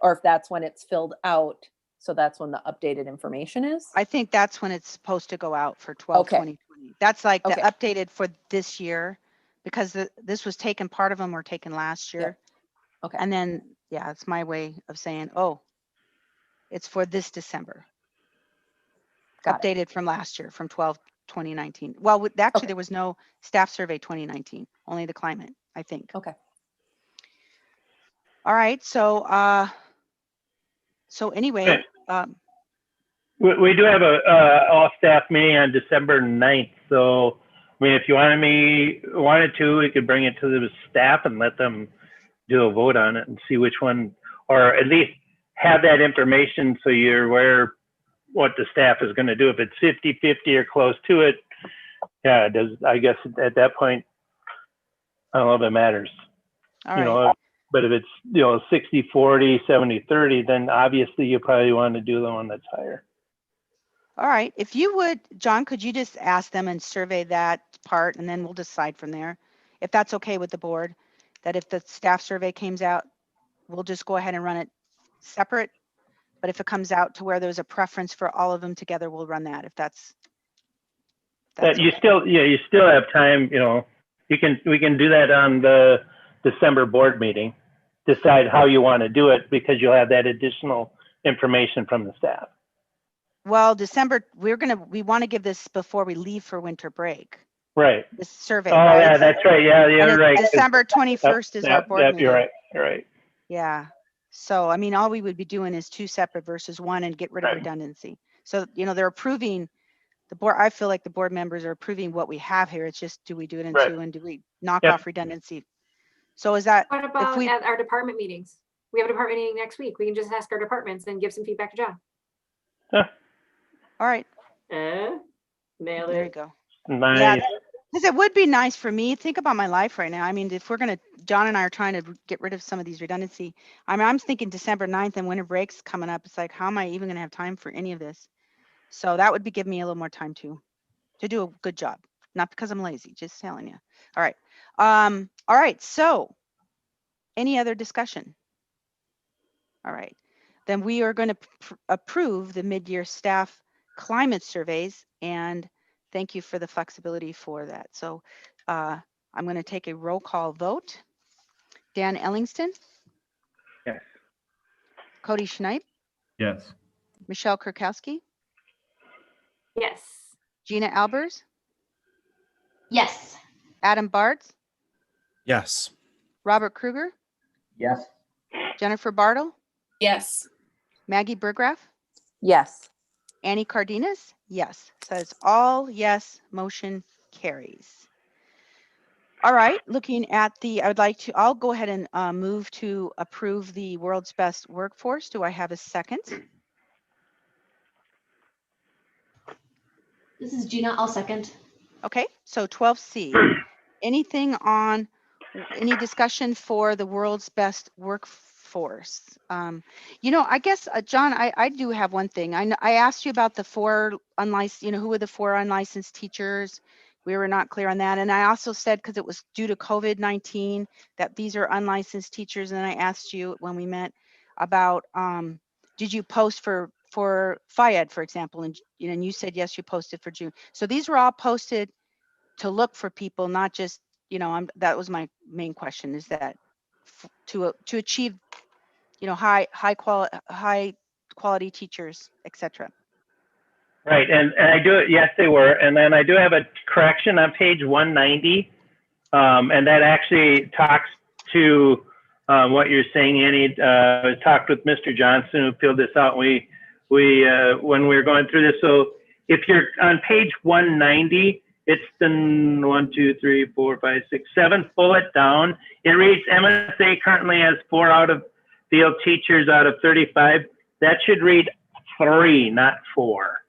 or if that's when it's filled out. So that's when the updated information is. I think that's when it's supposed to go out for 12/2020. That's like the updated for this year, because this was taken, part of them were taken last year. Yeah. Okay. And then, yeah, it's my way of saying, oh, it's for this December. Updated from last year, from 12/2019. Well, actually, there was no staff survey 2019, only the climate, I think. Okay. All right. So anyway, we do have a all staff meeting on December 9th. So, I mean, if you wanted to, we could bring it to the staff and let them do a vote on it and see which one, or at least have that information so you're aware what the staff is going to do. If it's 50-50 or close to it, yeah, I guess at that point, I don't know if it matters. All you know, but if it's, you know, 60-40, 70-30, then obviously you probably want to do the one that's higher. All right. If you would, John, could you just ask them and survey that part, and then we'll decide from there. If that's okay with the board, that if the staff survey comes out, we'll just go ahead and run it separate. But if it comes out to where there's a preference for all of them together, we'll run that, if that's That's you okay. still, yeah, you still have time, we can do that on the December board meeting. Decide how you want to do it because you'll have that additional information from the staff. Well, December, we want to give this before we leave for winter break. Right. This survey, Oh, right? yeah, that's right. Yeah, And you're it's right. December 21st is our board meeting. You're right. You're right. Yeah. So, I mean, all we would be doing is 2 separate versus 1 and get rid of Right. redundancy. So, they're approving the board. I feel like the board members are approving what we have here. It's just, do we do it in Right. 2 and do we knock Yep. off redundancy? So is that, What about at our department meetings? We have a department meeting next week. We can just ask our departments and give some feedback to John. all right, Nailed there you it. go. Nice. Yeah, because it would be nice for me. Think about my life right now. I mean, if John and I are trying to get rid of some of these redundancy. I mean, I'm thinking December 9th and winter break's coming up. It's like, how am I even going to have time for any of this? So that would be giving me a little more time to do a good job. Not because I'm lazy, just telling you. All right. All right. So any other discussion? All right. Then we are going to approve the mid-year staff climate surveys, and thank you for the flexibility for that. So I'm going to take a roll call vote. Dan Ellingston, Yes. Cody Schneip, Yes. Michelle Kurkowski, Yes. Gina Albers, Yes. Adam Bartz, Yes. Robert Kruger, Yes. Jennifer Bartle, Yes. Maggie Burgraff, Yes. Annie Cardenas, yes. So it's all yes, motion carries. All right, looking at I'll go ahead and move to approve the world's best workforce. Do I have a second? This is Gina. I'll second. Okay, so 12C. Anything on, any discussion for the world's best workforce? I guess, John, I do have one thing. I asked you about the 4 unlicensed, who were the 4 unlicensed teachers? We were not clear on that. And I also said, because it was due to COVID-19, that these are unlicensed teachers. And then I asked you when we met about, did you post for FIAD, for example? And you said, yes, you posted for June. So these were all posted to look for people, not just, that was my main question, is that to achieve, high quality teachers, etc. Right, and I do, yes, they were. And then I do have a correction on page 190. And that actually talks to what you're saying, Annie. I talked with Mr. Johnson who filled this out. We when we were going through this. So if you're on page 190, it's the 1, 2, 3, 4, 5, 6, 7 bullet down. It reads MSA currently has 4 out of field teachers out of 35. That should read 3, not 4.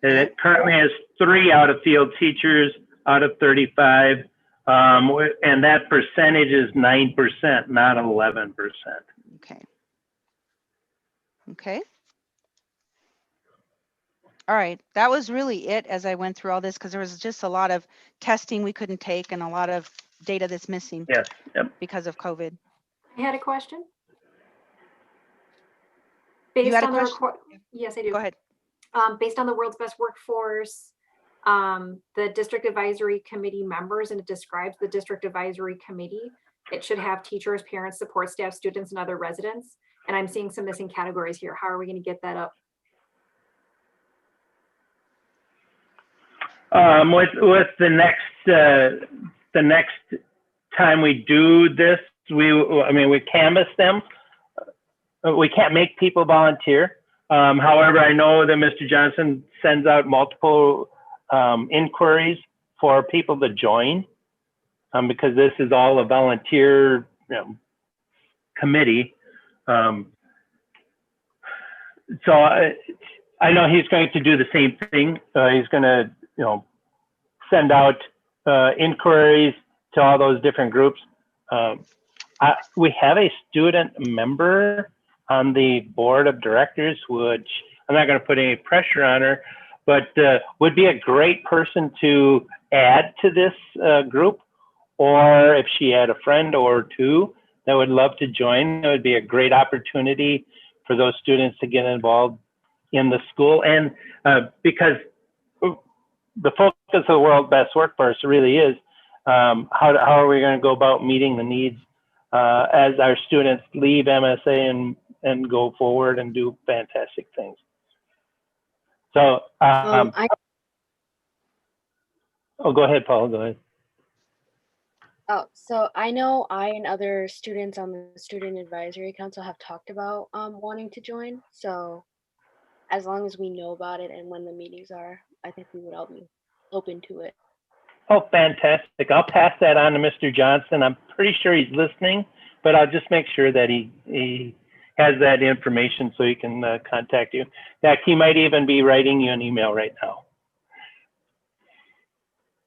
It currently has 3 out of field teachers out of 35. And that percentage is 9%, not 11%. Okay. Okay. All right, that was really it as I went through all this, because there was just a lot of testing we couldn't take and a lot of data that's missing. Yes. Yep. Because of COVID. I had a question. You Based had a on the question? report, yes, I do. Go ahead. Based on the world's best workforce, the district advisory committee members, and it describes the district advisory committee. It should have teachers, parents, support staff, students, and other residents. And I'm seeing some missing categories here. How are we going to get that up? With the next time we do this, we canvass them. We can't make people volunteer. However, I know that Mr. Johnson sends out multiple inquiries for people to join, because this is all a volunteer committee. So I know he's going to do the same thing. He's going to send out inquiries to all those different groups. We have a student member on the board of directors, which I'm not going to put any pressure on her, but would be a great person to add to this group. Or if she had a friend or 2 that would love to join, it would be a great opportunity for those students to get involved in the school. And because the focus of the World's Best Workforce really is how are we going to go about meeting the needs as our students leave MSA and go forward and do fantastic things. So, oh, go ahead, Paul, go ahead. Oh, so I know I and other students on the Student Advisory Council have talked about wanting to join. So as long as we know about it and when the meetings are, I think we would all be open to it. Oh, fantastic. I'll pass that on to Mr. Johnson. I'm pretty sure he's listening, but I'll just make sure that he has that information so he can contact you. In fact, he might even be writing you an email right now.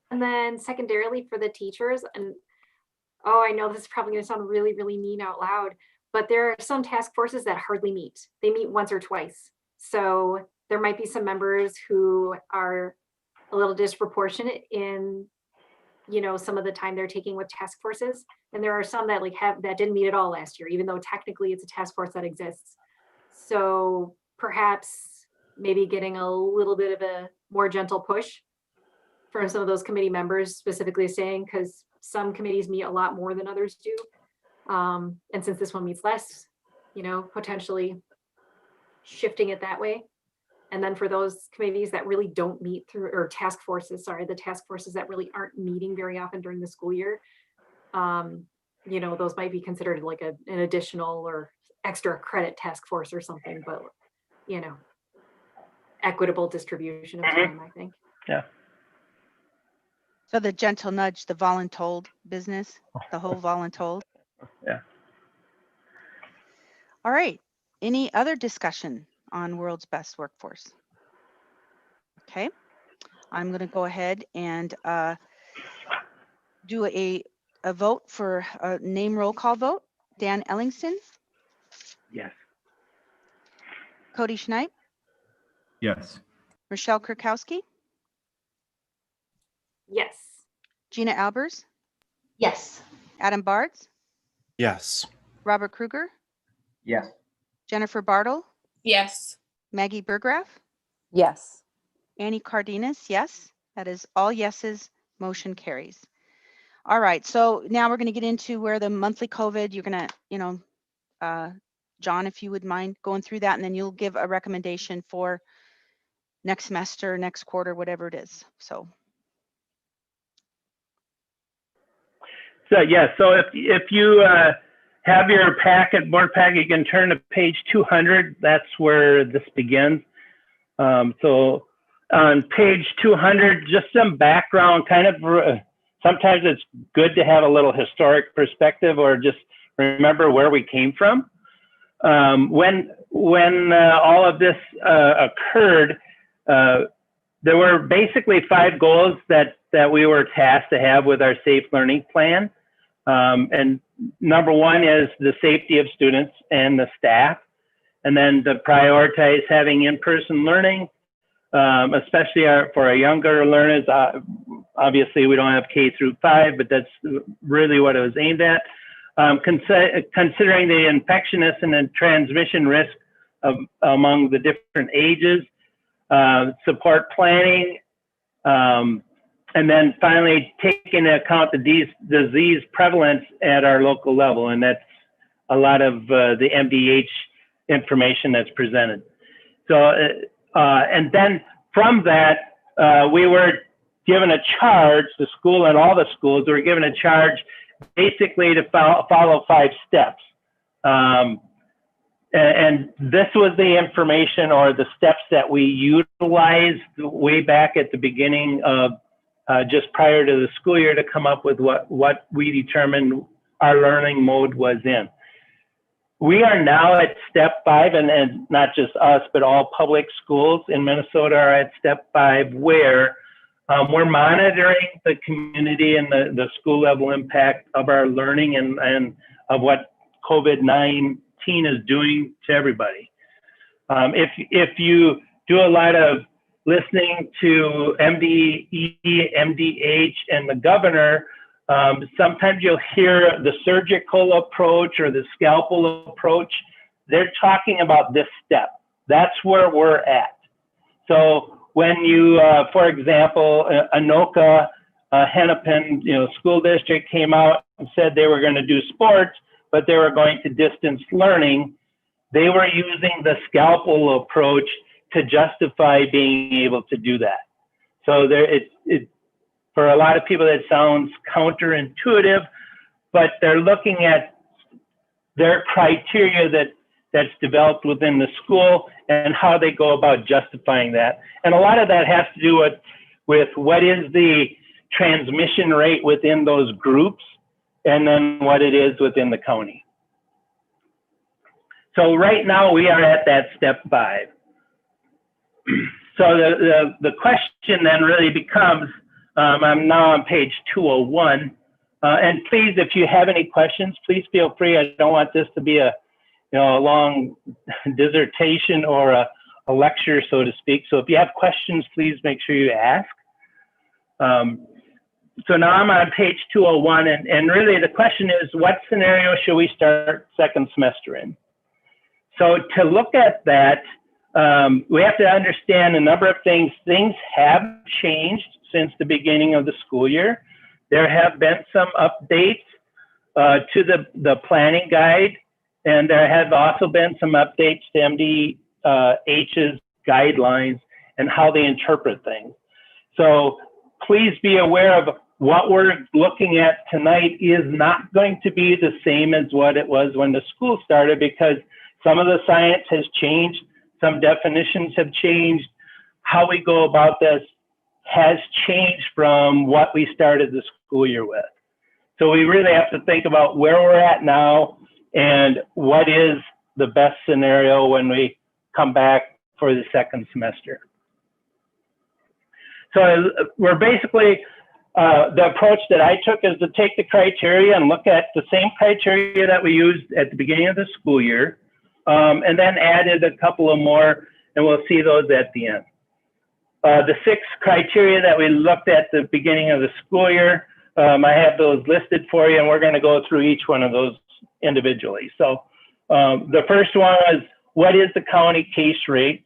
And then secondarily for the teachers, and oh, I know this is probably going to sound really, really mean out loud, but there are some task forces that hardly meet. They meet once or twice. So there might be some members who are a little disproportionate in, you know, some of the time they're taking with task forces. And there are some that that didn't meet at all last year, even though technically it's a task force that exists. So perhaps maybe getting a little bit of a more gentle push from some of those committee members, specifically saying, because some committees meet a lot more than others do. And since this one meets less, you know, potentially shifting it that way. And then for those committees that really don't meet through, or task forces, sorry, the task forces that really aren't meeting very often during the school year, you know, those might be considered like an additional or extra credit task force or something, but, you know, equitable distribution of time, I think. Yeah. So the gentle nudge, the voluntold business, the whole voluntold. Yeah. All right. Any other discussion on World's Best Workforce? Okay. I'm going to go ahead and do a vote for a name roll call vote. Dan Ellingston. Yes. Cody Schneip. Yes. Rochelle Kurkowski. Yes. Gina Albers. Yes. Adam Bards. Yes. Robert Kruger. Yes. Jennifer Bartle. Yes. Maggie Burgraff. Yes. Annie Cardenas. Yes. That is all yeses. Motion carries. All right. So now we're going to get into where the monthly COVID, you're going to, you know, John, if you would mind going through that, and then you'll give a recommendation for next semester, next quarter, whatever it is. So. So yeah, so if you have your board packet, you can turn to page 200. That's where this begins. So on page 200, just some background, kind of. Sometimes it's good to have a little historic perspective, or just remember where we came from. When all of this occurred, there were basically 5 goals that we were tasked to have with our Safe Learning Plan. And number 1 is the safety of students and the staff. And then to prioritize having in-person learning, especially for our younger learners. Obviously, we don't have K through 5, but that's really what it was aimed at. Considering the infectiousness and the transmission risk among the different ages, support planning, and then finally taking into account the disease prevalence at our local level. And that's a lot of the MDH information that's presented. So, and then from that, we were given a charge, the school and all the schools were given a charge basically to follow 5 steps. And this was the information or the steps that we utilized way back at the beginning of just prior to the school year to come up with what we determined our learning mode was in. We are now at step 5, and not just us, but all public schools in Minnesota are at step 5, where we're monitoring the community and the school level impact of our learning and of what COVID-19 is doing to everybody. If you do a lot of listening to MDE, MDH, and the governor, sometimes you'll hear the surgical approach or the scalpel approach. They're talking about this step. That's where we're at. So when you, for example, Anoka, Hennepin, school district came out and said they were going to do sports, but they were going to distance learning, they were using the scalpel approach to justify being able to do that. So for a lot of people, that sounds counterintuitive, but they're looking at their criteria that's developed within the school and how they go about justifying that. And a lot of that has to do with what is the transmission rate within those groups, and then what it is within the county. So right now we are at that step 5. So the question then really becomes, I'm now on page 201, and please, if you have any questions, please feel free. I don't want this to be a long dissertation or a lecture, so to speak. So if you have questions, please make sure you ask. So now I'm on page 201, and really the question is, what scenario should we start second semester in? So to look at that, we have to understand a number of things. Things have changed since the beginning of the school year. There have been some updates to the planning guide, and there have also been some updates to MDH's guidelines and how they interpret things. So please be aware of what we're looking at tonight is not going to be the same as what it was when the school started, because some of the science has changed, some definitions have changed, how we go about this has changed from what we started the school year with. So we really have to think about where we're at now and what is the best scenario when we come back for the second semester. So we're basically, the approach that I took is to take the criteria and look at the same criteria that we used at the beginning of the school year, and then added a couple of more, and we'll see those at the end. The 6 criteria that we looked at the beginning of the school year, I have those listed for you, and we're going to go through each one of those individually. So the first one is, what is the county case rate?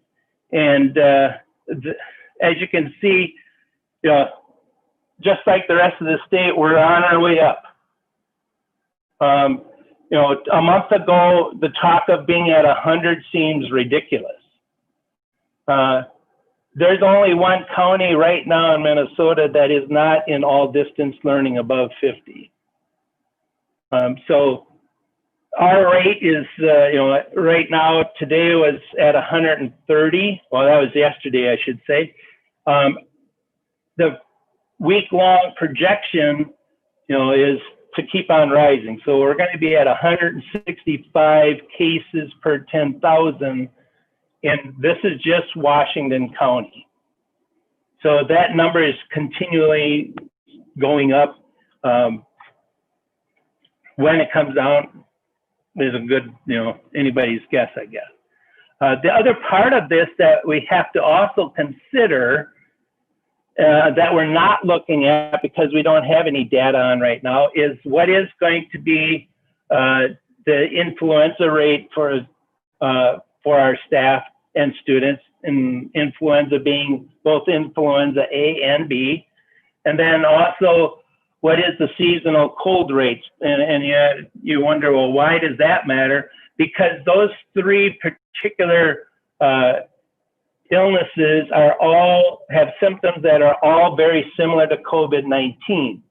And as you can see, just like the rest of the state, we're on our way up. A month ago, the talk of being at 100 seems ridiculous. There's only one county right now in Minnesota that is not in all distance learning above 50. So our rate is, right now, today was at 130. Well, that was yesterday, I should say. The week-long projection, is to keep on rising. So we're going to be at 165 cases per 10,000. And this is just Washington County. So that number is continually going up. When it comes down, there's a good, anybody's guess, I guess. The other part of this that we have to also consider that we're not looking at because we don't have any data on right now is what is going to be the influenza rate for our staff and students, and influenza being both influenza A and B. And then also, what is the seasonal cold rates? And you wonder, well, why does that matter? Because those 3 particular illnesses have symptoms that are all very similar to COVID-19.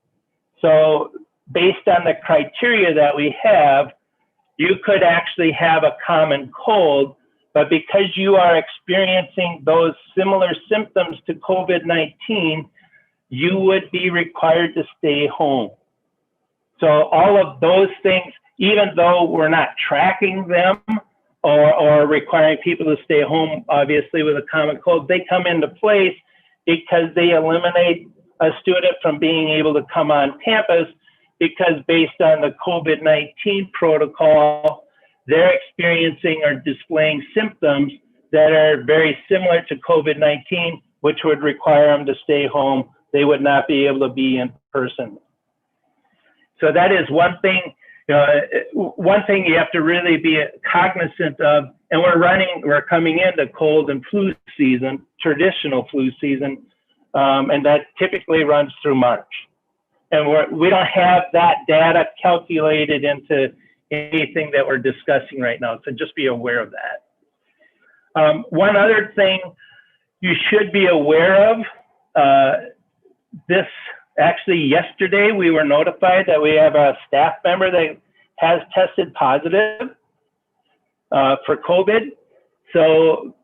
So based on the criteria that we have, you could actually have a common cold, but because you are experiencing those similar symptoms to COVID-19, you would be required to stay home. So all of those things, even though we're not tracking them or requiring people to stay home, obviously with a common cold, they come into place because they eliminate a student from being able to come on campus, because based on the COVID-19 protocol, they're experiencing or displaying symptoms that are very similar to COVID-19, which would require them to stay home. They would not be able to be in person. So that is one thing. One thing you have to really be cognizant of And we're coming into cold and flu season, traditional flu season, and that typically runs through March. And we don't have that data calculated into anything that we're discussing right now. So just be aware of that. One other thing you should be aware of, yesterday we were notified that we have a staff member that has tested positive for COVID. So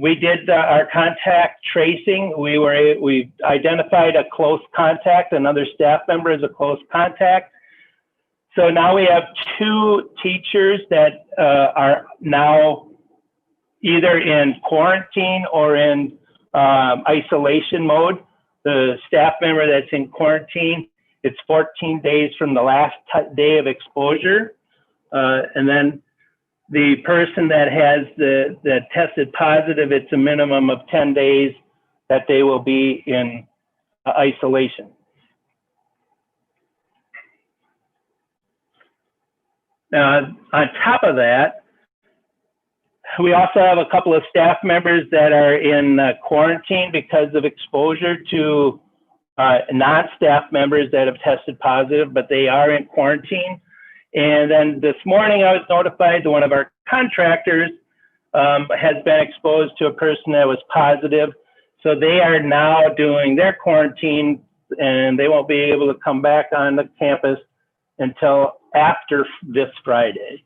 we did our contact tracing. We identified a close contact, another staff member as a close contact. So now we have 2 teachers that are now either in quarantine or in isolation mode. The staff member that's in quarantine, it's 14 days from the last day of exposure. And then the person that has that tested positive, it's a minimum of 10 days that they will be in isolation. On top of that, we also have a couple of staff members that are in quarantine because of exposure to non-staff members that have tested positive, but they are in quarantine. And then this morning I was notified that one of our contractors has been exposed to a person that was positive. So they are now doing their quarantine and they won't be able to come back on the campus until after this Friday.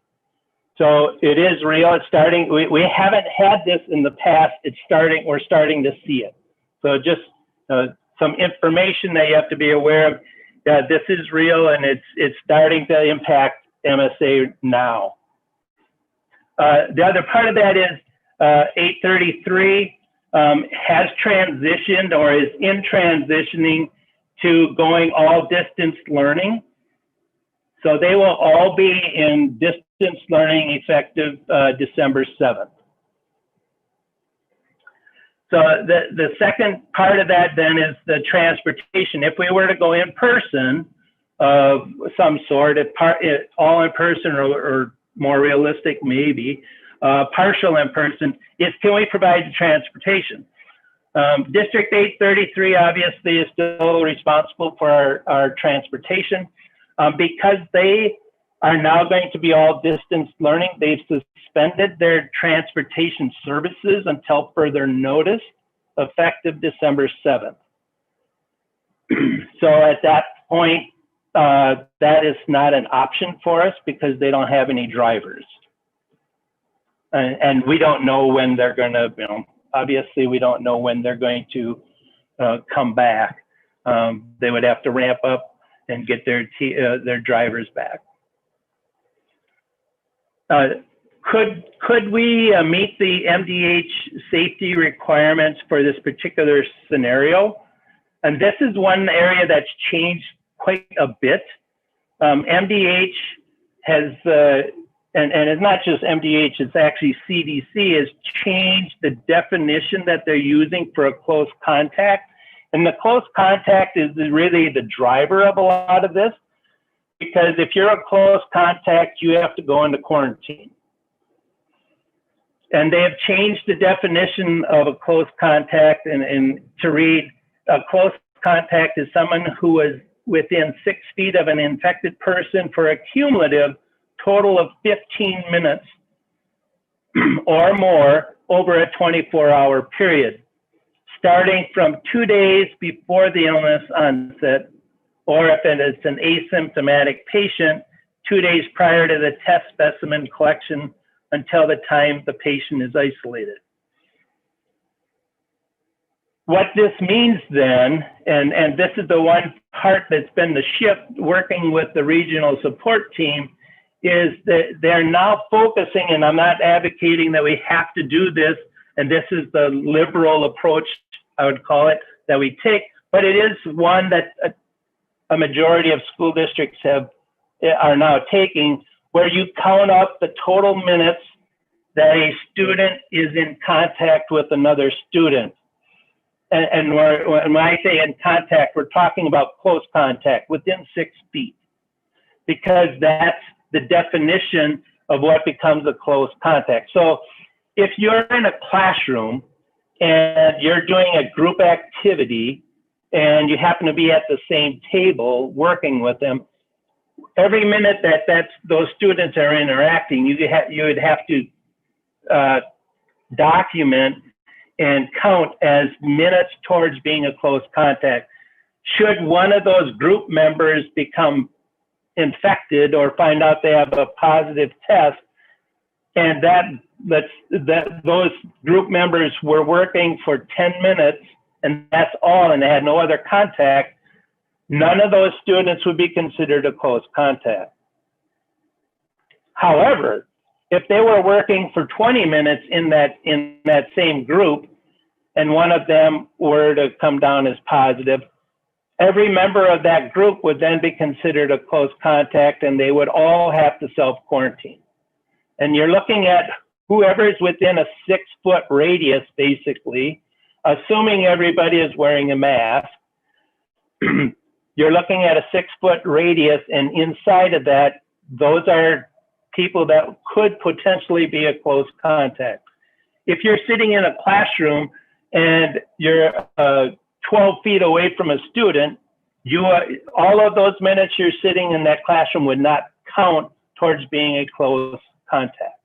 So it is real. It's starting. We haven't had this in the past. It's starting. We're starting to see it. So just some information that you have to be aware of. That this is real and it's starting to impact MSA now. The other part of that is 833 has transitioned or is in transitioning to going all distance learning. So they will all be in distance learning effective December 7th. So the second part of that then is the transportation. If we were to go in person of some sort, all in person or more realistic maybe, partial in person, is can we provide the transportation? District 833 obviously is still responsible for our transportation. Because they are now going to be all distance learning, they've suspended their transportation services until further notice, effective December 7th. So at that point, that is not an option for us because they don't have any drivers. And we don't know when they're going to, obviously we don't know when they're going to come back. They would have to ramp up and get their drivers back. Could we meet the MDH safety requirements for this particular scenario? And this is one area that's changed quite a bit. MDH has, and it's not just MDH, it's actually CDC has changed the definition that they're using for a close contact. And the close contact is really the driver of a lot of this, because if you're a close contact, you have to go into quarantine. And they have changed the definition of a close contact and to read a close contact is someone who is within 6 feet of an infected person for a cumulative total of 15 minutes or more over a 24-hour period, starting from 2 days before the illness onset, or if it's an asymptomatic patient, 2 days prior to the test specimen collection until the time the patient is isolated. What this means then, and this is the one part that's been the shift working with the regional support team, is that they're now focusing, and I'm not advocating that we have to do this, and this is the liberal approach, I would call it, that we take, but it is one that a majority of school districts are now taking, where you count up the total minutes that a student is in contact with another student. And when I say in contact, we're talking about close contact within 6 feet, because that's the definition of what becomes a close contact. So if you're in a classroom and you're doing a group activity and you happen to be at the same table working with them, every minute that those students are interacting, you would have to document and count as minutes towards being a close contact. Should one of those group members become infected or find out they have a positive test, and those group members were working for 10 minutes and that's all, and they had no other contact, none of those students would be considered a close contact. However, if they were working for 20 minutes in that same group and one of them were to come down as positive, every member of that group would then be considered a close contact and they would all have to self-quarantine. And you're looking at whoever is within a 6-foot radius, basically, assuming everybody is wearing a mask. You're looking at a 6-foot radius, and inside of that, those are people that could potentially be a close contact. If you're sitting in a classroom and you're 12 feet away from a student, all of those minutes you're sitting in that classroom would not count towards being a close contact.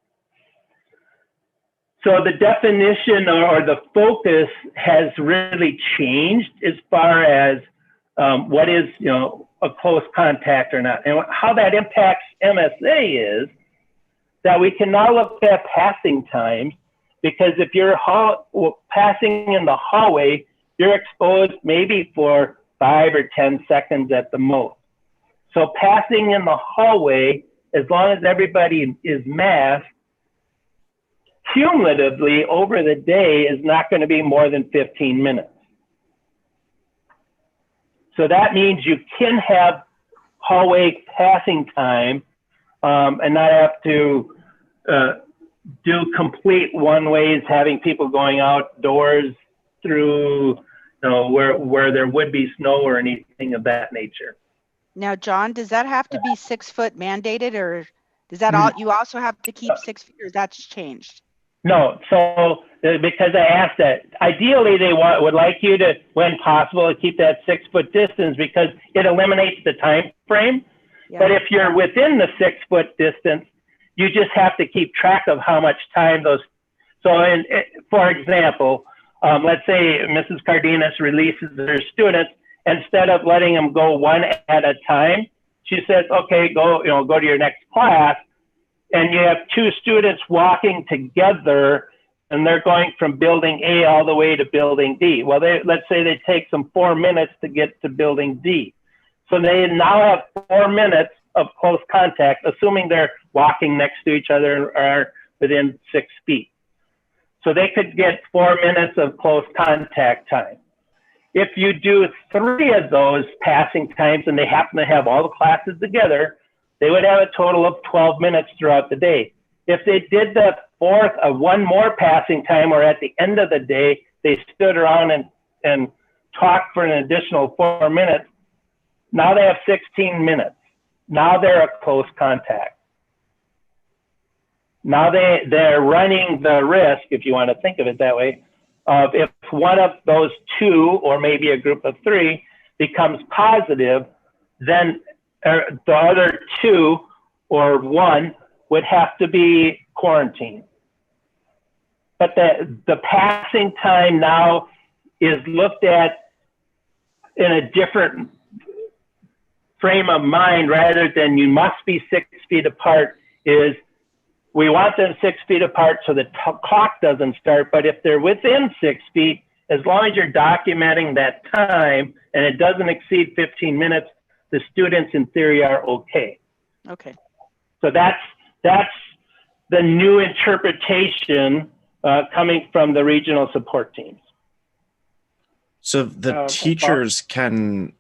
So the definition or the focus has really changed as far as what is, a close contact or not. And how that impacts MSA is that we can now look at passing times, because if you're passing in the hallway, you're exposed maybe for 5 or 10 seconds at the most. So passing in the hallway, as long as everybody is masked, cumulatively over the day is not going to be more than 15 minutes. So that means you can have hallway passing time and not have to do complete one-ways, having people going outdoors through, where there would be snow or anything of that nature. Now, John, does that have to be 6 foot mandated, or does that all, you also have to keep 6 feet, or that's changed? No, so because I asked that, ideally they would like you to, when possible, to keep that 6 foot distance because it eliminates the time frame. Yeah. But if you're within the 6 foot distance, you just have to keep track of how much time those. So, for example, let's say Mrs. Cardenas releases her students. Instead of letting them go one at a time, she says, "Okay, go to your next class." And you have 2 students walking together, and they're going from building A all the way to building D. Well, let's say they take them 4 minutes to get to building D. So they now have 4 minutes of close contact, assuming they're walking next to each other or are within 6 feet. So they could get 4 minutes of close contact time. If you do 3 of those passing times and they happen to have all the classes together, they would have a total of 12 minutes throughout the day. If they did the 4th of one more passing time, or at the end of the day, they stood around and talked for an additional 4 minutes, now they have 16 minutes. Now they're a close contact. Now they're running the risk, if you want to think of it that way, of if one of those 2, or maybe a group of 3, becomes positive, then the other 2 or 1 would have to be quarantined. But the passing time now is looked at in a different frame of mind, rather than you must be 6 feet apart. Is we want them 6 feet apart so the clock doesn't start. But if they're within 6 feet, as long as you're documenting that time and it doesn't exceed 15 minutes, the students in theory are okay. Okay. So that's the new interpretation coming from the regional support teams. So the teachers can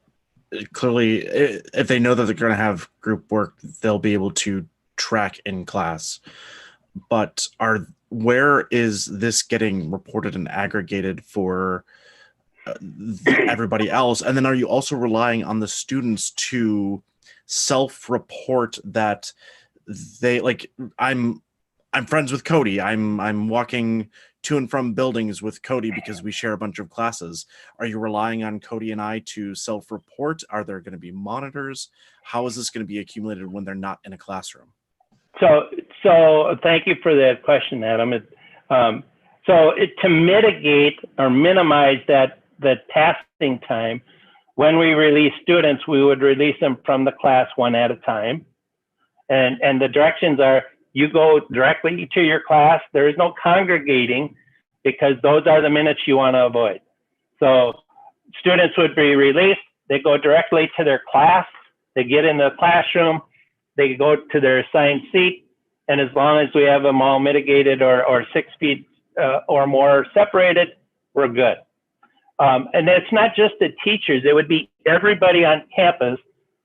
clearly, if they know that they're going to have group work, they'll be able to track in class. But where is this getting reported and aggregated for everybody else? And then are you also relying on the students to self-report that they, like, I'm I'm friends with Cody. I'm walking to and from buildings with Cody because we share a bunch of classes. Are you relying on Cody and I to self-report? Are there going to be monitors? How is this going to be accumulated when they're not in a classroom? So thank you for that question, Adam. To mitigate or minimize that passing time, when we release students, we would release them from the class one at a time. And the directions are, you go directly to your class. There is no congregating because those are the minutes you want to avoid. So students would be released. They go directly to their class. They get in the classroom. They go to their assigned seat. And as long as we have them all mitigated or 6 feet or more separated, we're good. And it's not just the teachers. It would be everybody on campus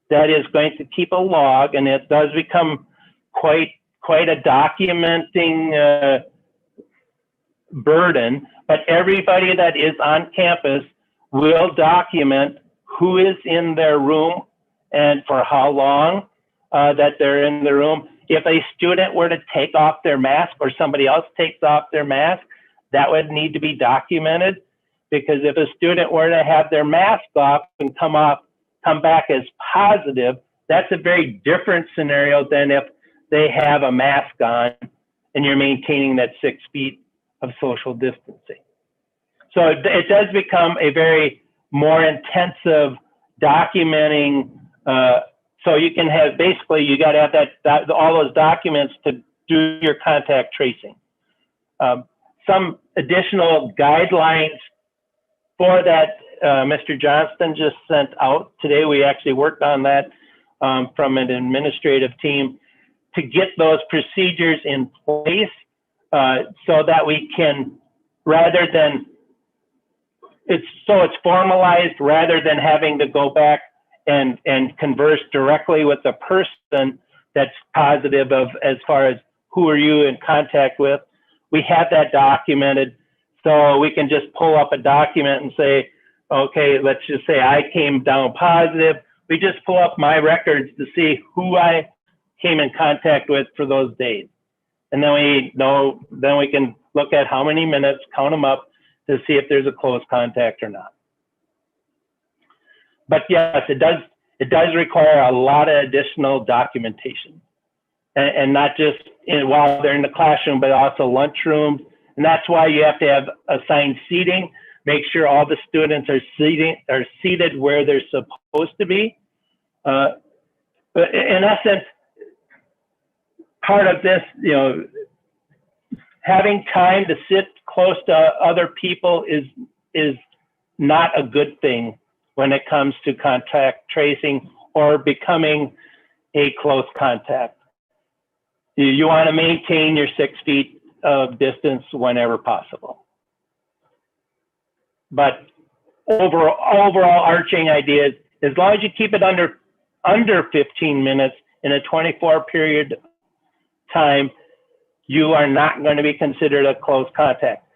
that is going to keep a log, and it does become quite a documenting burden, but everybody that is on campus will document who is in their room and for how long that they're in the room. If a student were to take off their mask or somebody else takes off their mask, that would need to be documented, because if a student were to have their mask off and come back as positive, that's a very different scenario than if they have a mask on and you're maintaining that 6 feet of social distancing. So it does become a very more intensive documenting. So you can have, basically you got to have that all those documents to do your contact tracing. Some additional guidelines for that Mr. Johnston just sent out today. We actually worked on that from an administrative team to get those procedures in place so that we can, rather than, it's formalized rather than having to go back and converse directly with the person that's positive of as far as who are you in contact with. We have that documented, so we can just pull up a document and say, okay, let's just say I came down positive. We just pull up my records to see who I came in contact with for those days. And then we know, then we can look at how many minutes, count them up to see if there's a close contact or not. But yes, it does require a lot of additional documentation, and not just while they're in the classroom, but also lunchrooms. And that's why you have to have assigned seating. Make sure all the students are seated where they're supposed to be. But in essence, part of this, having time to sit close to other people is not a good thing when it comes to contact tracing or becoming a close contact. You want to maintain your 6 feet of distance whenever possible. But overall arching idea is, as long as you keep it under 15 minutes in a 24 period time, you are not going to be considered a close contact.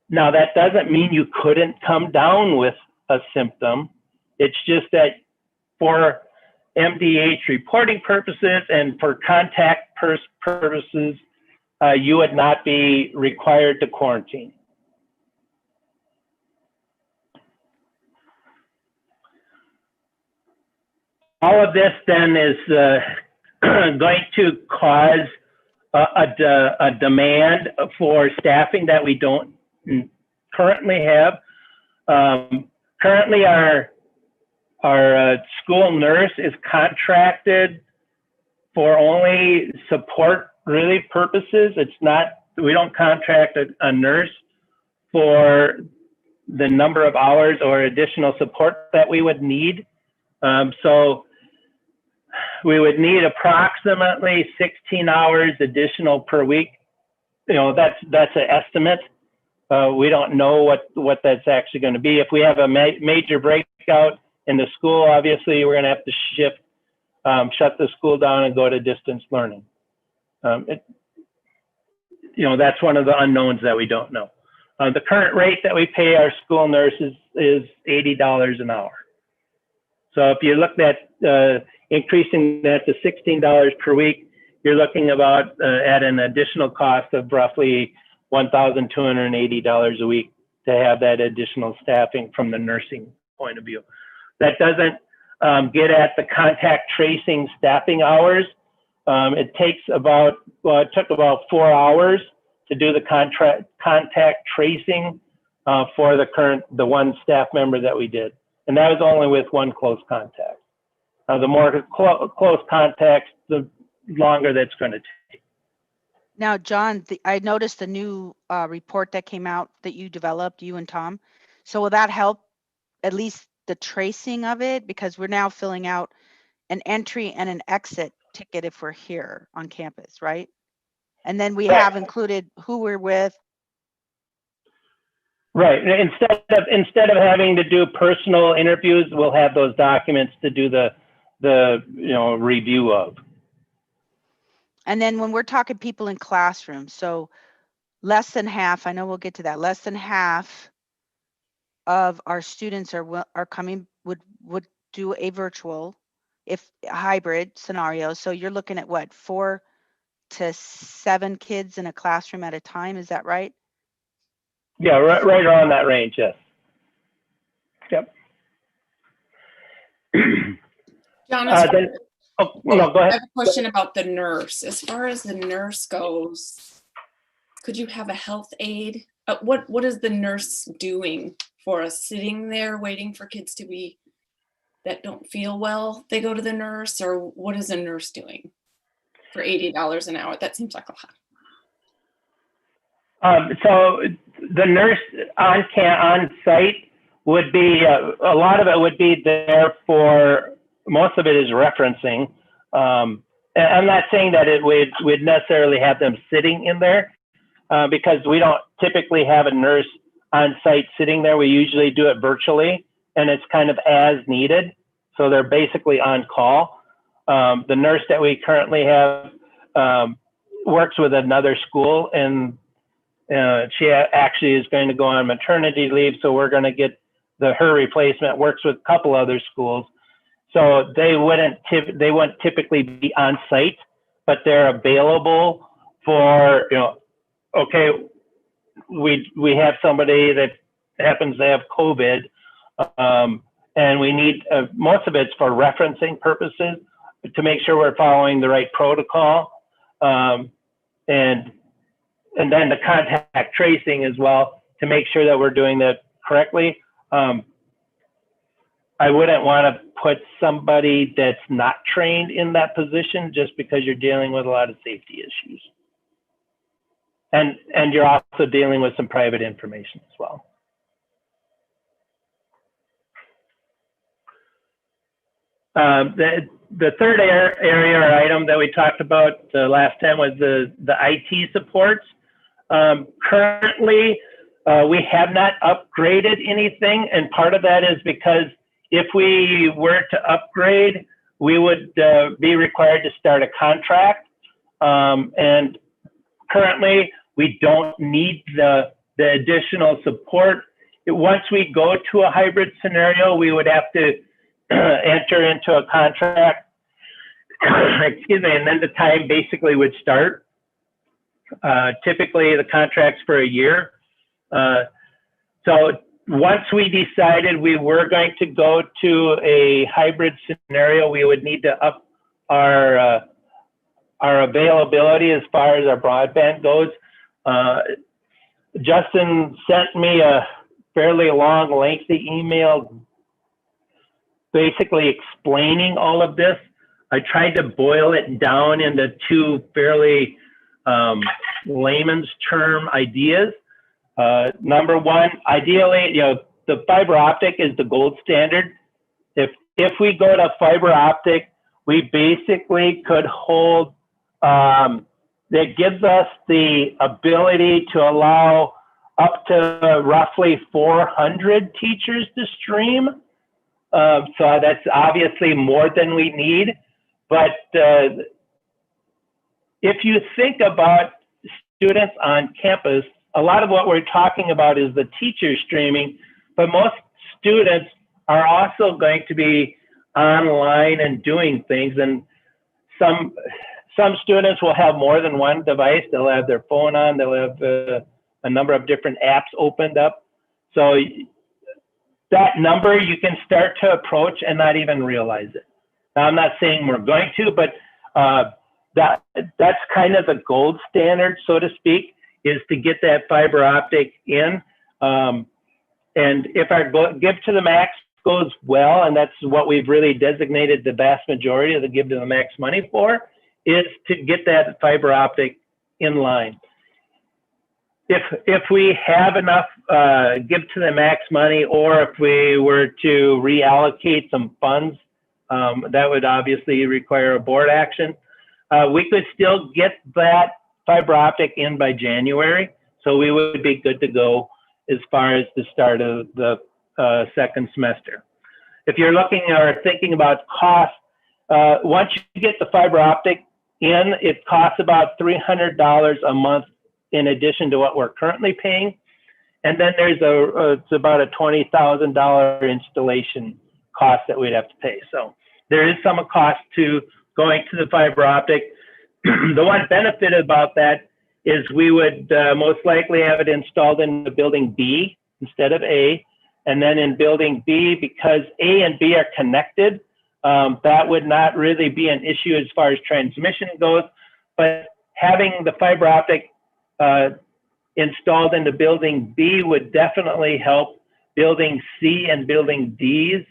Now, that doesn't mean you couldn't come down with a symptom. It's just that for MDH reporting purposes and for contact purposes, you would not be required to quarantine. All of this then is going to cause a demand for staffing that we don't currently have. Currently, our school nurse is contracted for only support really purposes. It's not, we don't contract a nurse for the number of hours or additional support that we would need. So we would need approximately 16 hours additional per week. That's an estimate. We don't know what that's actually going to be. If we have a major breakout in the school, obviously we're going to have to shut the school down and go to distance learning. That's one of the unknowns that we don't know. The current rate that we pay our school nurses is $80 an hour. So if you looked at increasing that to $16 per week, you're looking about at an additional cost of roughly $1,280 a week to have that additional staffing from the nursing point of view. That doesn't get at the contact tracing staffing hours. It takes about, well, it took about 4 hours to do the contact tracing for the one staff member that we did. And that was only with one close contact. The more close contacts, the longer that's going to take. Now, John, I noticed the new report that came out that you developed, you and Tom. So will that help at least the tracing of it? Because we're now filling out an entry and an exit ticket if we're here on campus, right? And then we have included who we're with. Right. Instead of having to do personal interviews, we'll have those documents to do the review of. And then when we're talking people in classrooms, so less than half, I know we'll get to that, less than half of our students are coming, would do a virtual, if hybrid scenario. So you're looking at what, 4 to 7 kids in a classroom at a time, is that right? Yeah, right around that range, yes. Yep. John, no, go ahead. I have a question about the nurse. As far as the nurse goes, could you have a health aide? What is the nurse doing for us? Sitting there waiting for kids that don't feel well, they go to the nurse, or what is a nurse doing for $80 an hour? That seems like a lot. So the nurse on site would be, a lot of it would be there for, most of it is referencing. And I'm not saying that we'd necessarily have them sitting in there because we don't typically have a nurse on site sitting there. We usually do it virtually, and it's kind of as needed. So they're basically on call. The nurse that we currently have works with another school, and she actually is going to go on maternity leave. So we're going to get her replacement, works with a couple other schools. So they wouldn't typically be on site, but they're available for, okay, we have somebody that happens to have COVID, and we need, most of it's for referencing purposes to make sure we're following the right protocol. And then the contact tracing as well to make sure that we're doing that correctly. I wouldn't want to put somebody that's not trained in that position just because you're dealing with a lot of safety issues. And you're also dealing with some private information as well. The third area or item that we talked about last time was the IT supports. Currently, we have not upgraded anything, and part of that is because if we were to upgrade, we would be required to start a contract. And currently, we don't need the additional support. Once we go to a hybrid scenario, we would have to enter into a contract, excuse me, and then the time basically would start. Typically, the contract's for a year. So once we decided we were going to go to a hybrid scenario, we would need to up our availability as far as our broadband goes. Justin sent me a fairly long, lengthy email basically explaining all of this. I tried to boil it down into 2 fairly layman's term ideas. Number one, ideally, the fiber optic is the gold standard. If we go to fiber optic, we basically could hold, that gives us the ability to allow up to roughly 400 teachers to stream. So that's obviously more than we need. But if you think about students on campus, a lot of what we're talking about is the teacher streaming, but most students are also going to be online and doing things. And some some students will have more than one device. They'll have their phone on, they'll have a number of different apps opened up. So that number you can start to approach and not even realize it. Now, I'm not saying we're going to, but that's kind of the gold standard, so to speak, is to get that fiber optic in. And if our Give to the Max goes well, and that's what we've really designated the vast majority of the Give to the Max money for, is to get that fiber optic in line. If we have enough Give to the Max money, or if we were to reallocate some funds, that would obviously require a board action. We could still get that fiber optic in by January, so we would be good to go as far as the start of the second semester. If you're looking or thinking about cost, once you get the fiber optic in, it costs about $300 a month in addition to what we're currently paying. And then there's it's about a $20,000 installation cost that we'd have to pay. So there is some cost to going to the fiber optic. The one benefit about that is we would most likely have it installed in the building B instead of A. And then in building B, because A and B are connected, that would not really be an issue as far as transmission goes. But having the fiber optic installed into building B would definitely help building C and building D's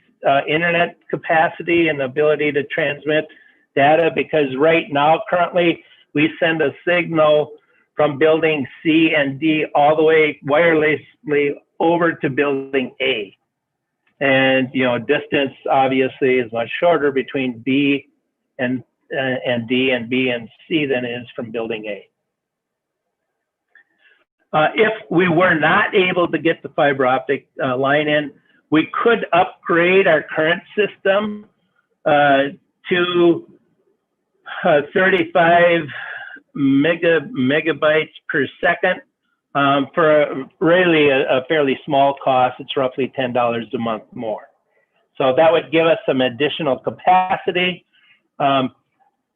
internet capacity and ability to transmit data, because right now, currently, we send a signal from building C and D all the way wirelessly over to building A. And, you know, distance obviously is much shorter between B and D and B and C than it is from building A. If we were not able to get the fiber optic line in, we could upgrade our current system to 35 megabytes per second for really a fairly small cost. It's roughly $10 a month more. So that would give us some additional capacity.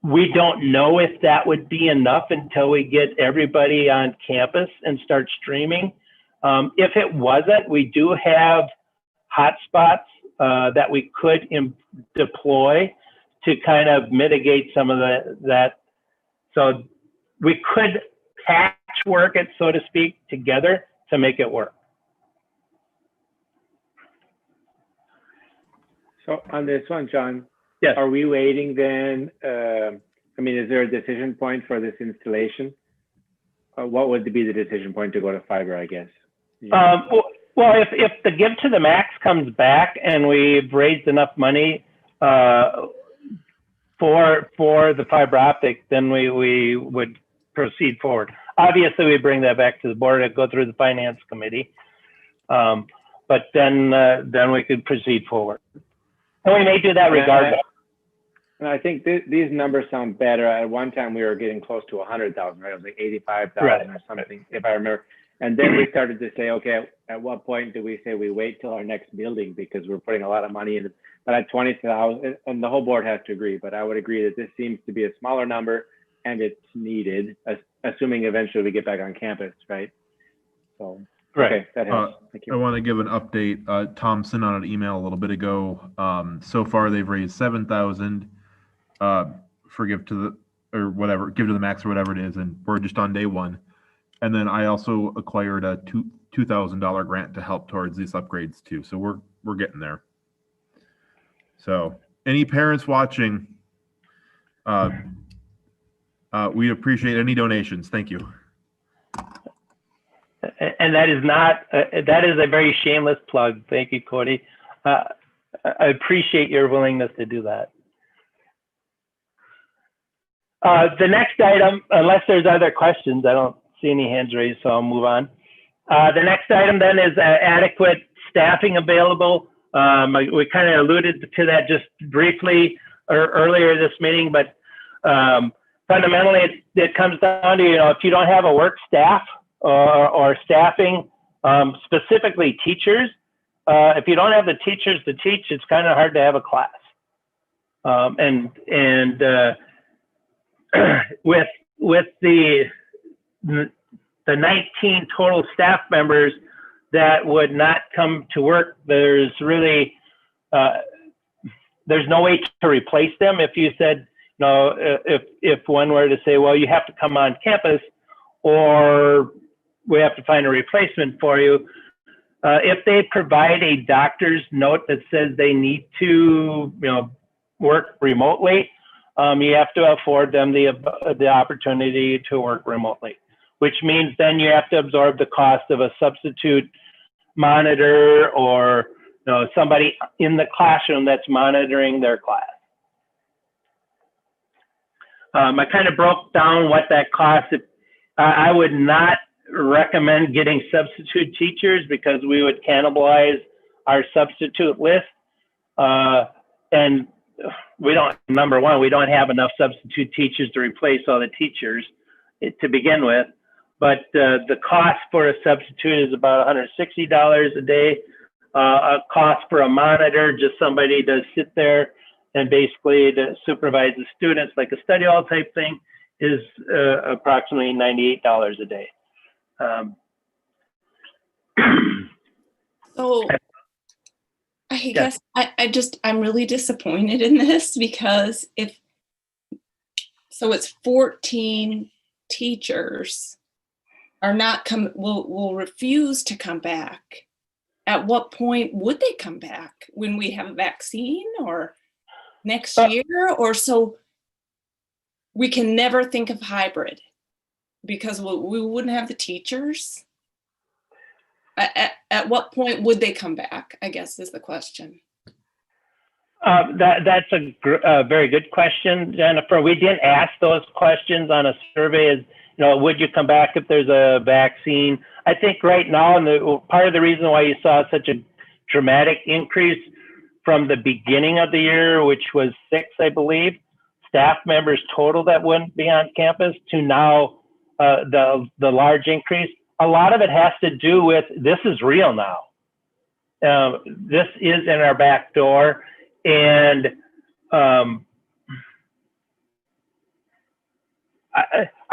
We don't know if that would be enough until we get everybody on campus and start streaming. If it wasn't, we do have hotspots that we could deploy to kind of mitigate some of that. So we could patchwork it, so to speak, together to make it work. So on this one, John, yes. Are we waiting then? I mean, is there a decision point for this installation? What would be the decision point to go to fiber, I guess? Yeah. Well, if the Give to the Max comes back and we've raised enough money for the fiber optic, then we would proceed forward. Obviously, we bring that back to the board and go through the finance committee, but then we could proceed forward. And we may do that regardless. And I think these numbers sound better. At one time, we were getting close to 100,000, right? It was like 85,000 right. or something, if I remember. And then we started to say, okay, at what point do we say we wait till our next building because we're putting a lot of money in it? But at 20,000, and the whole board has to agree, but I would agree that this seems to be a smaller number and it's needed, assuming eventually we get back on campus, right? So, right. Okay, that helps. Thank you. I want to give an update. Tom sent out an email a little bit ago. So far, they've raised 7,000 for Give to the Max or whatever it is, and we're just on day one. And then I also acquired a $2,000 grant to help towards these upgrades too. So we're getting there. So any parents watching, we appreciate any donations. Thank you. And that is not, that is a very shameless plug. Thank you, Cody. I appreciate your willingness to do that. The next item, unless there's other questions, I don't see any hands raised, so I'll move on. The next item then is adequate staffing available. We kind of alluded to that just briefly earlier this meeting, but fundamentally it comes down to, you know, if you don't have a work staff or staffing, specifically teachers, if you don't have the teachers to teach, it's kind of hard to have a class. with the 19 total staff members that would not come to work, there's really there's no way to replace them. If you said, no, if one were to say, well, you have to come on campus, or we have to find a replacement for you. If they provide a doctor's note that says they need to, work remotely, you have to afford them the opportunity to work remotely, which means then you have to absorb the cost of a substitute monitor or somebody in the classroom that's monitoring their class. I kind of broke down what that costs. I would not recommend getting substitute teachers because we would cannibalize our substitute list. And we don't, number one, we don't have enough substitute teachers to replace all the teachers to begin with. But the cost for a substitute is about $160 a day. A cost for a monitor, just somebody to sit there and basically to supervise the students like a study hall type thing, is approximately $98 a day. So I guess I'm really disappointed in this because it's 14 teachers are not will refuse to come back. At what point would they come back? When we have a vaccine or next year? Or so we can never think of hybrid because we wouldn't have the teachers? At what point would they come back, I guess is the question. That's a very good question, Jennifer. We didn't ask those questions on a survey. Would you come back if there's a vaccine? I think right now, and part of the reason why you saw such a dramatic increase from the beginning of the year, which was 6, I believe, staff members total that wouldn't be on campus, to now the large increase. A lot of it has to do with this is real now. This is in our back door, and I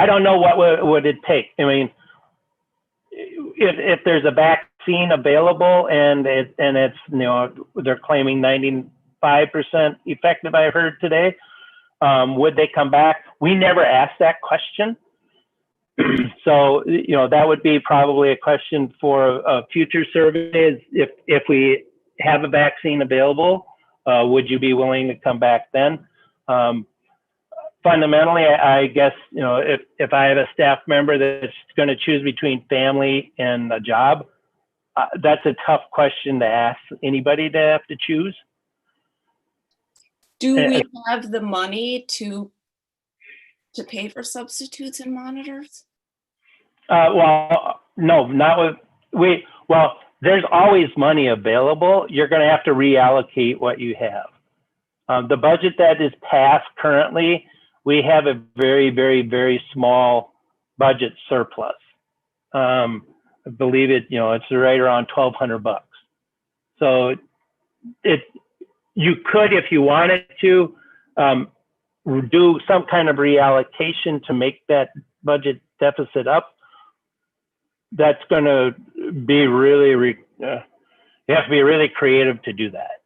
don't know what would it take. I mean, if there's a vaccine available and it's they're claiming 95% effective, I heard today, would they come back? We never asked that question. So that would be probably a question for a future survey. If we have a vaccine available, would you be willing to come back then? Fundamentally, I guess, if I have a staff member that's going to choose between family and a job, that's a tough question to ask anybody to have to choose. Do we have the money to pay for substitutes and monitors? Well, no, not with well, there's always money available. You're going to have to reallocate what you have. The budget that is passed currently, we have a very, very, very small budget surplus. I believe it's right around $1,200. So you could, if you wanted to, do some kind of reallocation to make that budget deficit up. That's going to be really, you have to be really creative to do that.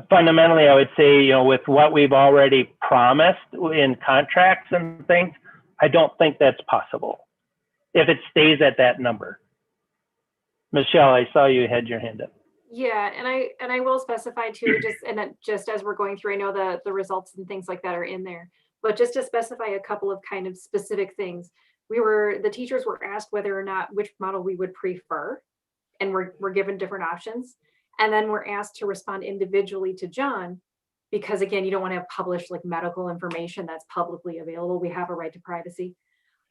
Fundamentally, I would say, with what we've already promised in contracts and things, I don't think that's possible if it stays at that number. Michelle, I saw you had your hand up. Yeah, and I will specify too, just as we're going through, I know the results and things like that are in there, but just to specify a couple of kind of specific things. The teachers were asked whether or not which model we would prefer, and we're given different options. And then we're asked to respond individually to John, because again, you don't want to have published like medical information that's publicly available. We have a right to privacy.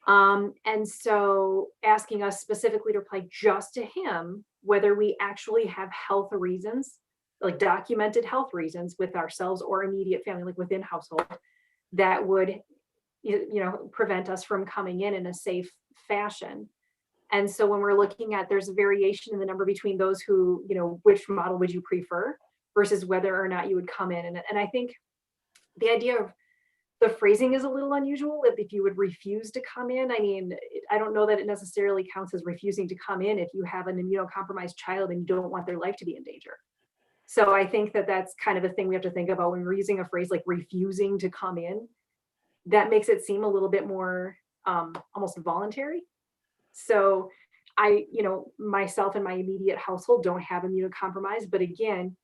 And so asking us specifically to reply just to him, whether we actually have health reasons, like documented health reasons with ourselves or immediate family, like within household, that would, prevent us from coming in a safe fashion. And so when we're looking at, there's a variation in the number between those who, which model would you prefer versus whether or not you would come in. And I think the idea of the phrasing is a little unusual. If you would refuse to come in, I mean, I don't know that it necessarily counts as refusing to come in if you have an immunocompromised child and you don't want their life to be in danger. So I think that that's kind of a thing we have to think about when we're using a phrase like refusing to come in. That makes it seem a little bit more almost voluntary. So myself and my immediate household don't have immunocompromised, but again,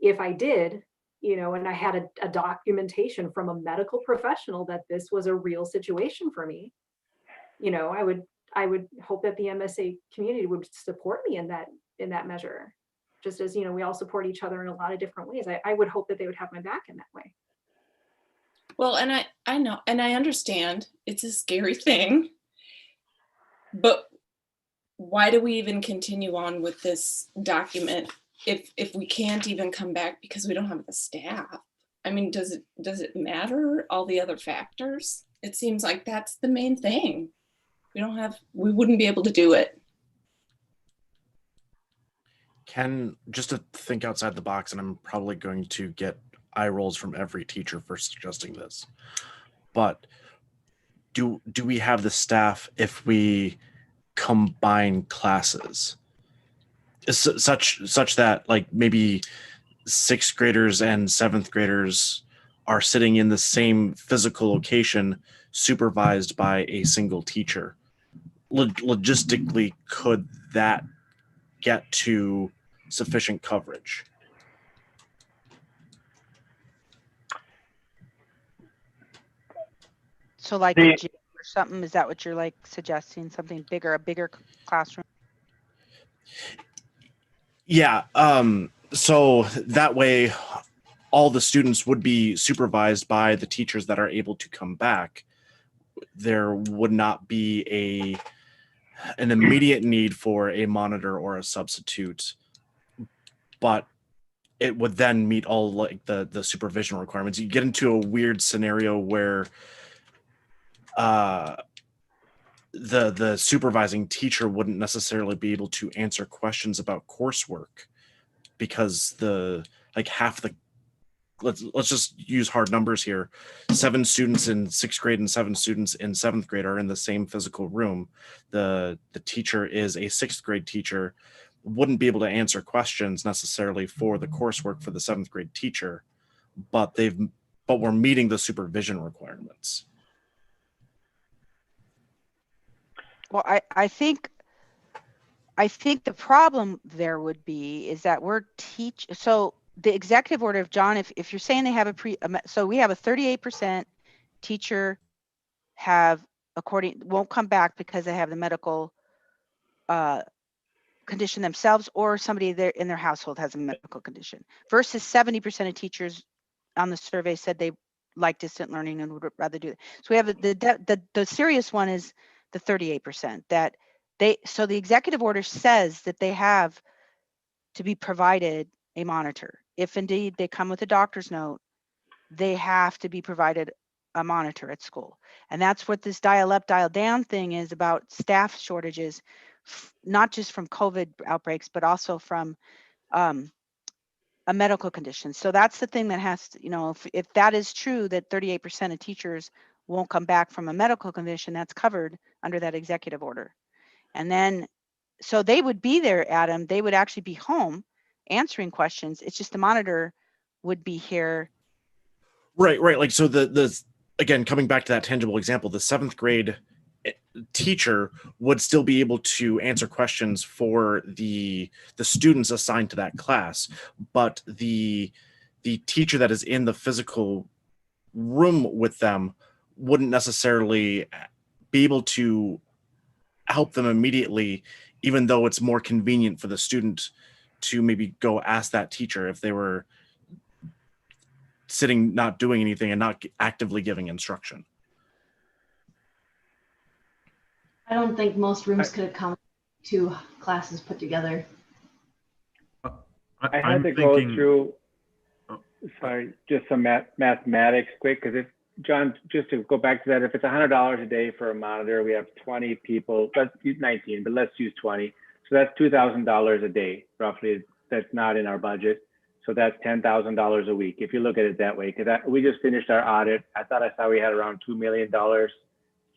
if I did, and I had a documentation from a medical professional that this was a real situation for me, I would hope that the MSA community would support me in that measure. Just as, we all support each other in a lot of different ways. I would hope that they would have my back in that way. Well, and I know, and I understand it's a scary thing, but why do we even continue on with this document if we can't even come back because we don't have the staff? I mean, does it matter all the other factors? It seems like that's the main thing. We wouldn't be able to do it. Ken, just to think outside the box, and I'm probably going to get eye rolls from every teacher for suggesting this, but do we have the staff if we combine classes such that like maybe 6th graders and 7th graders are sitting in the same physical location supervised by a single teacher? Logistically, could that get to sufficient coverage? So like a gym or something, is that what you're like suggesting? Something bigger, a bigger classroom? Yeah. So that way all the students would be supervised by the teachers that are able to come back. There would not be an immediate need for a monitor or a substitute, but it would then meet all like the supervision requirements. You get into a weird scenario where the supervising teacher wouldn't necessarily be able to answer questions about coursework because let's just use hard numbers here. 7 students in 6th grade and 7 students in 7th grade are in the same physical room. The teacher is a 6th grade teacher, wouldn't be able to answer questions necessarily for the coursework for the 7th grade teacher, but we're meeting the supervision requirements. Well, I think the problem there would be is that so the executive order of John, if you're saying they have so we have a 38% teacher won't come back because they have the medical condition themselves or somebody in their household has a medical condition, versus 70% of teachers on the survey said they like distant learning and would rather do that. So we have the serious one is the 38% so the executive order says that they have to be provided a monitor. If indeed they come with a doctor's note, they have to be provided a monitor at school. And that's what this dial up, dial down thing is about staff shortages, not just from COVID outbreaks, but also from a medical condition. So that's the thing that has to, if that is true, that 38% of teachers won't come back from a medical condition, that's covered under that executive order. And then, so they would be there, Adam, they would actually be home answering questions. It's just the monitor would be here. Right. Like, so again, coming back to that tangible example, the 7th grade teacher would still be able to answer questions for the students assigned to that class, but the teacher that is in the physical room with them wouldn't necessarily be able to help them immediately, even though it's more convenient for the student to maybe go ask that teacher if they were sitting, not doing anything and not actively giving instruction. I don't think most rooms could accommodate 2 classes put together. I had to go through, sorry, just some mathematics quick, because if John, just to go back to that, if it's $100 a day for a monitor, we have 20 people, let's use 19, but let's use 20. So that's $2,000 a day, roughly. That's not in our budget. So that's $10,000 a week, if you look at it that way. Because we just finished our audit. I thought I saw we had around $2 million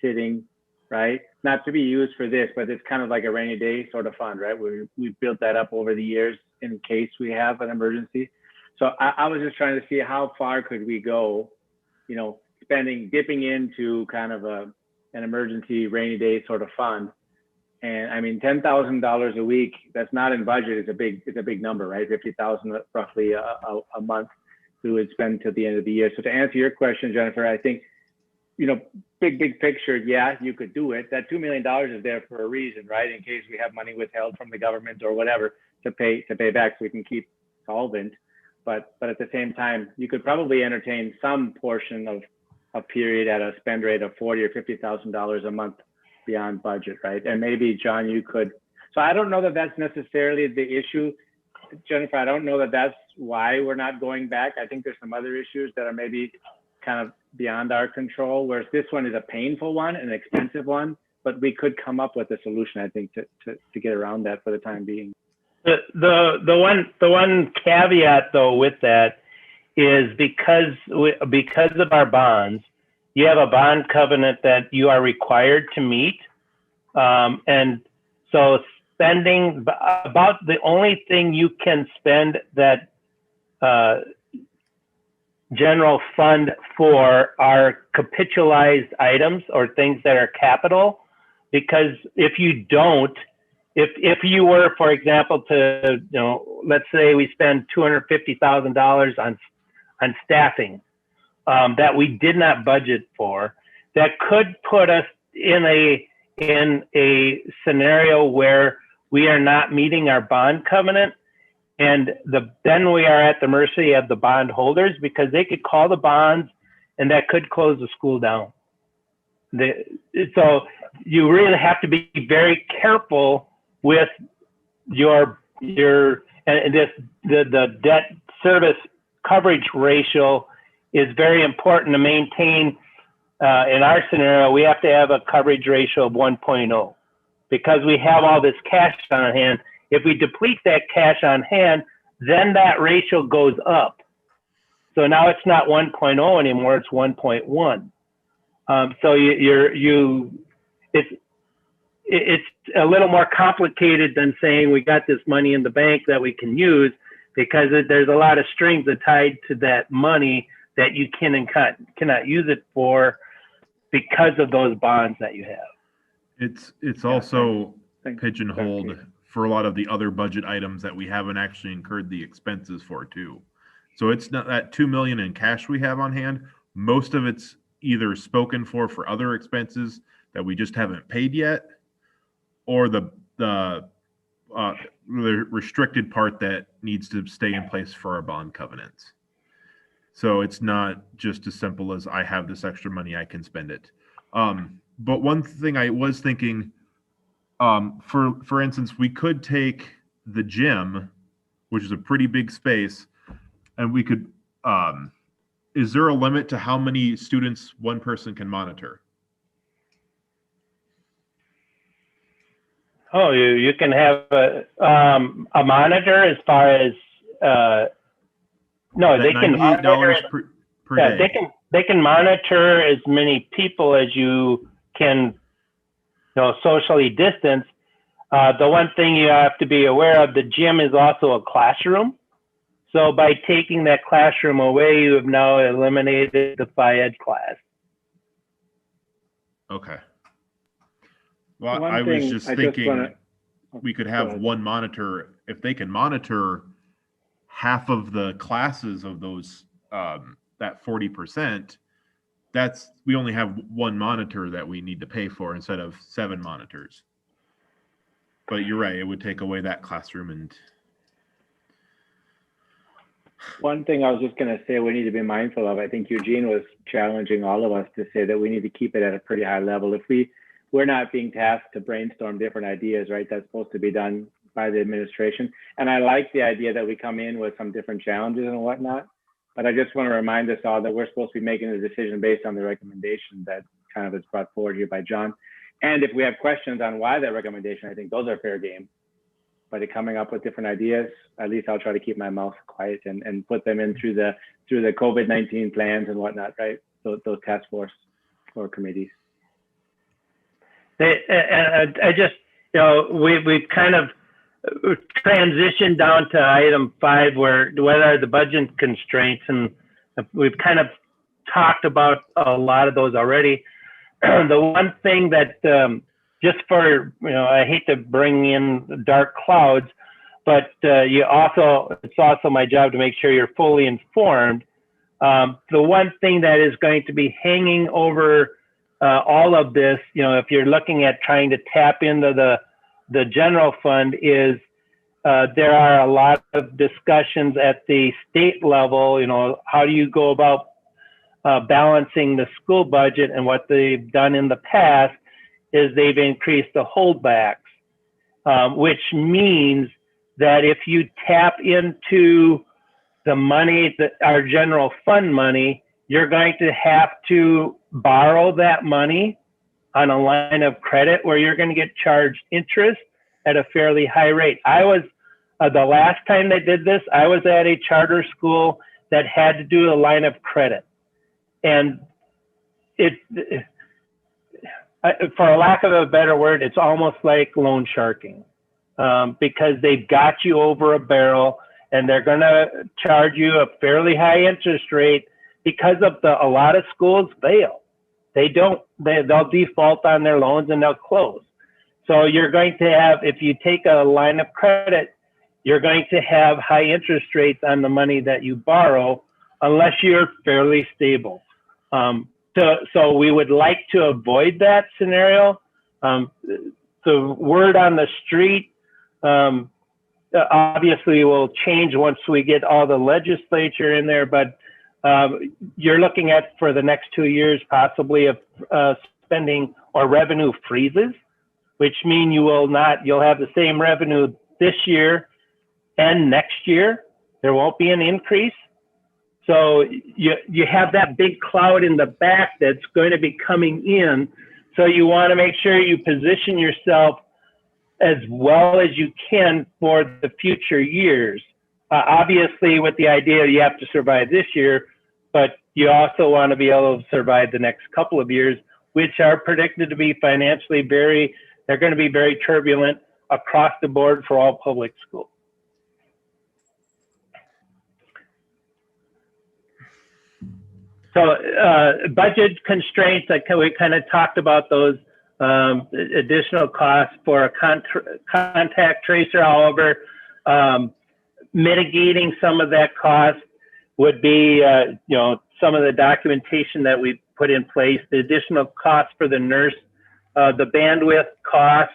sitting, right? Not to be used for this, but it's kind of like a rainy day sort of fund, right? We built that up over the years in case we have an emergency. So I was just trying to see how far could we go, you know, dipping into kind of an emergency rainy day sort of fund. And I mean, $10,000 a week, that's not in budget, it's a big number, right? 50,000 roughly a month we would spend to the end of the year. So to answer your question, Jennifer, I think, you know, big picture, yeah, you could do it. That $2 million is there for a reason, right? In case we have money withheld from the government or whatever to pay back so we can keep solvent. But at the same time, you could probably entertain some portion of a period at a spend rate of $40,000 or $50,000 a month beyond budget, right? And maybe, John, you could. So I don't know that that's necessarily the issue, Jennifer. I don't know that that's why we're not going back. I think there's some other issues that are maybe kind of beyond our control, whereas this one is a painful one, an expensive one, but we could come up with a solution, I think, to get around that for the time being. The one caveat though with that is because of our bonds, you have a bond covenant that you are required to meet, and so spending about the only thing you can spend that general fund for are capitalized items or things that are capital, because if you don't, if you were, for example, to, you know, let's say we spend $250,000 on staffing that we did not budget for, that could put us in a scenario where we are not meeting our bond covenant, and then we are at the mercy of the bond holders, because they could call the bonds and that could close the school down. So you really have to be very careful with the debt service coverage ratio is very important to maintain. In our scenario, we have to have a coverage ratio of 1.0 because we have all this cash on hand. If we deplete that cash on hand, then that ratio goes up. So now it's not 1.0 anymore, it's 1.1. So it's a little more complicated than saying we got this money in the bank that we can use, because there's a lot of strings tied to that money that you can and cannot use it for because of those bonds that you have. It's also pigeonholed for a lot of the other budget items that we haven't actually incurred the expenses for too. So it's not that 2 million in cash we have on hand. Most of it's either spoken for other expenses that we just haven't paid yet, or the restricted part that needs to stay in place for our bond covenants. So it's not just as simple as I have this extra money, I can spend it. But one thing I was thinking, for instance, we could take the gym, which is a pretty big space, and we could, is there a limit to how many students one person can monitor? Oh, you can have a monitor as far as, no, they can monitor per day. They can monitor as many people as you can, socially distance. The one thing you have to be aware of, the gym is also a classroom. So by taking that classroom away, you have now eliminated the Phy-Ed class. Okay. Well, I was just thinking we could have one monitor. If they can monitor half of the classes of those, that 40%, we only have one monitor that we need to pay for instead of 7 monitors. But you're right, it would take away that classroom. And one thing I was just going to say we need to be mindful of, I think Eugene was challenging all of us to say that we need to keep it at a pretty high level. If we're not being tasked to brainstorm different ideas, right? That's supposed to be done by the administration. And I like the idea that we come in with some different challenges and whatnot. But I just want to remind us all that we're supposed to be making a decision based on the recommendation that kind of is brought forward here by John. And if we have questions on why that recommendation, I think those are fair game. by coming up with different ideas. At least I'll try to keep my mouth quiet and put them in through the COVID-19 plans and whatnot, right? So those task force or committees. I just, we've kind of transitioned down to item 5, where what are the budget constraints, and we've kind of talked about a lot of those already. The one thing that just for, I hate to bring in dark clouds, but it's also my job to make sure you're fully informed. The one thing that is going to be hanging over all of this, if you're looking at trying to tap into the general fund, is there are a lot of discussions at the state level. How do you go about balancing the school budget? And what they've done in the past is they've increased the holdbacks, which means that if you tap into the money, our general fund money, you're going to have to borrow that money on a line of credit where you're going to get charged interest at a fairly high rate. I was, the last time they did this, I was at a charter school that had to do a line of credit. And for a lack of a better word, it's almost like loan sharking, because they've got you over a barrel and they're going to charge you a fairly high interest rate because of a lot of schools fail. They'll default on their loans and they'll close. So you're going to have, if you take a line of credit, you're going to have high interest rates on the money that you borrow unless you're fairly stable. So we would like to avoid that scenario. The word on the street obviously will change once we get all the legislature in there, but you're looking at, for the next 2 years, possibly of spending or revenue freezes, which mean you'll have the same revenue this year and next year. There won't be an increase. So you have that big cloud in the back that's going to be coming in. So you want to make sure you position yourself as well as you can for the future years. Obviously, with the idea you have to survive this year, but you also want to be able to survive the next couple of years, which are predicted to be financially they're going to be very turbulent across the board for all public schools. So budget constraints, we kind of talked about those. Additional costs for a contact tracer. However, mitigating some of that cost would be, some of the documentation that we put in place, the additional cost for the nurse, the bandwidth cost,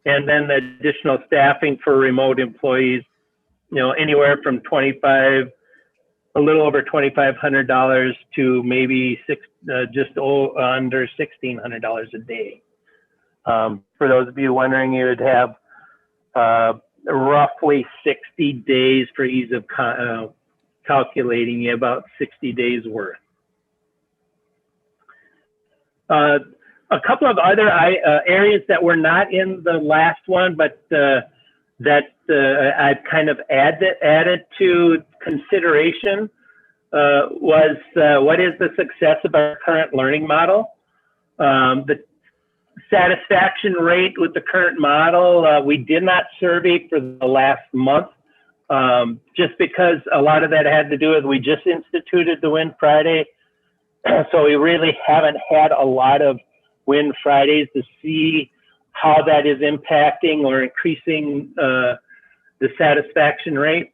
and then the additional staffing for remote employees, anywhere from a little over $2,500 to maybe just under $1,600 a day. For those of you wondering, you would have roughly 60 days for ease of calculating, about 60 days worth. A couple of other areas that were not in the last one, but that I've kind of added to consideration was what is the success of our current learning model? The satisfaction rate with the current model, we did not survey for the last month, just because a lot of that had to do with we just instituted the Win Friday. So we really haven't had a lot of Win Fridays to see how that is impacting or increasing the satisfaction rate.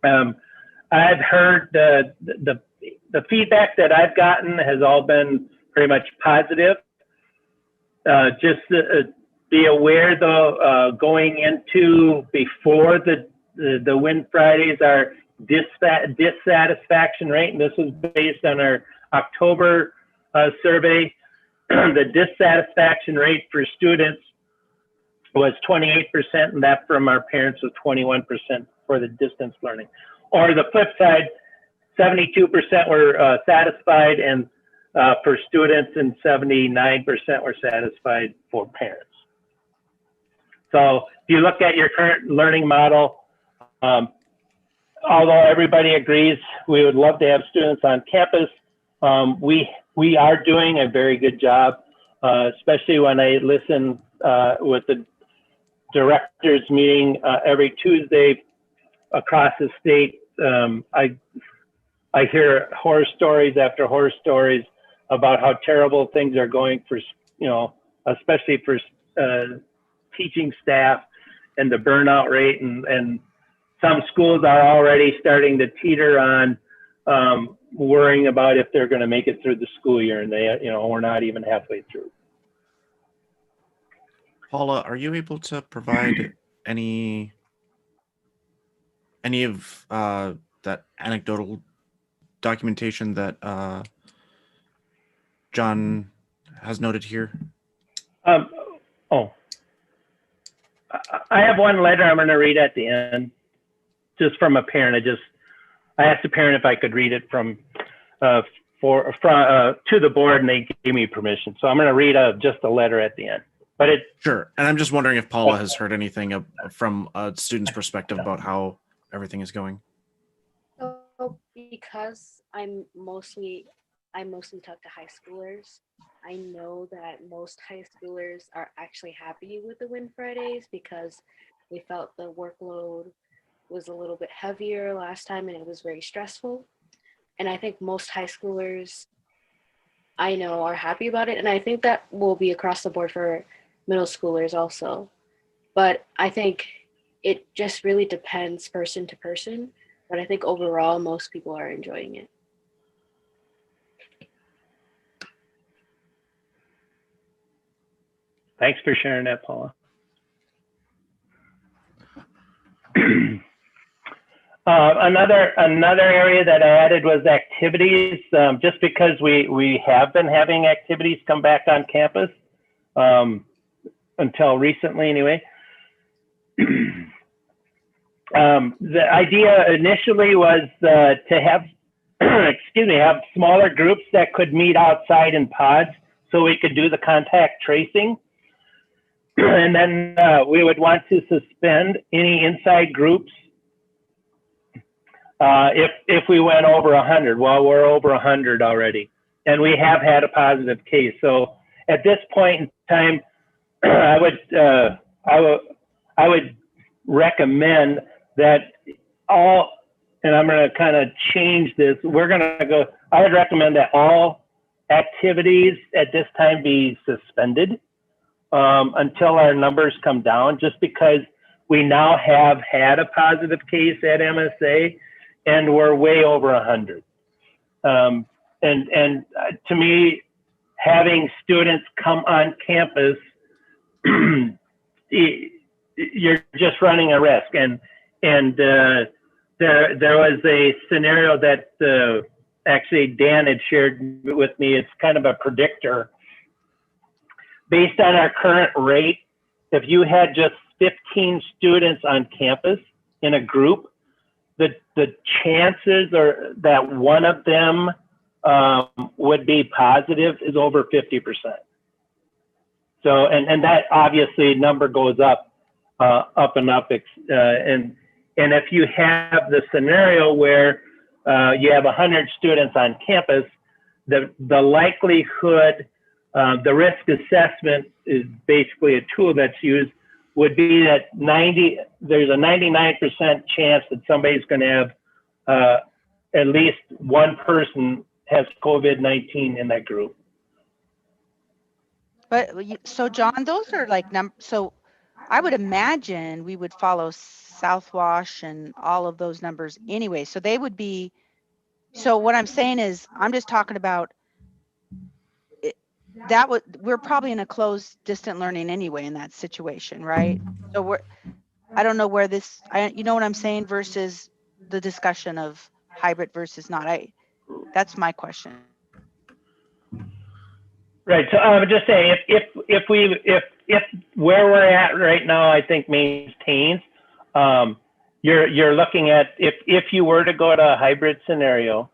I've heard the feedback that I've gotten has all been pretty much positive. Just be aware though, going into before the Win Fridays, our dissatisfaction rate, and this was based on our October survey, the dissatisfaction rate for students was 28%, and that from our parents was 21% for the distance learning. Or the flip side, 72% were satisfied and for students, and 79% were satisfied for parents. So if you look at your current learning model, although everybody agrees we would love to have students on campus, we are doing a very good job, especially when I listen with the directors meeting every Tuesday across the state. I hear horror stories after horror stories about how terrible things are going for, especially for teaching staff and the burnout rate, and some schools are already starting to teeter on worrying about if they're going to make it through the school year, and we're not even halfway through. Paula, are you able to provide any of that anecdotal documentation that John has noted here? I have one letter I'm going to read at the end, just from a parent. I asked the parent if I could read it to the board, and they gave me permission. So I'm going to read just a letter at the end. But sure. And I'm just wondering if Paula has heard anything from a student's perspective about how everything is going. So because I mostly talk to high schoolers, I know that most high schoolers are actually happy with the Win Fridays because they felt the workload was a little bit heavier last time and it was very stressful. And I think most high schoolers I know are happy about it. And I think that will be across the board for middle schoolers also. But I think it just really depends person to person. But I think overall, most people are enjoying it. Thanks for sharing that, Paula. Another area that I added was activities, just because we have been having activities come back on campus until recently anyway. The idea initially was to have, have smaller groups that could meet outside in pods so we could do the contact tracing. And then we would want to suspend any inside groups if we went over 100. Well, we're over 100 already, and we have had a positive case. So at this point in time, I would recommend that all, and I'm going to kind of change this. I would recommend that all activities at this time be suspended until our numbers come down, just because we now have had a positive case at MSA and we're way over 100. And to me, having students come on campus, you're just running a risk. And there was a scenario that actually Dan had shared with me. It's kind of a predictor. Based on our current rate, if you had just 15 students on campus in a group, the chances are that one of them would be positive is over 50%. So, and that obviously number goes up and up. And if you have the scenario where you have 100 students on campus, the likelihood, the risk assessment is basically a tool that's used, would be that there's a 99% chance that somebody's going to have at least one person has COVID-19 in that group. But so John, those are like so I would imagine we would follow South Wash and all of those numbers anyway. So they would be, so what I'm saying is, I'm just talking about we're probably in a closed distant learning anyway in that situation, right? So I don't know where you know what I'm saying, versus the discussion of hybrid versus not. That's my question. Right. So I would just say if where we're at right now, I think maintains, you're looking at, if you were to go to a hybrid scenario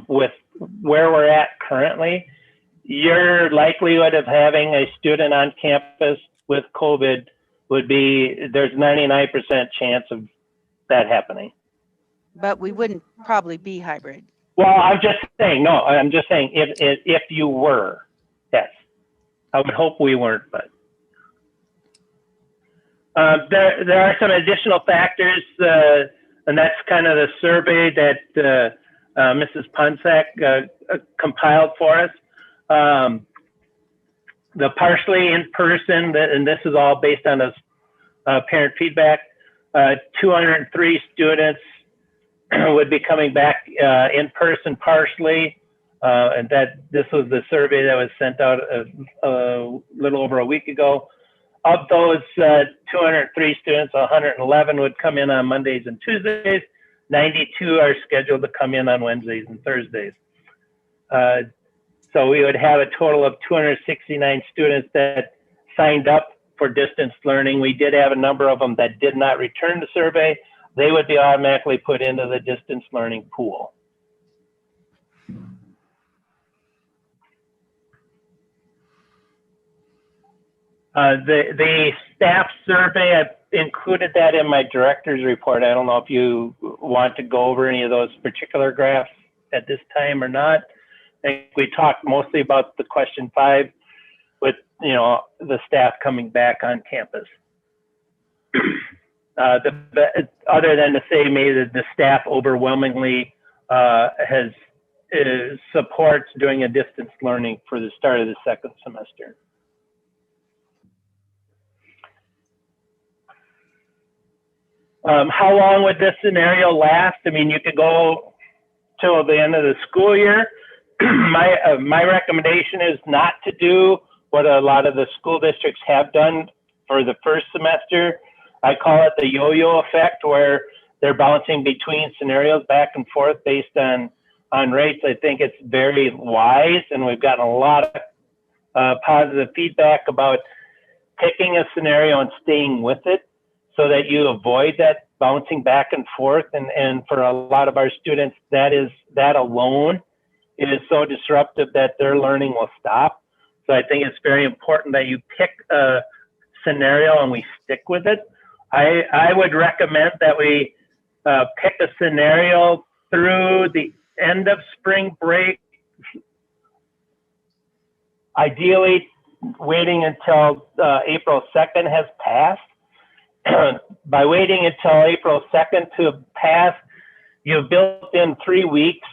with where we're at currently, your likelihood of having a student on campus with COVID would be, there's 99% chance of that happening. But we wouldn't probably be hybrid. Well, I'm just saying, no, I'm just saying if you were, yes. I would hope we weren't, but. There are some additional factors, and that's kind of the survey that Mrs. Punsack compiled for us. The partially in person, and this is all based on parent feedback, 203 students would be coming back in person partially, and this was the survey that was sent out a little over a week ago. Of those 203 students, 111 would come in on Mondays and Tuesdays. 92 are scheduled to come in on Wednesdays and Thursdays. So we would have a total of 269 students that signed up for distance learning. We did have a number of them that did not return the survey. They would be automatically put into the distance learning pool. The staff survey, I've included that in my director's report. I don't know if you want to go over any of those particular graphs at this time or not. I think we talked mostly about the question 5 with, the staff coming back on campus. Other than to say maybe the staff overwhelmingly supports doing a distance learning for the start of the second semester. How long would this scenario last? I mean, you could go till the end of the school year. My recommendation is not to do what a lot of the school districts have done for the first semester. I call it the yo-yo effect, where they're bouncing between scenarios back and forth based on rates. I think it's very wise, and we've gotten a lot of positive feedback about picking a scenario and staying with it, so that you avoid that bouncing back and forth. And for a lot of our students, that alone is so disruptive that their learning will stop. So I think it's very important that you pick a scenario and we stick with it. I would recommend that we pick a scenario through the end of spring break, ideally waiting until April 2nd has passed. By waiting until April 2nd to pass, you've built in 3 weeks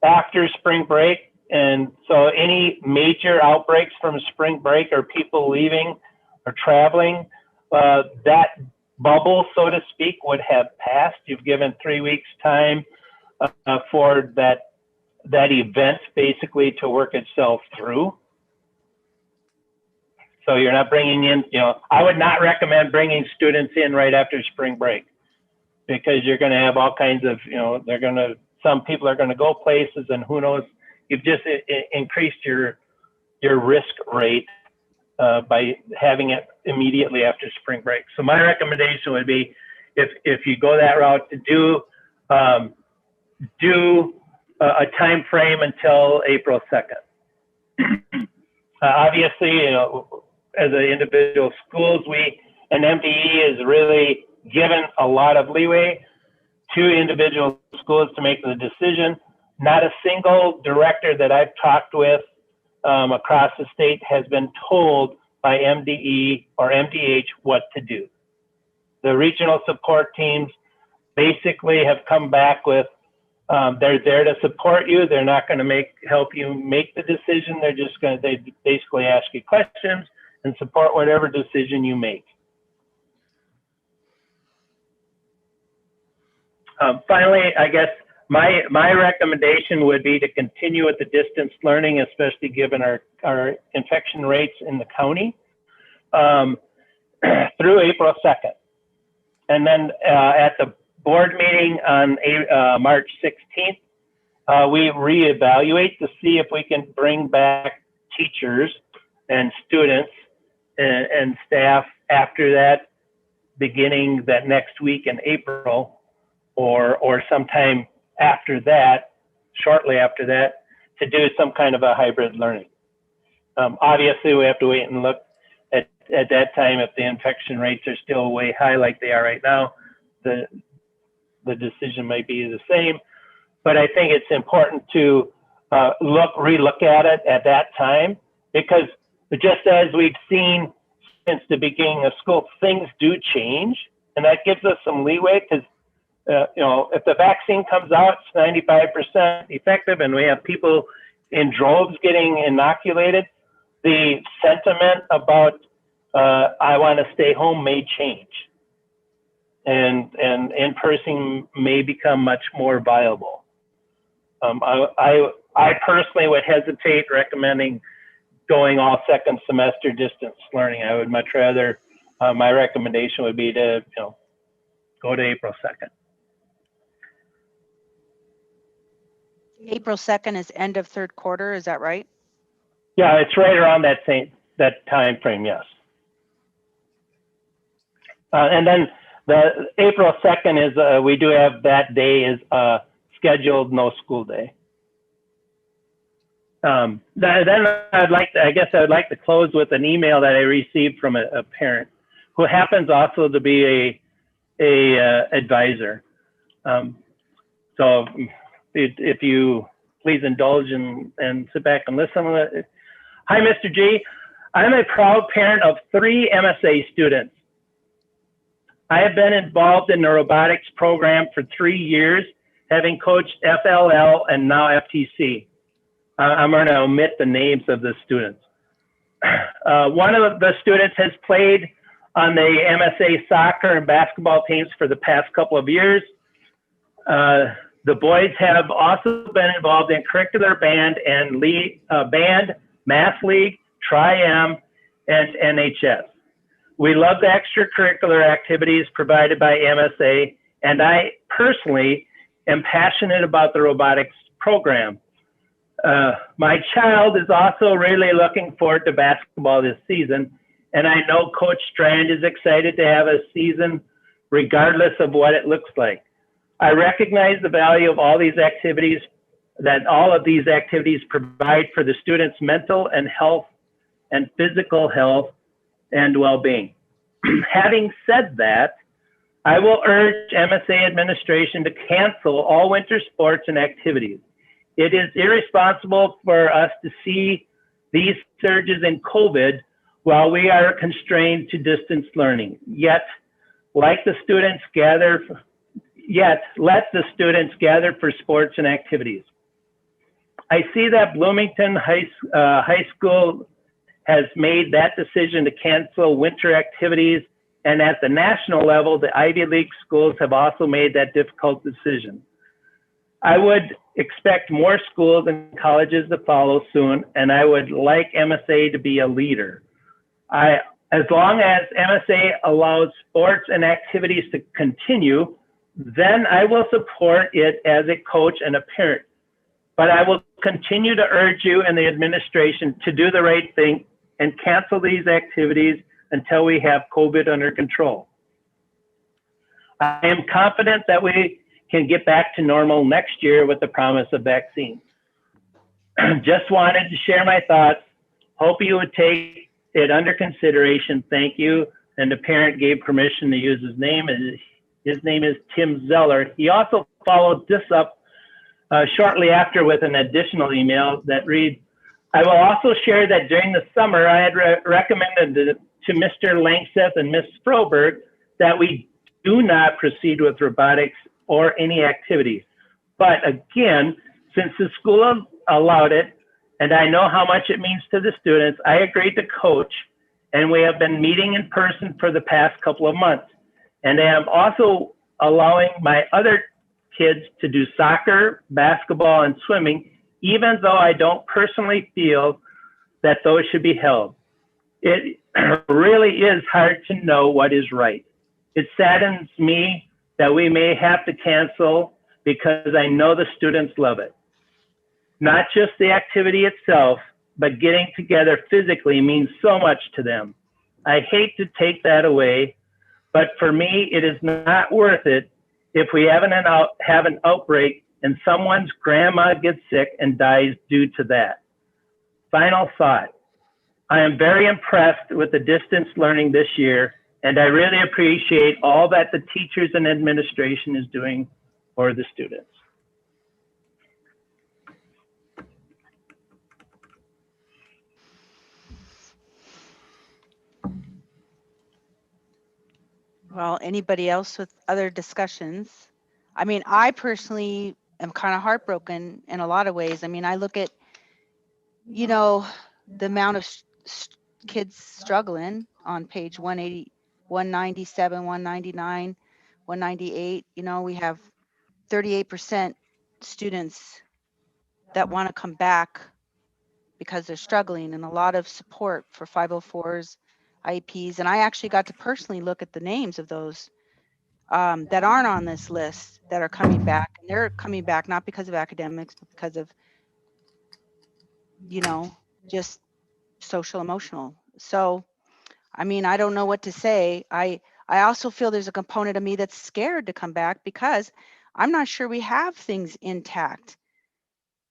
after spring break. And so any major outbreaks from spring break or people leaving or traveling, that bubble, so to speak, would have passed. You've given 3 weeks time for that event basically to work itself through. So you're not bringing in, I would not recommend bringing students in right after spring break, because you're going to have all kinds of, some people are going to go places, and who knows, you've just increased your risk rate by having it immediately after spring break. So my recommendation would be, if you go that route, to do a time frame until April 2nd. Obviously, as an individual schools, an MDE is really given a lot of leeway to individual schools to make the decision. Not a single director that I've talked with across the state has been told by MDE or MDH what to do. The regional support teams basically have come back with, they're there to support you. They're not going to help you make the decision. They're just going to basically ask you questions and support whatever decision you make. Finally, I guess my recommendation would be to continue with the distance learning, especially given our infection rates in the county, through April 2nd. And then at the board meeting on March 16th, we reevaluate to see if we can bring back teachers and students and staff after that, beginning that next week in April, or sometime after that, shortly after that, to do some kind of a hybrid learning. Obviously, we have to wait and look at at that time, if the infection rates are still way high like they are right now, the decision might be the same. But I think it's important to relook at it at that time, because just as we've seen since the beginning of school, things do change, and that gives us some leeway, because if the vaccine comes out, it's 95% effective, and we have people in droves getting inoculated, the sentiment about I want to stay home may change, and in person may become much more viable. I personally would hesitate recommending going all second semester distance learning. I would much rather, my recommendation would be to go to April 2nd. April 2nd is end of third quarter, is that right? Yeah, it's right around that time frame, yes. And then the April 2nd is, we do have that day is scheduled no school day. Then I would like to close with an email that I received from a parent who happens also to be a advisor. So if you please indulge and sit back and listen. Hi, Mr. G. I'm a proud parent of 3 MSA students. I have been involved in the robotics program for 3 years, having coached FLL and now FTC. I'm going to omit the names of the students. One of the students has played on the MSA soccer and basketball teams for the past couple of years. The boys have also been involved in curricular band and band, math league, Tri-M, and NHS. We love the extracurricular activities provided by MSA, and I personally am passionate about the robotics program. My child is also really looking forward to basketball this season, and I know Coach Strand is excited to have a season regardless of what it looks like. I recognize the value of all of these activities provide for the students' mental and health and physical health and well-being. Having said that, I will urge MSA administration to cancel all winter sports and activities. It is irresponsible for us to see these surges in COVID while we are constrained to distance learning. Yet, let the students gather for sports and activities. I see that Bloomington High School has made that decision to cancel winter activities, and at the national level, the Ivy League schools have also made that difficult decision. I would expect more schools and colleges to follow soon, and I would like MSA to be a leader. As long as MSA allows sports and activities to continue, then I will support it as a coach and a parent. But I will continue to urge you and the administration to do the right thing and cancel these activities until we have COVID under control. I am confident that we can get back to normal next year with the promise of vaccines. Just wanted to share my thoughts. Hope you would take it under consideration. Thank you. And the parent gave permission to use his name. His name is Tim Zeller. He also followed this up shortly after with an additional email that reads, I will also share that during the summer, I had recommended to Mr. Langseth and Ms. Froberg that we do not proceed with robotics or any activities. But again, since the school allowed it, and I know how much it means to the students, I agreed to coach, and we have been meeting in person for the past couple of months. And I am also allowing my other kids to do soccer, basketball, and swimming, even though I don't personally feel that those should be held. It really is hard to know what is right. It saddens me that we may have to cancel because I know the students love it. Not just the activity itself, but getting together physically means so much to them. I hate to take that away, but for me, it is not worth it if we have an outbreak and someone's grandma gets sick and dies due to that. Final thought. I am very impressed with the distance learning this year, and I really appreciate all that the teachers and administration is doing for the students. Well, anybody else with other discussions? I mean, I personally am kind of heartbroken in a lot of ways. I mean, I look at, you know, the amount of kids struggling on page 180, 197, 199, 198. You know, we have 38% students that want to come back because they're struggling, and a lot of support for 504s, IEPs. And I actually got to personally look at the names of those that aren't on this list that are coming back. And they're coming back not because of academics, but because of, you know, just social emotional. So, I mean, I don't know what to say. I also feel there's a component of me that's scared to come back because I'm not sure we have things intact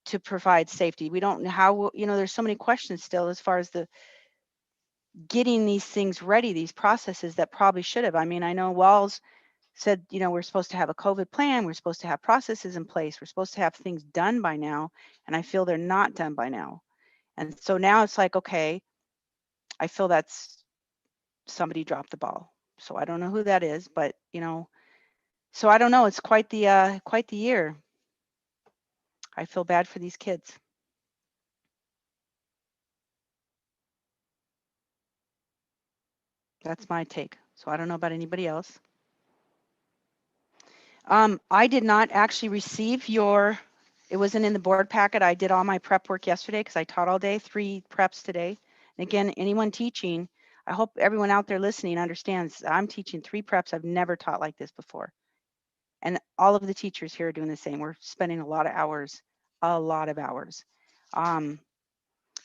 to provide safety. We don't know how, you know, there's so many questions still as far as the getting these things ready, these processes that probably should have. I mean, I know Walls said, you know, we're supposed to have a COVID plan. We're supposed to have processes in place. We're supposed to have things done by now. And I feel they're not done by now. And so now it's like, okay, I feel that's somebody dropped the ball. So I don't know who that is, but you know, so I don't know. It's quite the year. I feel bad for these kids. That's my take. So I don't know about anybody else. I did not actually receive your, it wasn't in the board packet. I did all my prep work yesterday because I taught all day, 3 preps today. And again, anyone teaching, I hope everyone out there listening understands I'm teaching 3 preps. I've never taught like this before. And all of the teachers here are doing the same. We're spending a lot of hours.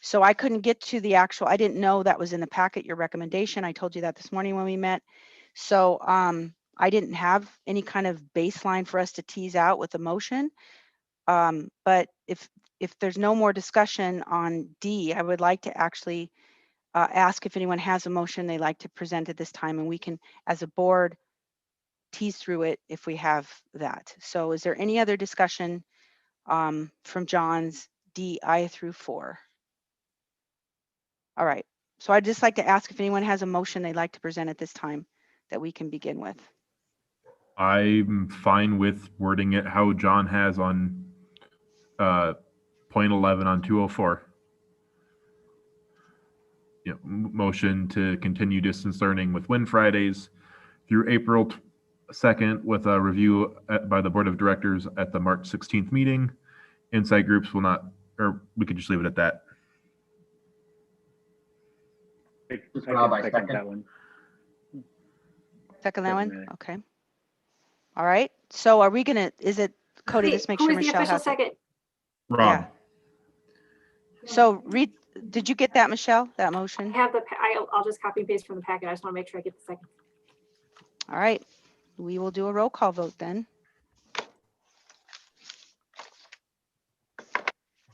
So I couldn't get to the actual, I didn't know that was in the packet, your recommendation. I told you that this morning when we met. So I didn't have any kind of baseline for us to tease out with a motion. But if there's no more discussion on D, I would like to actually ask if anyone has a motion they'd like to present at this time, and we can, as a board, tease through it if we have that. So is there any other discussion from John's DI through 4? All right, so I'd just like to ask if anyone has a motion they'd like to present at this time that we can begin with. I'm fine with wording it how John has on point 11 on 204. Motion to continue distance learning with WIN Fridays through April 2nd with a review by the Board of Directors at the March 16th meeting. Insight groups will not, or we could just leave it at that. Second that one. Second that one? Okay. All right. So are we gonna, is it, Cody, Wait, just make who sure is the Michelle official has it. second? Wrong. Yeah. So read, did you get that, Michelle, that motion? I have the, I'll just copy and paste from the packet. I just want to make sure I get the second. All right. We will do a roll call vote then.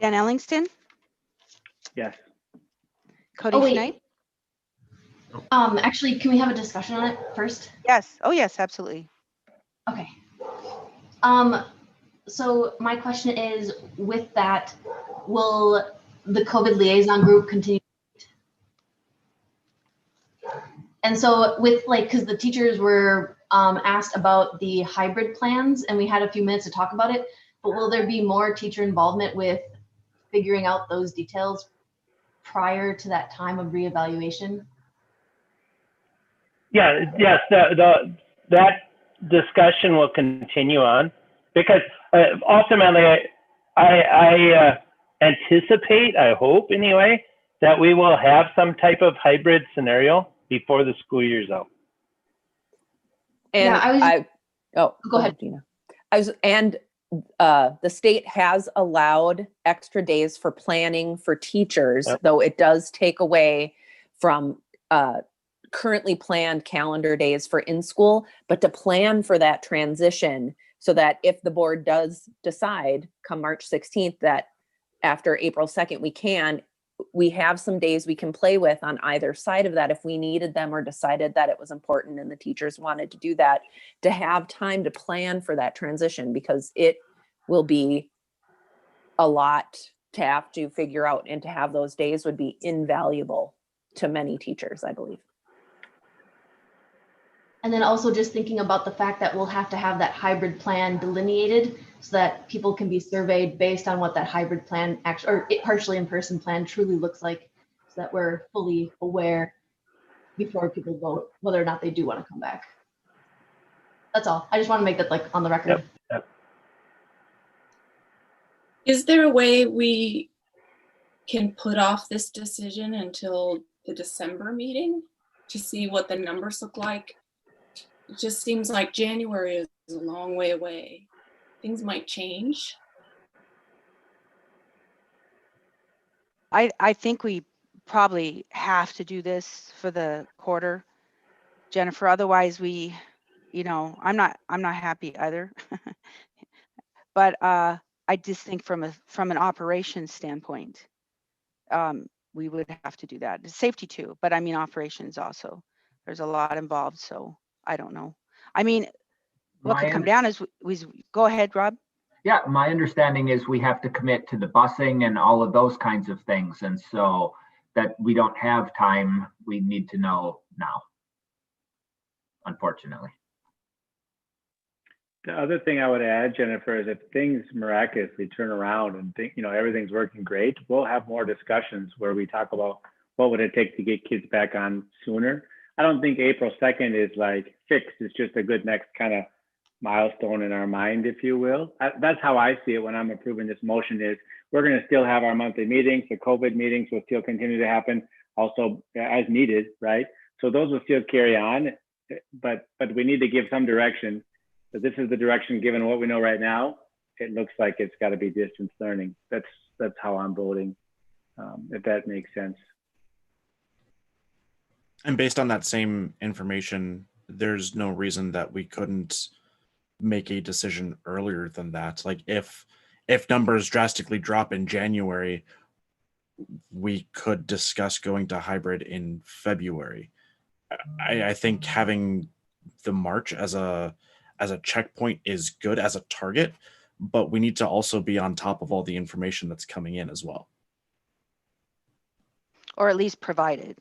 Dan Ellingston, Yes. Cody Oh, wait. Schneid? Actually, can we have a discussion on it first? Yes. Oh, yes, absolutely. Okay. So my question is, with that, will the COVID liaison group continue? And so with because the teachers were asked about the hybrid plans, and we had a few minutes to talk about it, but will there be more teacher involvement with figuring out those details prior to that time of reevaluation? Yeah, yes, that discussion will continue on because ultimately I anticipate, I hope anyway, that we will have some type of hybrid scenario before the school year's out. And yeah, go ahead, Gina. The state has allowed extra days for planning for teachers, Yep. though it does take away from currently planned calendar days for in-school, but to plan for that transition so that if the board does decide come March 16th that after April 2nd we can, we have some days we can play with on either side of that if we needed them or decided that it was important and the teachers wanted to do that, to have time to plan for that transition, because it will be a lot to have to figure out, and to have those days would be invaluable to many teachers, I believe. And then also just thinking about the fact that we'll have to have that hybrid plan delineated so that people can be surveyed based on what that hybrid plan actually, or partially in-person plan truly looks like, so that we're fully aware before people vote whether or not they do want to come back. That's all. I just want to make that like on the record. Yep. Is there a way we can put off this decision until the December meeting to see what the numbers look like? It just seems like January is a long way away. Things might change. I think we probably have to do this for the quarter, Jennifer. Otherwise we, I'm not happy either. But I just think from an operations standpoint, we would have to do that. Safety too, but I mean operations also. There's a lot involved, so I don't know. I mean, what could come down is we go ahead, Rob. Yeah, my understanding is we have to commit to the busing and all of those kinds of things. And so that we don't have time, we need to know now, unfortunately. The other thing I would add, Jennifer, is if things miraculously turn around and everything's working great, we'll have more discussions where we talk about what would it take to get kids back on sooner. I don't think April 2nd is like fixed. It's just a good next kind of milestone in our mind, if you will. That's how I see it when I'm approving this motion. Is we're going to still have our monthly meetings. The COVID meetings will still continue to happen also as needed, right? So those will still carry on, but we need to give some direction. But this is the direction, given what we know right now. It looks like it's got to be distance learning. That's how I'm voting, if that makes sense. And based on that same information, there's no reason that we couldn't make a decision earlier than that. Like if numbers drastically drop in January, we could discuss going to hybrid in February. I think having the March as a checkpoint is good as a target, but we need to also be on top of all the information that's coming in as well. Or at least provided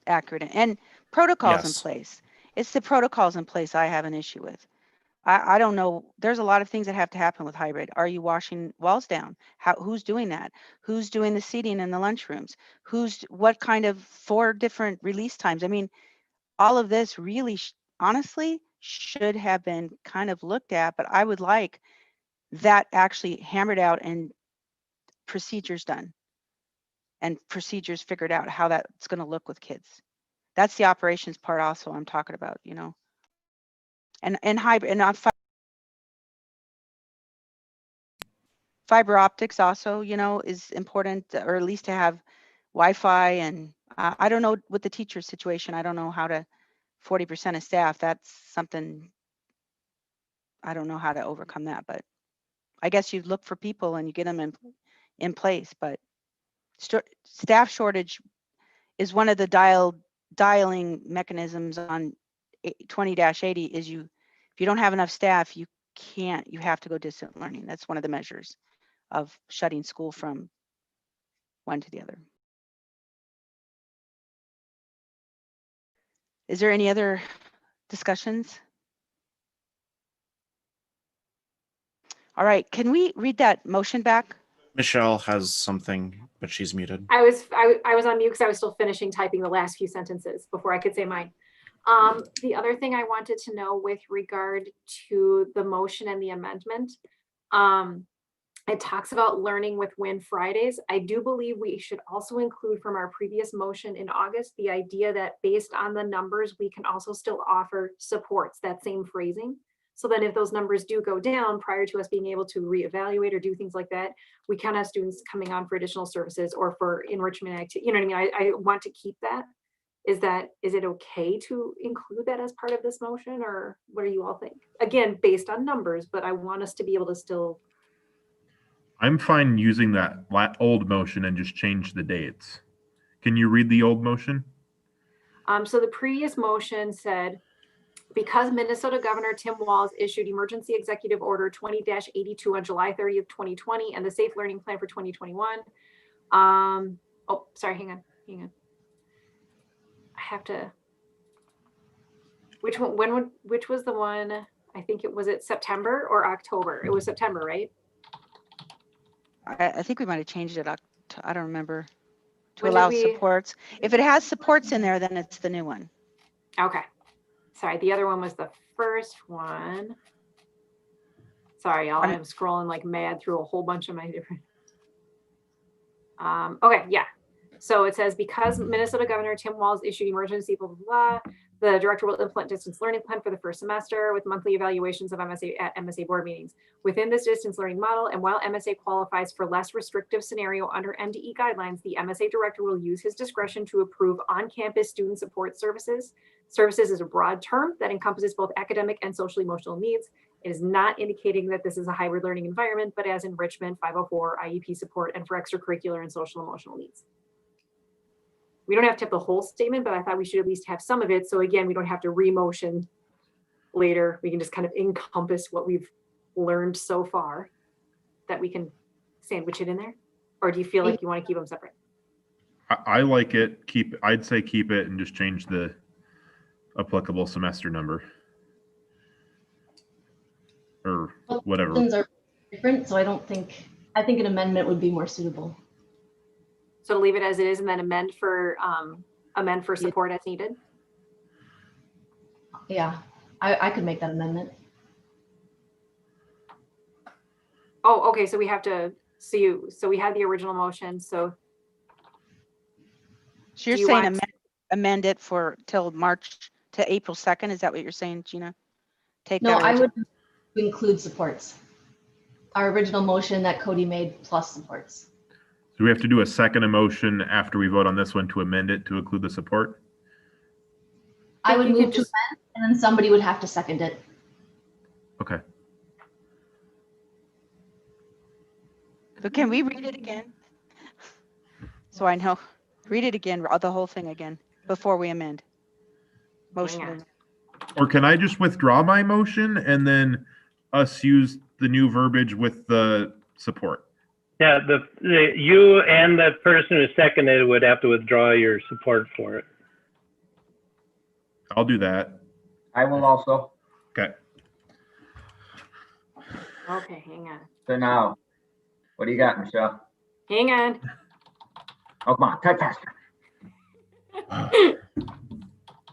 accurate and protocols in place. It's the protocols in place I have an issue with. I don't know. There's a lot of things that have to happen with hybrid. Are you washing walls down? Who's doing that? Who's doing the seating in the lunchrooms? What kind of 4 different release times? I mean, all of this really, honestly, should have been kind of looked at, but I would like that actually hammered out and procedures done and procedures figured out how that's going to look with kids. That's the operations part also I'm talking about, and hybrid and not fiber optics also, is important, or at least to have Wi-Fi. And I don't know with the teacher situation, I don't know how to 40% of staff. That's something I don't know how to overcome that, but I guess you look for people and you get them in place. But staff shortage is one of the dialing mechanisms on 20-80 is if you don't have enough staff, you have to go distant learning. That's one of the measures of shutting school from one to the other. Is there any other discussions? All right, can we read that motion back? Michelle has something, but she's muted. I was on mute because I was still finishing typing the last few sentences before I could say mine. The other thing I wanted to know with regard to the motion and the amendment, it talks about learning with Win Fridays. I do believe we should also include from our previous motion in August, the idea that based on the numbers, we can also still offer supports, that same phrasing. So then if those numbers do go down prior to us being able to reevaluate or do things like that, we can have students coming on for additional services or for enrichment activity. You know what I mean? I want to keep that. Is it okay to include that as part of this motion, or what do you all think? Again, based on numbers, but I want us to be able to still I'm fine using that old motion and just change the dates. Can you read the old motion? So the previous motion said, because Minnesota Governor Tim Walz issued Emergency Executive Order 20-82 on July 30th, 2020, and the Safe Learning Plan for 2021. Oh, sorry, hang on. I have to, which one, which was the one? I think it was September or October? It was September, right? I think we might have changed it. I don't remember. To When did allow we- supports. If it has supports in there, then it's the new one. Okay. Sorry, the other one was the first one. Sorry, y'all, I'm scrolling like mad through a whole bunch of my different. Okay, yeah. So it says, because Minnesota Governor Tim Walz issued emergency blah, blah, blah, the director will implement distance learning plan for the first semester with monthly evaluations of MSA at MSA board meetings. Within this distance learning model, and while MSA qualifies for less restrictive scenario under MDE guidelines, the MSA director will use his discretion to approve on-campus student support services. Services is a broad term that encompasses both academic and social emotional needs. It is not indicating that this is a hybrid learning environment, but as enrichment, 504, IEP support, and for extracurricular and social emotional needs. We don't have to have the whole statement, but I thought we should at least have some of it. So again, we don't have to re-motion later. We can just kind of encompass what we've learned so far, that we can sandwich it in there. Or do you feel like you want to keep them separate? I like it. I'd say keep it and just change the applicable semester number. Or whatever. Options are different, so I think an amendment would be more suitable. So to leave it as it is and then amend for support as needed? Yeah, I could make that amendment. Oh, okay, so we have to, so we had the original motion, so. So you're Do you saying want- amend it for till March to April 2nd? Is that what you're saying, Gina? Take No, that I would include supports. Our original motion that Cody made plus supports. So we have to do a second motion after we vote on this one to amend it to include the support? I would you move could to just- amend, and then somebody would have to second it. Okay. But can we read it again? So I know. Read it again, the whole thing again, before we amend. Motion. Hang on. Or can I just withdraw my motion and then us use the new verbiage with the support? Yeah, you and the person who seconded it would have to withdraw your support for it. I'll do that. I will also. Okay. Okay, hang on. So now, what do you got, Michelle? Hang on. Oh, come on, type faster.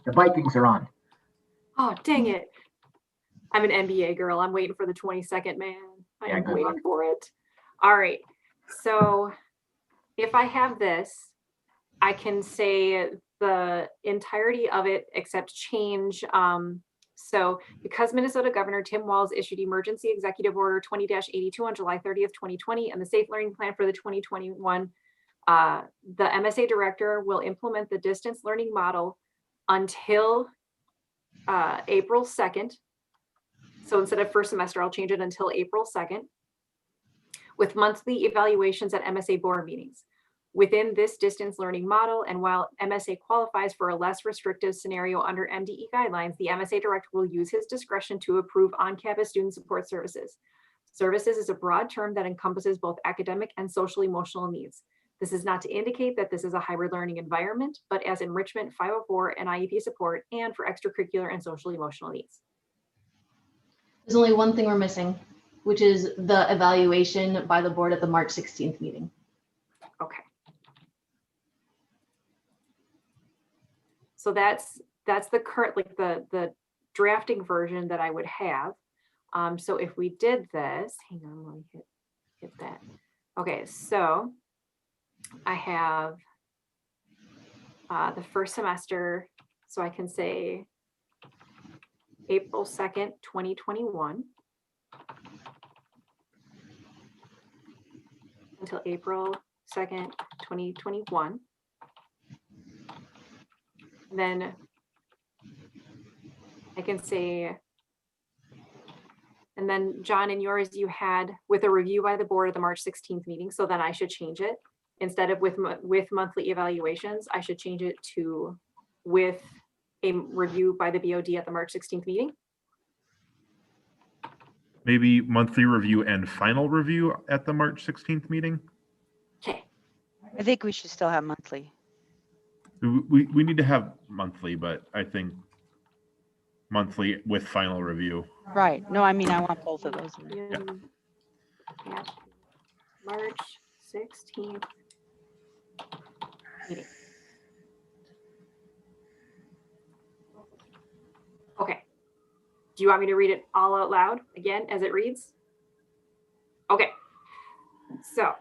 The Vikings are on. Oh, dang it. I'm an NBA girl. I'm waiting for the 22nd, man. Yeah, I'm good waiting luck. for it. All right. So if I have this, I can say the entirety of it except change. So because Minnesota Governor Tim Walz issued Emergency Executive Order 20-82 on July 30th, 2020, and the Safe Learning Plan for the 2021, the MSA director will implement the distance learning model until April 2nd. So instead of first semester, I'll change it until April 2nd, with monthly evaluations at MSA board meetings. Within this distance learning model, and while MSA qualifies for a less restrictive scenario under MDE guidelines, the MSA director will use his discretion to approve on-campus student support services. Services is a broad term that encompasses both academic and social emotional needs. This is not to indicate that this is a hybrid learning environment, but as enrichment, 504, and IEP support, and for extracurricular and social emotional needs. There's only one thing we're missing, which is the evaluation by the board at the March 16th meeting. Okay. So that's the current, like the drafting version that I would have. So if we did this, hang on, let me hit that. Okay, so I have the first semester, so I can say April 2nd, 2021 until April 2nd, 2021. Then I can say And then John, in yours, you had with a review by the board at the March 16th meeting. So then I should change it. Instead of with monthly evaluations, I should change it to with a review by the BOD at the March 16th meeting. Maybe monthly review and final review at the March 16th meeting. Okay. I think we should still have monthly. We need to have monthly, but I think monthly with final review. Right. No, I mean, I want both of those. Yeah. March 16th meeting. Okay. Do you want me to read it all out loud again as it reads? Okay. So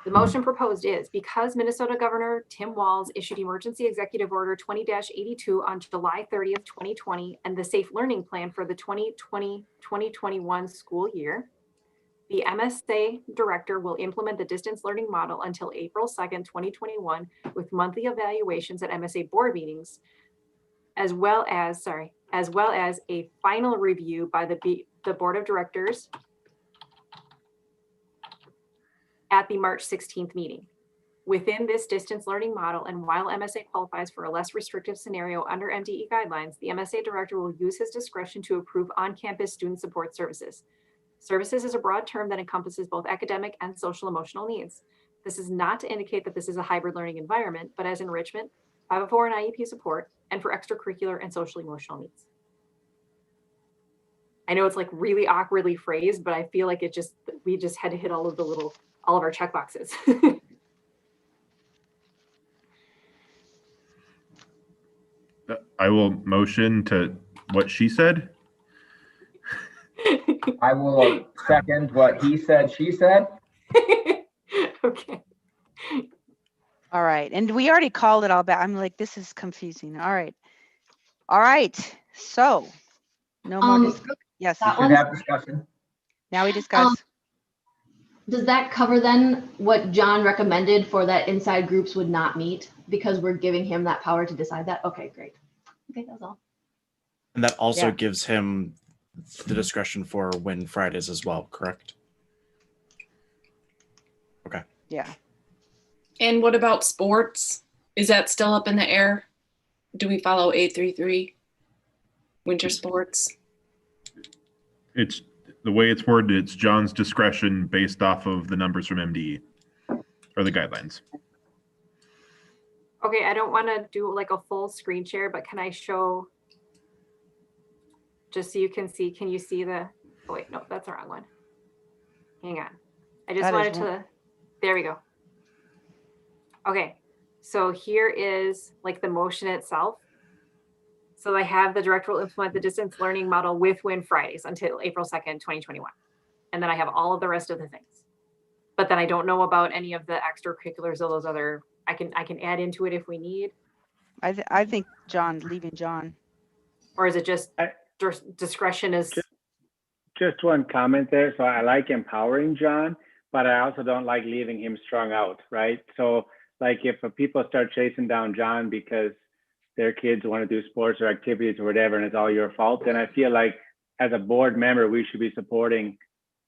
the motion proposed is because Minnesota Governor Tim Walz issued Emergency Executive Order 20-82 on July 30th, 2020, and the Safe Learning Plan for the 2020-2021 school year, the MSA director will implement the distance learning model until April 2nd, 2021, with monthly evaluations at MSA board meetings, as well as a final review by the board of directors at the March 16th meeting. Within this distance learning model, and while MSA qualifies for a less restrictive scenario under MDE guidelines, the MSA director will use his discretion to approve on-campus student support services. Services is a broad term that encompasses both academic and social emotional needs. This is not to indicate that this is a hybrid learning environment, but as enrichment, 504 and IEP support, and for extracurricular and social emotional needs. I know it's like really awkwardly phrased, but I feel like we just had to hit all of our check boxes. I will motion to what she said. I will second what he said, she said. Okay. All right. And we already called it all back. I'm like, this is confusing. All right. All right. So no more discussion. Yes. That We should one's- have discussion. Now we discuss. Does that cover then what John recommended for that inside groups would not meet because we're giving him that power to decide that? Okay, great. Okay, that's all. And that also Yeah. gives him the discretion for when Fridays as well, correct? Okay. Yeah. And what about sports? Is that still up in the air? Do we follow 833? Winter sports? It's the way it's worded. It's John's discretion based off of the numbers from MDE or the guidelines. Okay, I don't want to do like a full screen share, but can I show just so you can see, can you see the, oh wait, no, that's the wrong one. Hang on. I just That wanted is to, there we go. Okay, so here is like the motion itself. So I have the director will implement the distance learning model with Win Fridays until April 2nd, 2021. And then I have all of the rest of the things. But then I don't know about any of the extracurriculars or those other, I can add into it if we need. I think leaving John. Or is it just discretion is? Just one comment there. So I like empowering John, but I also don't like leaving him strung out, right? So like if people start chasing down John because their kids want to do sports or activities or whatever, and it's all your fault, then I feel like as a board member, we should be supporting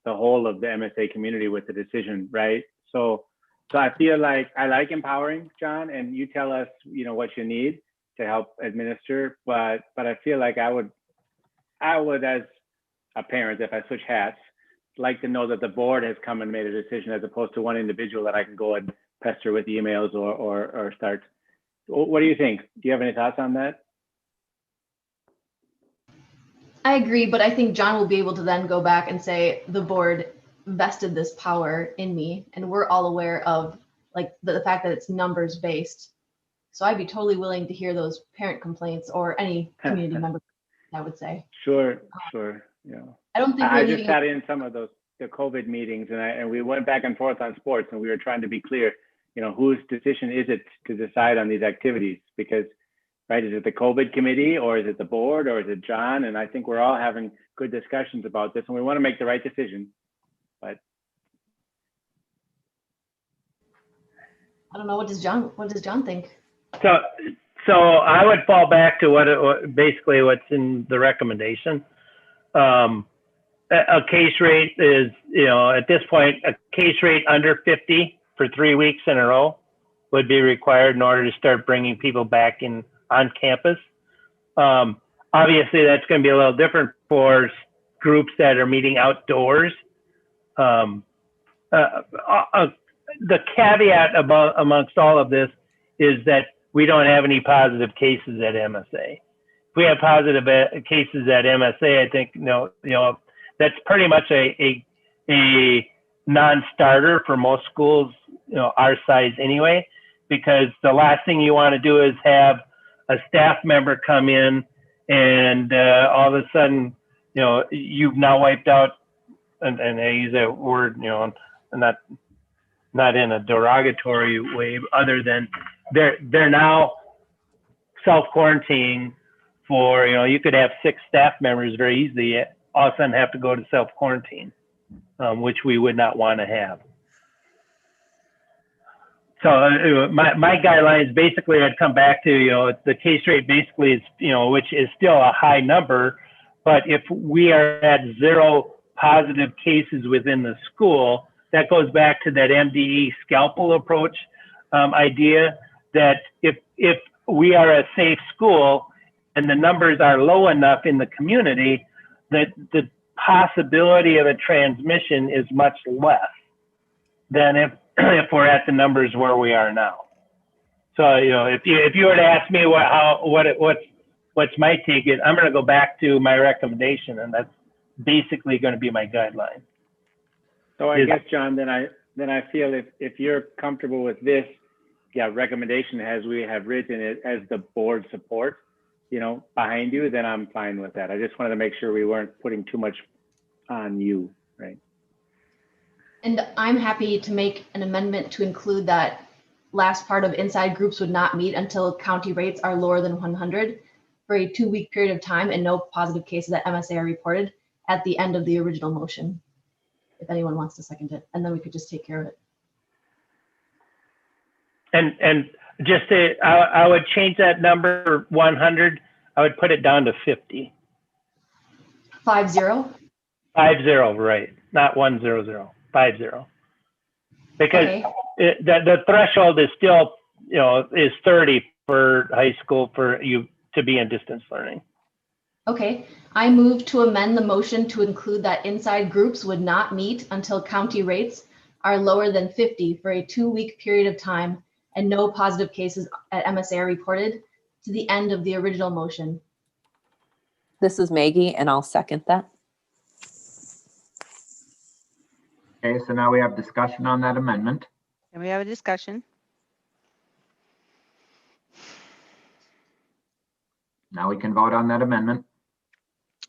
the whole of the MSA community with the decision, right? So I feel like I like empowering John, and you tell us, what you need to help administer, but I feel like I would as a parent, if I switch hats, like to know that the board has come and made a decision as opposed to one individual that I can go and pester with emails or start. What do you think? Do you have any thoughts on that? I agree, but I think John will be able to then go back and say the board vested this power in me, and we're all aware of like the fact that it's numbers based. So I'd be totally willing to hear those parent complaints or any community member, I would say. Sure. Yeah. I don't think I we're just leaving sat in some of the COVID meetings, and we went back and forth on sports, and we were trying to be clear, whose decision is it to decide on these activities? Because, right, is it the COVID committee, or is it the board, or is it John? And I think we're all having good discussions about this, and we want to make the right decision. But I don't know. What does John think? So I would fall back to basically what's in the recommendation. a case rate is, at this point, a case rate under 50 for 3 weeks in a row would be required in order to start bringing people back in on campus. Obviously, that's going to be a little different for groups that are meeting outdoors. The caveat amongst all of this is that we don't have any positive cases at MSA. If we have positive cases at MSA, I think that's pretty much a non-starter for most schools, our size anyway, because the last thing you want to do is have a staff member come in and all of a sudden, you've now wiped out, and I use that word, not in a derogatory way, other than they're now self-quarantining for, you could have 6 staff members very easily all of a sudden have to go to self-quarantine, which we would not want to have. So my guidelines basically, I'd come back to, the case rate basically is, which is still a high number, but if we are at 0 positive cases within the school, that goes back to that MDE scalpel approach idea, that if we are a safe school and the numbers are low enough in the community, that the possibility of a transmission is much less than if we're at the numbers where we are now. So, if you were to ask me what's my take, I'm going to go back to my recommendation, and that's basically going to be my guideline. So I guess, John, then I feel if you're comfortable with this, recommendation as we have written it as the board support, behind you, then I'm fine with that. I just wanted to make sure we weren't putting too much on you, right? And I'm happy to make an amendment to include that last part of inside groups would not meet until county rates are lower than 100 for a 2-week period of time and no positive cases at MSA are reported at the end of the original motion. If anyone wants to second it, and then we could just take care of it. And just to, I would change that number 100. I would put it down to 50. 50? 50, right? Not 100. 50. Because Okay. The threshold is still, is 30 for high school for you to be in distance learning. Okay, I move to amend the motion to include that inside groups would not meet until county rates are lower than 50 for a 2-week period of time and no positive cases at MSA are reported to the end of the original motion. This is Maggie, and I'll second that. Okay, so now we have discussion on that amendment. And we have a discussion. Now we can vote on that amendment.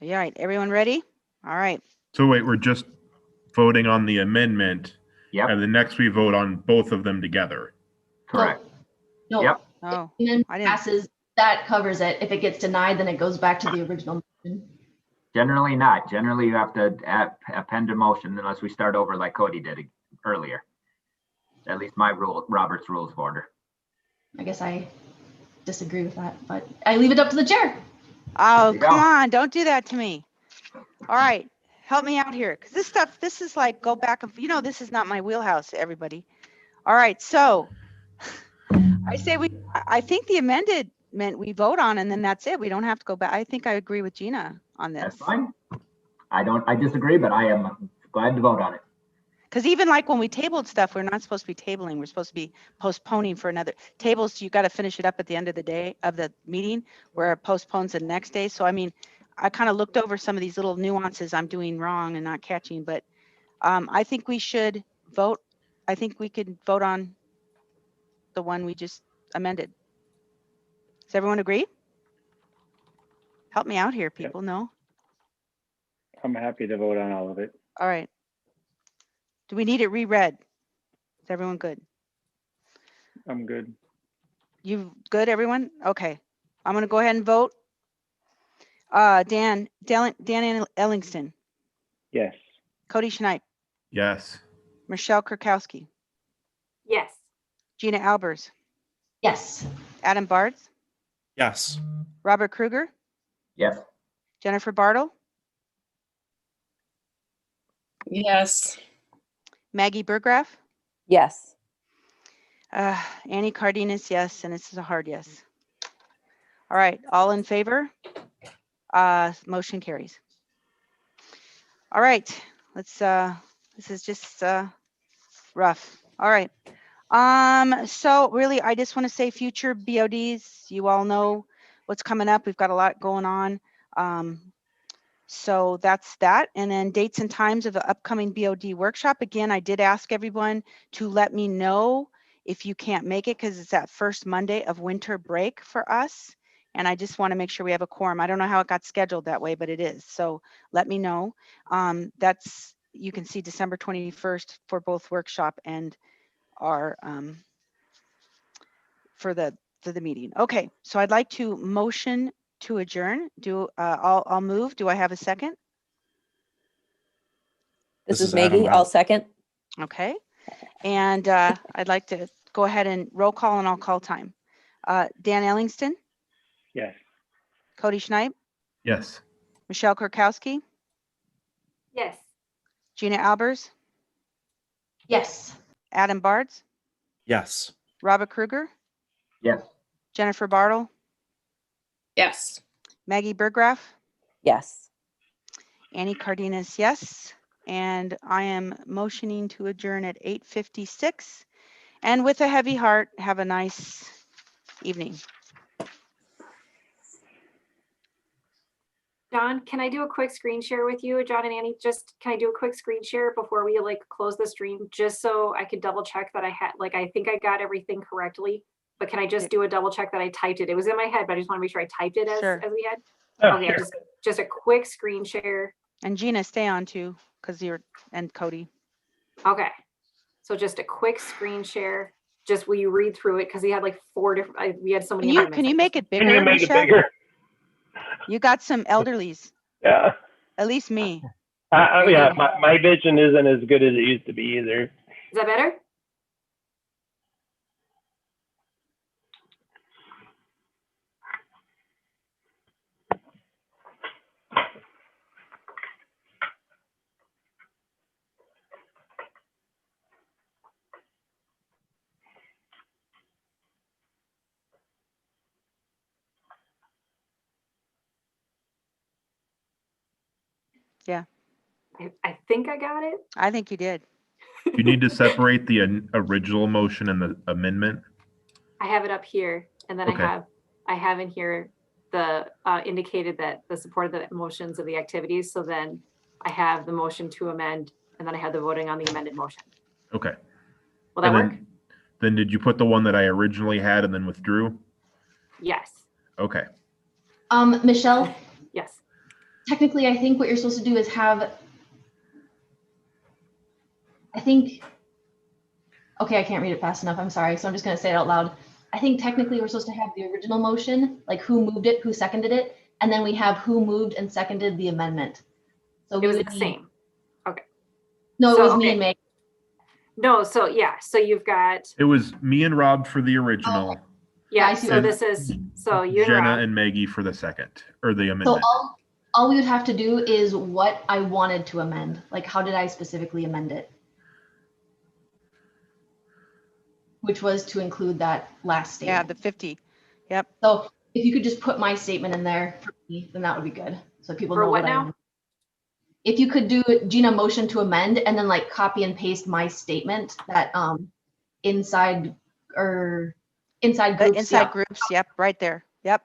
All right, everyone ready? All right. So wait, we're just voting on the amendment. Yep. And then next we vote on both of them together. Correct. No, Yep. Oh, and then I didn't- passes, that covers it. If it gets denied, then it goes back to the original motion. Generally not. Generally, you have to append a motion unless we start over like Cody did earlier. At least my rule, Robert's Rules of Order. I guess I disagree with that, but I leave it up to the chair. Oh, you go. come on, don't do that to me. All right, help me out here, because this is like go back and, this is not my wheelhouse, everybody. All right, so I think the amended meant we vote on and then that's it. We don't have to go back. I think I agree with Gina on this. That's fine. I disagree, but I am glad to vote on it. Because even like when we tabled stuff, we're not supposed to be tabling. We're supposed to be postponing for another tables. You got to finish it up at the end of the day of the meeting where it postpones the next day. So, I mean, I kind of looked over some of these little nuances I'm doing wrong and not catching, but I think we should vote. I think we could vote on the one we just amended. Does everyone agree? Help me out here, people. No? I'm happy to vote on all of it. All right. Do we need it reread? Is everyone good? I'm good. You good, everyone? Okay. I'm going to go ahead and vote. Dan Ellingston, Yes. Cody Schneip, Yes. Michelle Kurkowski, Yes. Gina Albers, Yes. Adam Bartz, Yes. Robert Kruger, Yes. Jennifer Bartle, Yes. Maggie Burgraff, Yes. Annie Cardenas, yes, and this is a hard yes. All right, all in favor? Motion carries. All right, let's, this is just rough. All right. So really, I just want to say future BODs, you all know what's coming up. We've got a lot going on. So that's that. And then dates and times of the upcoming BOD workshop. Again, I did ask everyone to let me know if you can't make it, because it's that first Monday of winter break for us. And I just want to make sure we have a quorum. I don't know how it got scheduled that way, but it is. So let me know. That's, you can see December 21st for both workshop and our for the meeting. Okay, so I'd like to motion to adjourn. I'll move. Do I have a second? This is Maggie. I'll second. Okay, and I'd like to go ahead and roll call, and I'll call time. Dan Ellingston, Yes. Cody Schneip, Yes. Michelle Kurkowski, Yes. Gina Albers, Yes. Adam Bards, Yes. Robert Kruger, Yes. Jennifer Bartle, Yes. Maggie Burgraff, Yes. Annie Cardenas, yes. And I am motioning to adjourn at 8:56. And with a heavy heart, have a nice evening. John, can I do a quick screen share with you, John and Annie? Just, can I do a quick screen share before we like close the stream, just so I could double check that I had, like, I think I got everything correctly, but can I just do a double check that I typed it? It was in my head, but I just want to make sure I typed it as we had. Oh, Okay, sure. just a quick screen share. And Gina, stay on too, because and Cody. Okay, so just a quick screen share. Just will you read through it? Because we had like 4 different, we had so many. Can you make it bigger? Can you make Michelle? it bigger? You got some elderlies, Yeah. at least me. Yeah, my vision isn't as good as it used to be either. Is that better? Yeah. I think I got it. I think you did. You need to separate the original motion and the amendment. I have it up here, and then Okay. I have in here the indicated that the support of the motions of the activities. So then I have the motion to amend, and then I have the voting on the amended motion. Okay. Will that And work? Then did you put the one that I originally had and then withdrew? Yes. Okay. Michelle, Yes. technically, I think what you're supposed to do is have, okay, I can't read it fast enough. I'm sorry. So I'm just going to say it out loud. I think technically we're supposed to have the original motion, like who moved it, who seconded it, and then we have who moved and seconded the amendment. So It was the same. Okay. No, it So, was me okay. and Meg. No, so yeah, so you've got, It was me and Rob for the original, yeah, I see so what- this is, so you and Jenna Rob, and Maggie for the second, or the So amendment. all we would have to do is what I wanted to amend. Like, how did I specifically amend it? Which was to include that last Yeah, statement. the 50. Yep. So if you could just put my statement in there for me, then that would be good. So people For know what what I now? amended. If you could do Gina motion to amend and then like copy and paste my statement that inside groups. Inside Yeah. groups. Yep. Right there. Yep.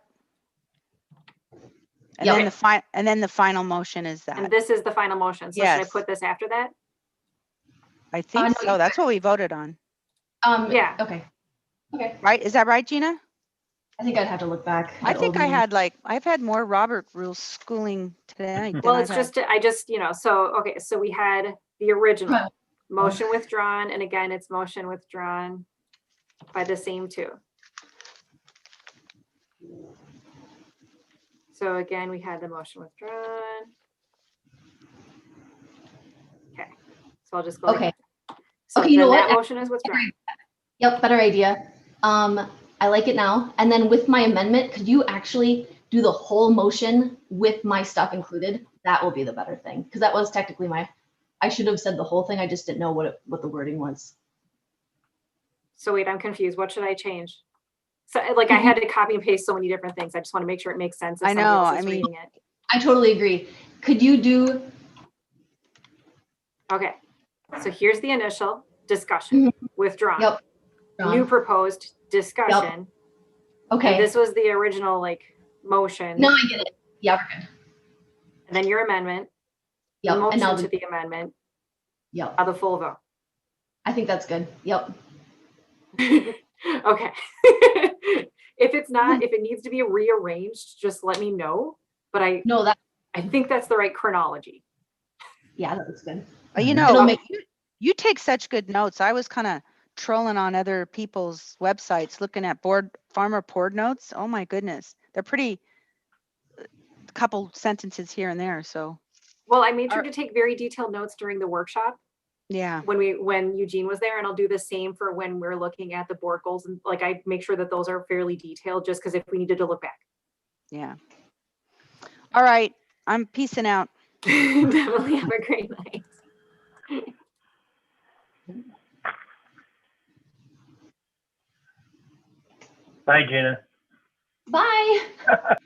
And Yep. then the final motion is and that. this is the final motion. So should I Yes. put this after that? I think no, so. you- That's what we voted on. Yeah. Okay. Okay. Right? Is that right, Gina? I think I'd have to look back. I at think old I meetings. had I've had more Robert rules schooling today. than Well, I've it's had- just, I just, so, okay, so we had the original Right. motion withdrawn, and again, it's motion withdrawn by the same two. So again, we had the motion withdrawn. Okay, so I'll just go. Okay. So Okay, you know then what? that motion is withdrawn. Yep, better idea. I like it now. And then with my amendment, could you actually do the whole motion with my stuff included? That will be the better thing, because that was technically my I should have said the whole thing. I just didn't know what the wording was. So wait, I'm confused. What should I change? So like I had to copy and paste so many different things. I just want to make sure it makes sense. If I somebody know, else I is mean- reading it. I totally agree. Could you do, Okay, so here's the initial discussion, withdrawn. yep. New proposed discussion. And Okay. this was the original like motion. No, I get it. Yeah, we're good. And then your amendment. the Yep. And Motion now to the, the amendment, yep. now the full vote. I think that's good. Yep. Okay. If it's not, if it needs to be rearranged, just let me know. But I think that's the right chronology. Yeah, that was good. You It'll know, make- you take such good notes. I was kind of trolling on other people's websites, looking at farmer board notes. Oh my goodness, they're pretty. Couple sentences here and there. So Well, I made sure to take very detailed notes during the workshop yeah, when Eugene was there, and I'll do the same for when we're looking at the board goals, and like I make sure that those are fairly detailed, just because if we needed to look back. yeah. All right, I'm peacing out. Definitely have a great night. Bye, Gina. Bye.